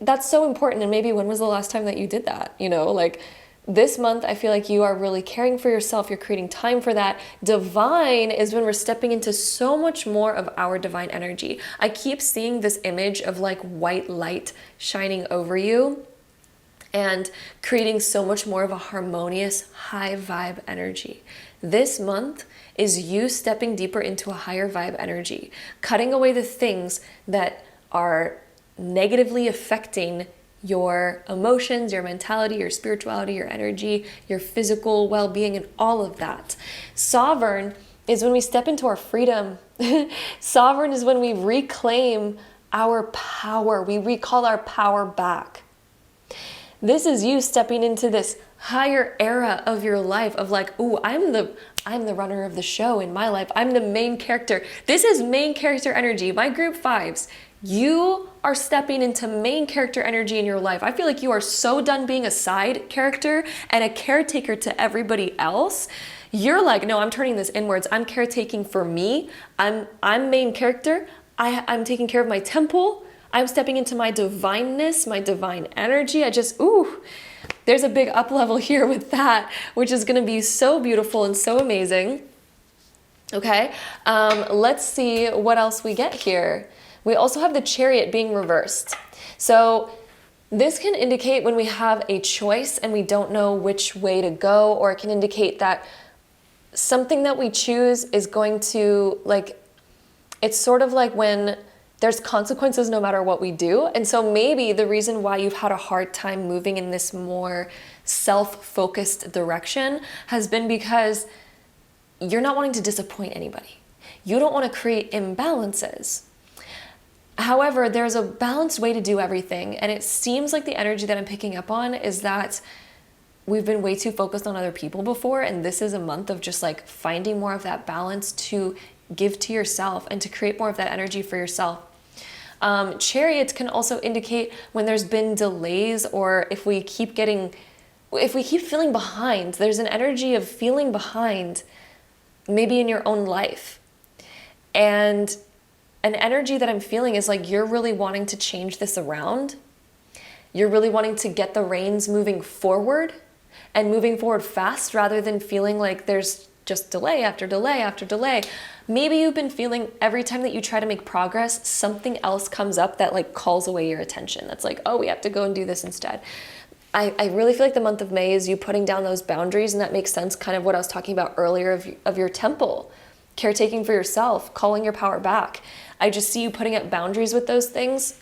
that's so important. And maybe when was the last time that you did that? You know, like this month, I feel like you are really caring for yourself. You're creating time for that. Divine is when we're stepping into so much more of our divine energy. I keep seeing this image of like white light shining over you and creating so much more of a harmonious, high vibe energy. This month is you stepping deeper into a higher vibe energy, cutting away the things that are negatively affecting your emotions, your mentality, your spirituality, your energy, your physical well-being, and all of that. Sovereign is when we step into our freedom Sovereign is when we reclaim our power. We recall our power back. This is you stepping into this higher era of your life of like, ooh, I'm the runner of the show in my life. I'm the main character. This is main character energy. My group fives, you are stepping into main character energy in your life. I feel like you are so done being a side character and a caretaker to everybody else. You're like, no, I'm turning this inwards. I'm caretaking for me. I'm main character. I'm taking care of my temple. I'm stepping into my divineness, my divine energy. There's a big up level here with that, which is going to be so beautiful and so amazing. Okay, let's see what else we get here. We also have the Chariot being reversed. So this can indicate when we have a choice and we don't know which way to go, or it can indicate that something that we choose is going to, like, it's sort of like when there's consequences no matter what we do. And so maybe the reason why you've had a hard time moving in this more self-focused direction has been because you're not wanting to disappoint anybody. You don't want to create imbalances. However, there's a balanced way to do everything. And it seems like the energy that I'm picking up on is that we've been way too focused on other people before. And this is a month of just like finding more of that balance to give to yourself and to create more of that energy for yourself. Chariots can also indicate when there's been delays, or if we keep feeling behind. There's an energy of feeling behind, maybe in your own life. And an energy that I'm feeling is like you're really wanting to change this around. You're really wanting to get the reins moving forward and moving forward fast, rather than feeling like there's just delay after delay after delay. Maybe you've been feeling every time that you try to make progress, something else comes up that like calls away your attention. That's like, oh, we have to go and do this instead. I really feel like the month of May is you putting down those boundaries, and that makes sense, kind of what I was talking about earlier of your temple, caretaking for yourself, calling your power back. I just see you putting up boundaries with those things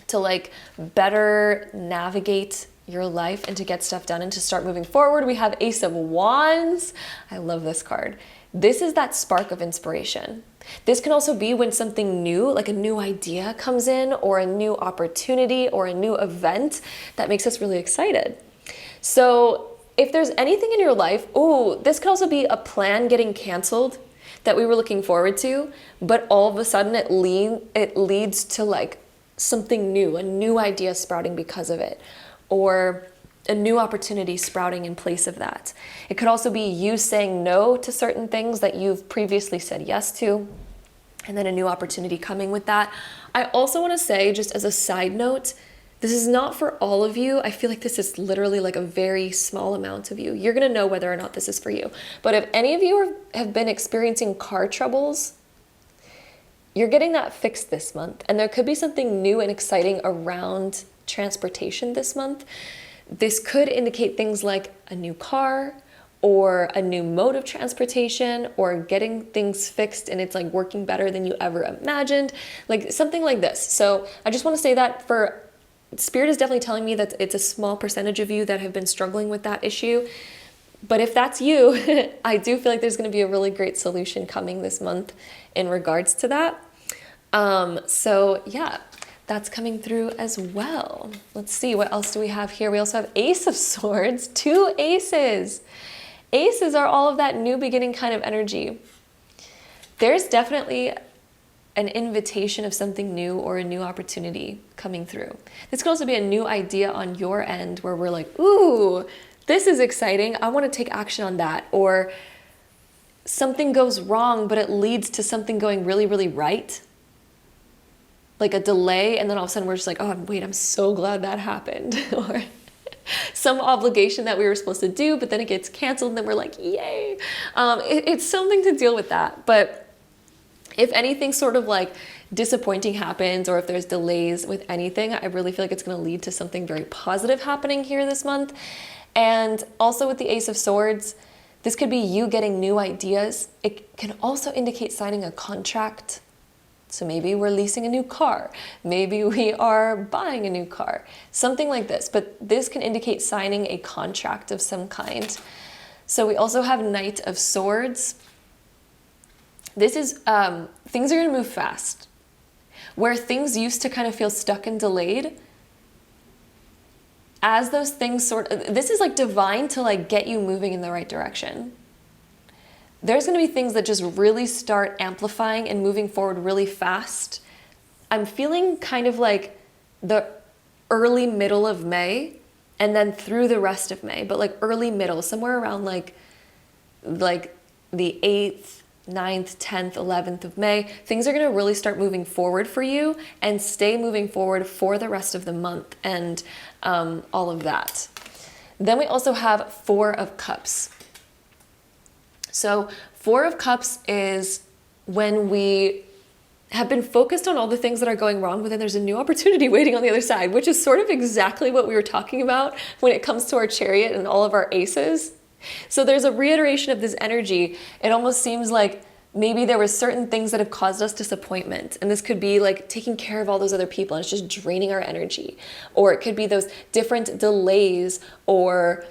to like better navigate your life and to get stuff done and to start moving forward. We have Ace of Wands. I love this card. This is that spark of inspiration. This can also be when something new, like a new idea comes in, or a new opportunity or a new event that makes us really excited. So if there's anything in your life, this could also be a plan getting canceled that we were looking forward to, but all of a sudden it leads to like something new, a new idea sprouting because of it, or a new opportunity sprouting in place of that. It could also be you saying no to certain things that you've previously said yes to, and then a new opportunity coming with that. I also want to say, just as a side note, this is not for all of you. I feel like this is literally like a very small amount of you. You're going to know whether or not this is for you. But if any of you have been experiencing car troubles, you're getting that fixed this month. And there could be something new and exciting around transportation this month. This could indicate things like a new car, or a new mode of transportation, or getting things fixed and it's like working better than you ever imagined, like something like this. So I just want to say that for Spirit is definitely telling me that it's a small percentage of you that have been struggling with that issue. But if that's you, I do feel like there's going to be a really great solution coming this month in regards to that. So yeah, that's coming through as well. Let's see, what else do we have here? We also have Ace of Swords, 2 aces. Aces are all of that new beginning kind of energy. There's definitely an invitation of something new or a new opportunity coming through. This could also be a new idea on your end where we're like, ooh, this is exciting. I want to take action on that. Or something goes wrong, but it leads to something going really, really right. Like a delay, and then all of a sudden we're just like, oh, wait, I'm so glad that happened. Or some obligation that we were supposed to do, but then it gets canceled, and then we're like, yay. It's something to deal with that. But if anything sort of like disappointing happens, or if there's delays with anything, I really feel like it's going to lead to something very positive happening here this month. And also with the Ace of Swords, this could be you getting new ideas. It can also indicate signing a contract. So maybe we're leasing a new car. Maybe we are buying a new car. Something like this. But this can indicate signing a contract of some kind. So we also have Knight of Swords. This is, things are going to move fast. Where things used to kind of feel stuck and delayed, as those things this is like divine to like get you moving in the right direction. There's going to be things that just really start amplifying and moving forward really fast. I'm feeling kind of like the early middle of May and then through the rest of May, but like early middle, somewhere around like the 8th, 9th, 10th, 11th of May, things are going to really start moving forward for you and stay moving forward for the rest of the month and all of that. Then we also have Four of Cups. So Four of Cups is when we have been focused on all the things that are going wrong, but then there's a new opportunity waiting on the other side, which is sort of exactly what we were talking about when it comes to our chariot and all of our aces. So there's a reiteration of this energy. It almost seems like maybe there were certain things that have caused us disappointment. And this could be like taking care of all those other people and it's just draining our energy. Or it could be those different delays or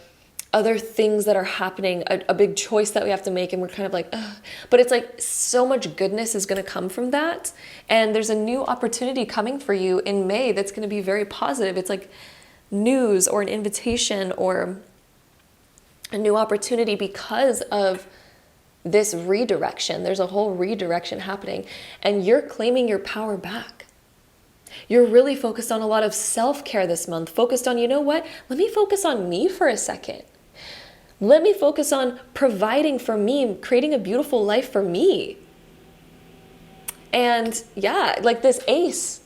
other things that are happening, a big choice that we have to make and we're kind of like, ugh. But it's like so much goodness is going to come from that. And there's a new opportunity coming for you in May that's going to be very positive. It's like news or an invitation or a new opportunity because of this redirection. There's a whole redirection happening and you're claiming your power back. You're really focused on a lot of self-care this month, focused on, you know what? Let me focus on me for a second. Let me focus on providing for me, creating a beautiful life for me. And yeah, like this ace,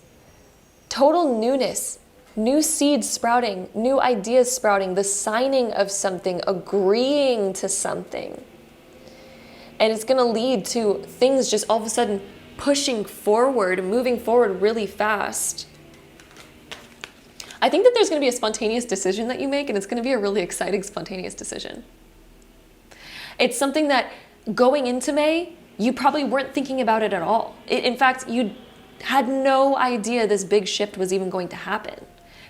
total newness, new seeds sprouting, new ideas sprouting, the signing of something, agreeing to something. And it's going to lead to things just all of a sudden pushing forward, moving forward really fast. I think that there's going to be a spontaneous decision that you make, and it's going to be a really exciting spontaneous decision. It's something that going into May, you probably weren't thinking about it at all. In fact, you had no idea this big shift was even going to happen.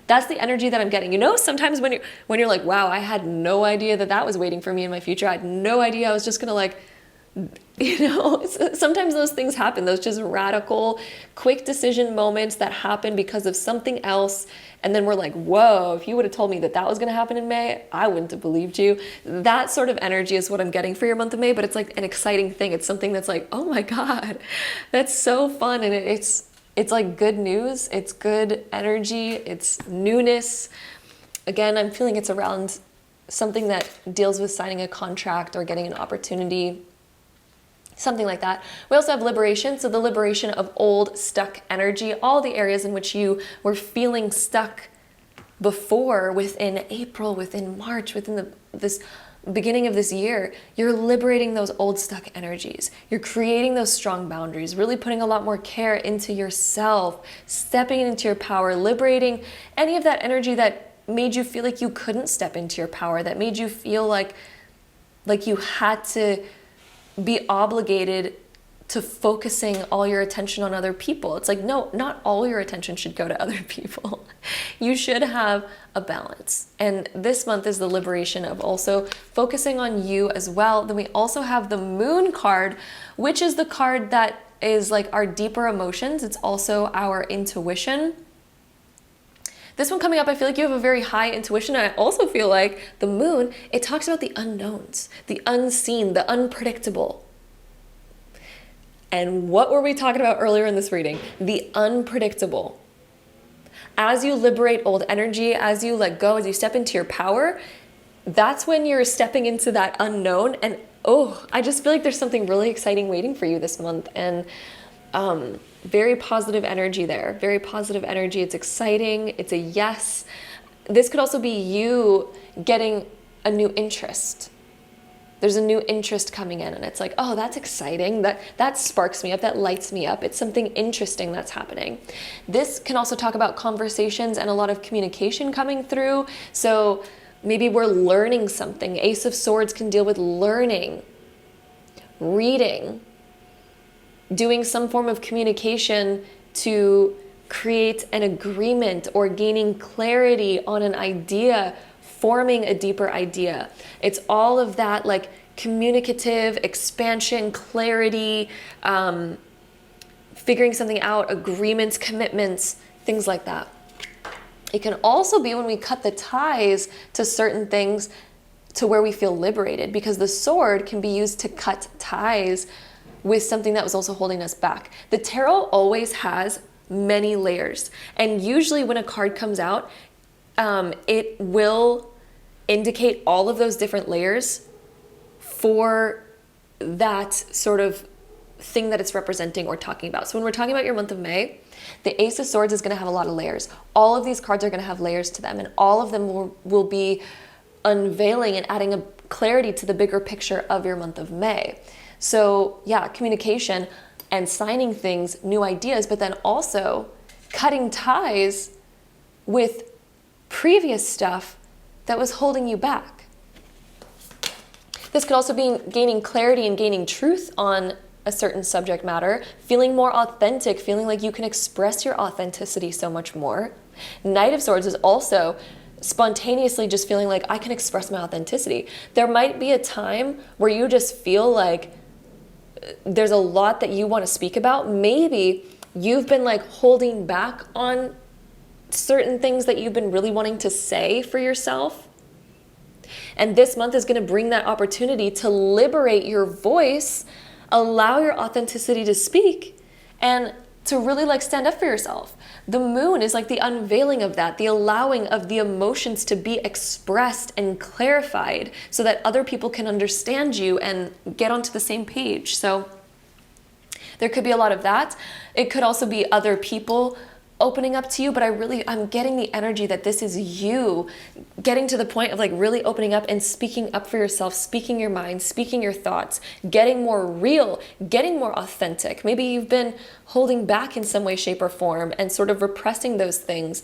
That's the energy that I'm getting. You know, sometimes when you're like, wow, I had no idea that was waiting for me in my future. I had no idea I was just going to like, you know, sometimes those things happen, those just radical, quick decision moments that happen because of something else. And then we're like, whoa, if you would have told me that was going to happen in May, I wouldn't have believed you. That sort of energy is what I'm getting for your month of May, but it's like an exciting thing. It's something that's like, oh my God, that's so fun. And it's like good news. It's good energy. It's newness. Again, I'm feeling it's around something that deals with signing a contract or getting an opportunity, something like that. We also have liberation. So the liberation of old stuck energy, all the areas in which you were feeling stuck before, within April, within March, within this beginning of this year, you're liberating those old stuck energies. You're creating those strong boundaries, really putting a lot more care into yourself, stepping into your power, liberating any of that energy that made you feel like you couldn't step into your power, that made you feel like you had to be obligated to focusing all your attention on other people. It's like, no, not all your attention should go to other people. You should have a balance. And this month is the liberation of also focusing on you as well. Then we also have the Moon card, which is the card that is like our deeper emotions. It's also our intuition. This one coming up, I feel like you have a very high intuition. And I also feel like the Moon, it talks about the unknowns, the unseen, the unpredictable. And what were we talking about earlier in this reading? The unpredictable. As you liberate old energy, as you let go, as you step into your power, that's when you're stepping into that unknown. And oh, I just feel like there's something really exciting waiting for you this month. And very positive energy there. Very positive energy. It's exciting. It's a yes. This could also be you getting a new interest. There's a new interest coming in and it's like, oh, that's exciting. That sparks me up. That lights me up. It's something interesting that's happening. This can also talk about conversations and a lot of communication coming through. So maybe we're learning something. Ace of Swords can deal with learning, reading, doing some form of communication to create an agreement or gaining clarity on an idea forming a deeper idea. It's all of that like communicative expansion, clarity, figuring something out, agreements, commitments, things like that. It can also be when we cut the ties to certain things to where we feel liberated, because the sword can be used to cut ties with something that was also holding us back. The tarot always has many layers, and usually when a card comes out, it will indicate all of those different layers for that sort of thing that it's representing or talking about. So when we're talking about your month of May, the Ace of Swords is going to have a lot of layers. All of these cards are going to have layers to them, and all of them will be unveiling and adding a clarity to the bigger picture of your month of May. So yeah, communication and signing things, new ideas, but then also cutting ties with previous stuff that was holding you back. This could also be gaining clarity and gaining truth on a certain subject matter, feeling more authentic, feeling like you can express your authenticity so much more. Knight of Swords is also spontaneously just feeling like I can express my authenticity. There might be a time where you just feel like there's a lot that you want to speak about. Maybe you've been like holding back on certain things that you've been really wanting to say for yourself. And this month is going to bring that opportunity to liberate your voice, allow your authenticity to speak, and to really like stand up for yourself. The moon is like the unveiling of that, the allowing of the emotions to be expressed and clarified so that other people can understand you and get onto the same page. So there could be a lot of that. It could also be other people opening up to you, but I'm getting the energy that this is you getting to the point of like really opening up and speaking up for yourself, speaking your mind, speaking your thoughts, getting more real, getting more authentic. Maybe you've been holding back in some way, shape, or form and sort of repressing those things.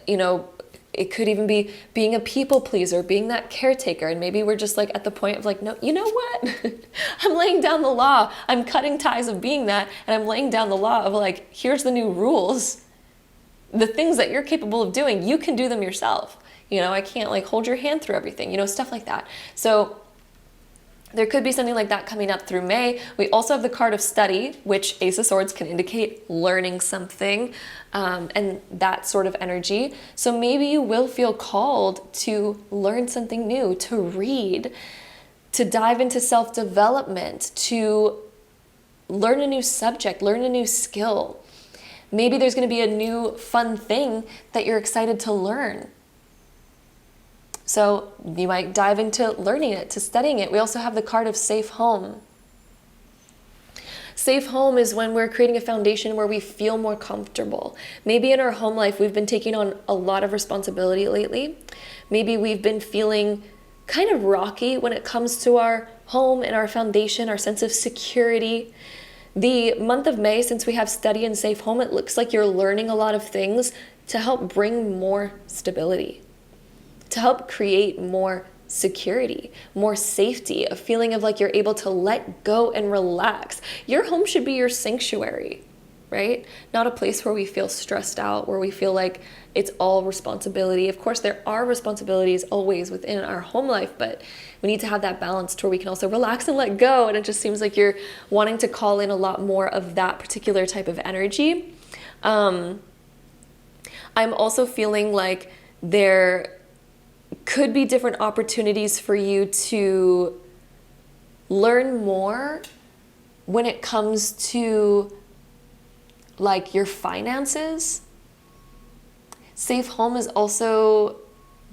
You know, it could even be being a people pleaser, being that caretaker. And maybe we're just like at the point of like, no, you know what? I'm laying down the law. I'm cutting ties of being that. And I'm laying down the law of like, here's the new rules. The things that you're capable of doing, you can do them yourself. You know, I can't like hold your hand through everything, you know, stuff like that. So there could be something like that coming up through May. We also have the card of study, which Ace of Swords can indicate learning something, and that sort of energy. So maybe you will feel called to learn something new, to read, to dive into self-development, to learn a new subject, learn a new skill. Maybe there's going to be a new fun thing that you're excited to learn. So you might dive into learning it, to studying it. We also have the card of safe home. Safe home is when we're creating a foundation where we feel more comfortable. Maybe in our home life, we've been taking on a lot of responsibility lately. Maybe we've been feeling kind of rocky when it comes to our home and our foundation, our sense of security. The month of May, since we have study and safe home, it looks like you're learning a lot of things to help bring more stability, to help create more security, more safety, a feeling of like you're able to let go and relax. Your home should be your sanctuary, right? Not a place where we feel stressed out, where we feel like it's all responsibility. Of course, there are responsibilities always within our home life, but we need to have that balance to where we can also relax and let go. And it just seems like you're wanting to call in a lot more of that particular type of energy. I'm also feeling like there could be different opportunities for you to learn more when it comes to like your finances. Safe home is also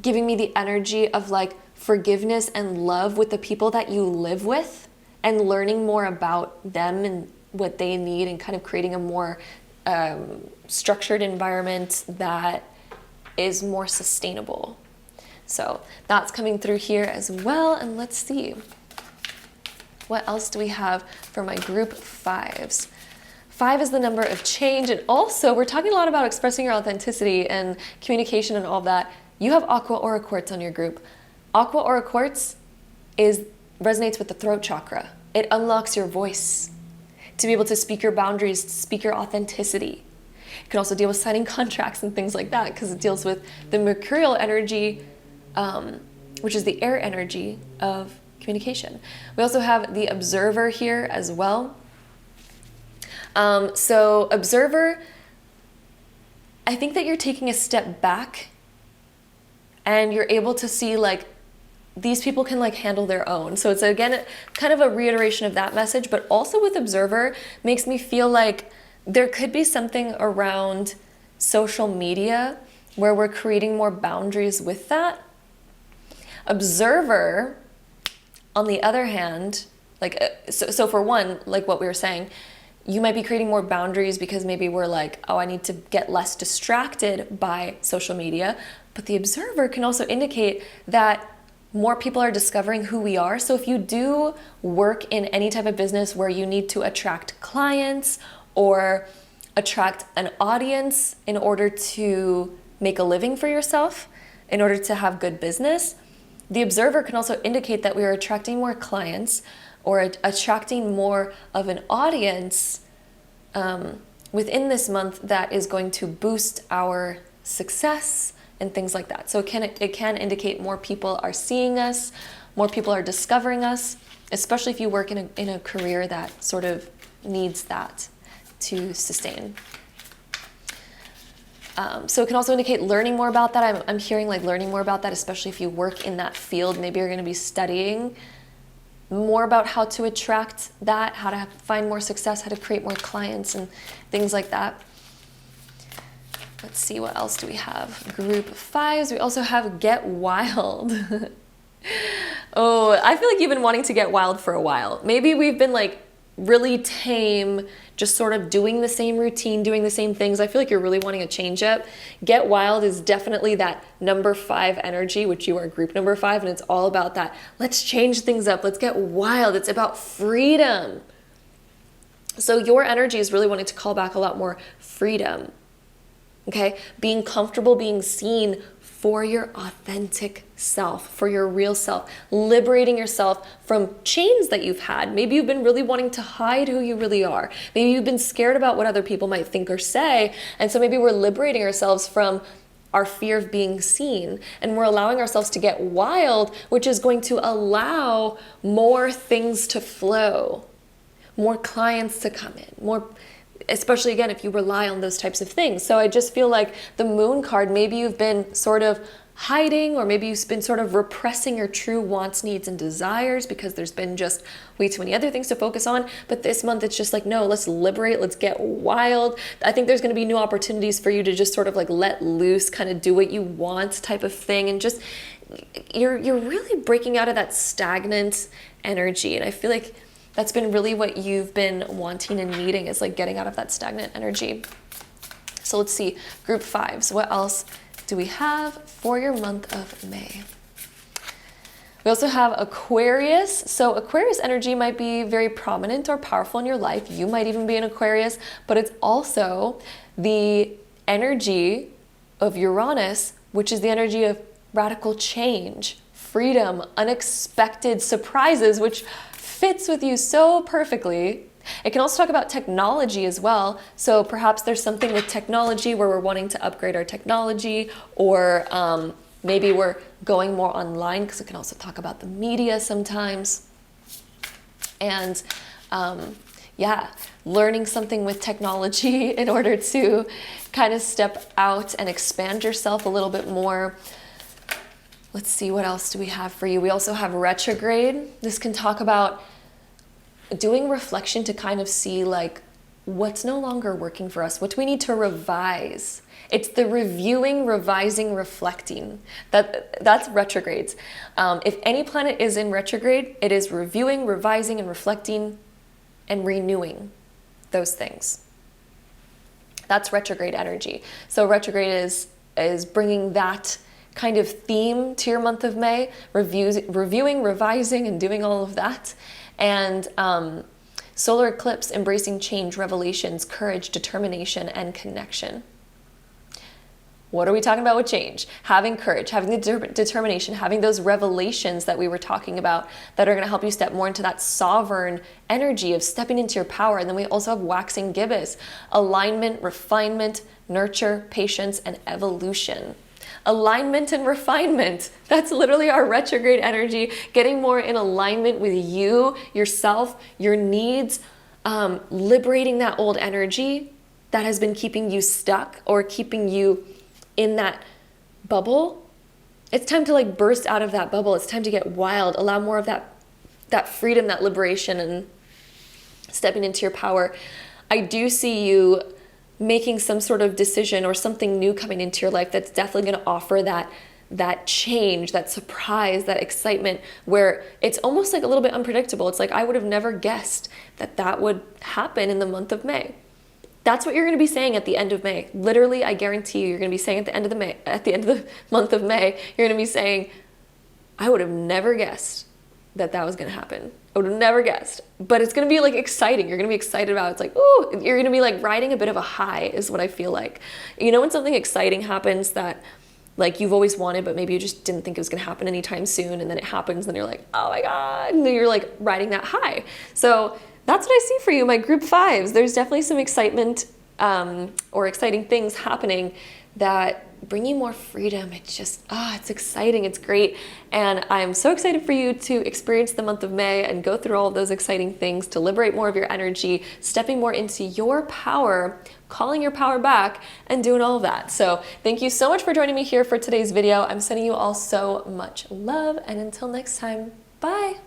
giving me the energy of like forgiveness and love with the people that you live with, and learning more about them and what they need, and kind of creating a more structured environment that is more sustainable. So that's coming through here as well. And let's see, what else do we have for my group fives? 5 is the number of change. And also we're talking a lot about expressing your authenticity and communication and all that. You have Aqua or Quartz on your group. Aqua or Quartz resonates with the throat chakra. It unlocks your voice to be able to speak your boundaries, to speak your authenticity. It can also deal with signing contracts and things like that, because it deals with the mercurial energy which is the air energy of communication. We also have the observer here as well. So observer, I think that you're taking a step back and you're able to see like these people can like handle their own. So it's again kind of a reiteration of that message, but also with observer makes me feel like there could be something around social media where we're creating more boundaries with that. Observer, on the other hand, like so for one, like what we were saying, you might be creating more boundaries because maybe we're like, oh, I need to get less distracted by social media. But the observer can also indicate that more people are discovering who we are. So if you do work in any type of business where you need to attract clients or attract an audience in order to make a living for yourself, in order to have good business, the observer can also indicate that we are attracting more clients or attracting more of an audience within this month that is going to boost our success and things like that. So it can indicate more people are seeing us, more people are discovering us, especially if you work in a career that sort of needs that to sustain. So it can also indicate learning more about that. I'm hearing like learning more about that, especially if you work in that field. Maybe you're going to be studying more about how to attract that, how to find more success, how to create more clients and things like that. Let's see, what else do we have? Group 5s. We also have Get Wild. Oh, I feel like you've been wanting to get wild for a while. Maybe we've been like really tame, just sort of doing the same routine, doing the same things. I feel like you're really wanting a change up. Get Wild is definitely that number 5 energy, which you are group number 5, and it's all about that. Let's change things up. Let's get wild. It's about freedom. So your energy is really wanting to call back a lot more freedom. Okay? Being comfortable, being seen for your authentic self, for your real self, liberating yourself from chains that you've had. Maybe you've been really wanting to hide who you really are. Maybe you've been scared about what other people might think or say. And so maybe we're liberating ourselves from our fear of being seen, and we're allowing ourselves to get wild, which is going to allow more things to flow, more clients to come in, more, especially again, if you rely on those types of things. So I just feel like the Moon card, maybe you've been sort of hiding, or maybe you've been sort of repressing your true wants, needs, and desires because there's been just way too many other things to focus on. But this month, it's just like, no, let's liberate, let's get wild. I think there's going to be new opportunities for you to just sort of like let loose, kind of do what you want type of thing. And just, you're really breaking out of that stagnant energy. And I feel like that's been really what you've been wanting and needing, is like getting out of that stagnant energy. So let's see, group 5s. What else do we have for your month of May? We also have Aquarius. So Aquarius energy might be very prominent or powerful in your life. You might even be an Aquarius, but it's also the energy of Uranus, which is the energy of radical change, freedom, unexpected surprises, which fits with you so perfectly. It can also talk about technology as well. So perhaps there's something with technology where we're wanting to upgrade our technology, or maybe we're going more online, because it can also talk about the media sometimes. And yeah, learning something with technology in order to kind of step out and expand yourself a little bit more. Let's see, what else do we have for you? We also have retrograde. This can talk about doing reflection to kind of see like what's no longer working for us, what do we need to revise. It's the reviewing, revising, reflecting. That's retrogrades. If any planet is in retrograde, it is reviewing, revising, and reflecting and renewing those things. That's retrograde energy. So retrograde is bringing that kind of theme to your month of May, reviewing, revising, and doing all of that. And solar eclipse, embracing change, revelations, courage, determination, and connection. What are we talking about with change? Having courage, having the determination, having those revelations that we were talking about that are going to help you step more into that sovereign energy of stepping into your power. And then we also have waxing gibbous, alignment, refinement, nurture, patience, and evolution. alignment and refinement. That's literally our retrograde energy, getting more in alignment with you, yourself, your needs, liberating that old energy that has been keeping you stuck or keeping you in that bubble. It's time to like burst out of that bubble. It's time to get wild, allow more of that freedom, that liberation, and stepping into your power. I do see you making some sort of decision or something new coming into your life that's definitely going to offer that change, that surprise, that excitement, where it's almost like a little bit unpredictable. It's like, I would have never guessed that would happen in the month of May. That's what you're going to be saying at the end of May. Literally, I guarantee you, you're going to be saying at the end of the month of May, you're going to be saying, I would have never guessed that was going to happen. I would have never guessed. But it's going to be like exciting. You're going to be excited about it. It's like, ooh, you're going to be like riding a bit of a high is what I feel like. You know, when something exciting happens that like you've always wanted, but maybe you just didn't think it was going to happen anytime soon, and then it happens and you're like, oh my God, and then you're like riding that high. So that's what I see for you, my group fives. There's definitely some excitement or exciting things happening that bring you more freedom. It's just, it's exciting. It's great. And I'm so excited for you to experience the month of May and go through all of those exciting things, to liberate more of your energy, stepping more into your power, calling your power back, and doing all of that. So thank you so much for joining me here for today's video. I'm sending you all so much love. And until next time, bye.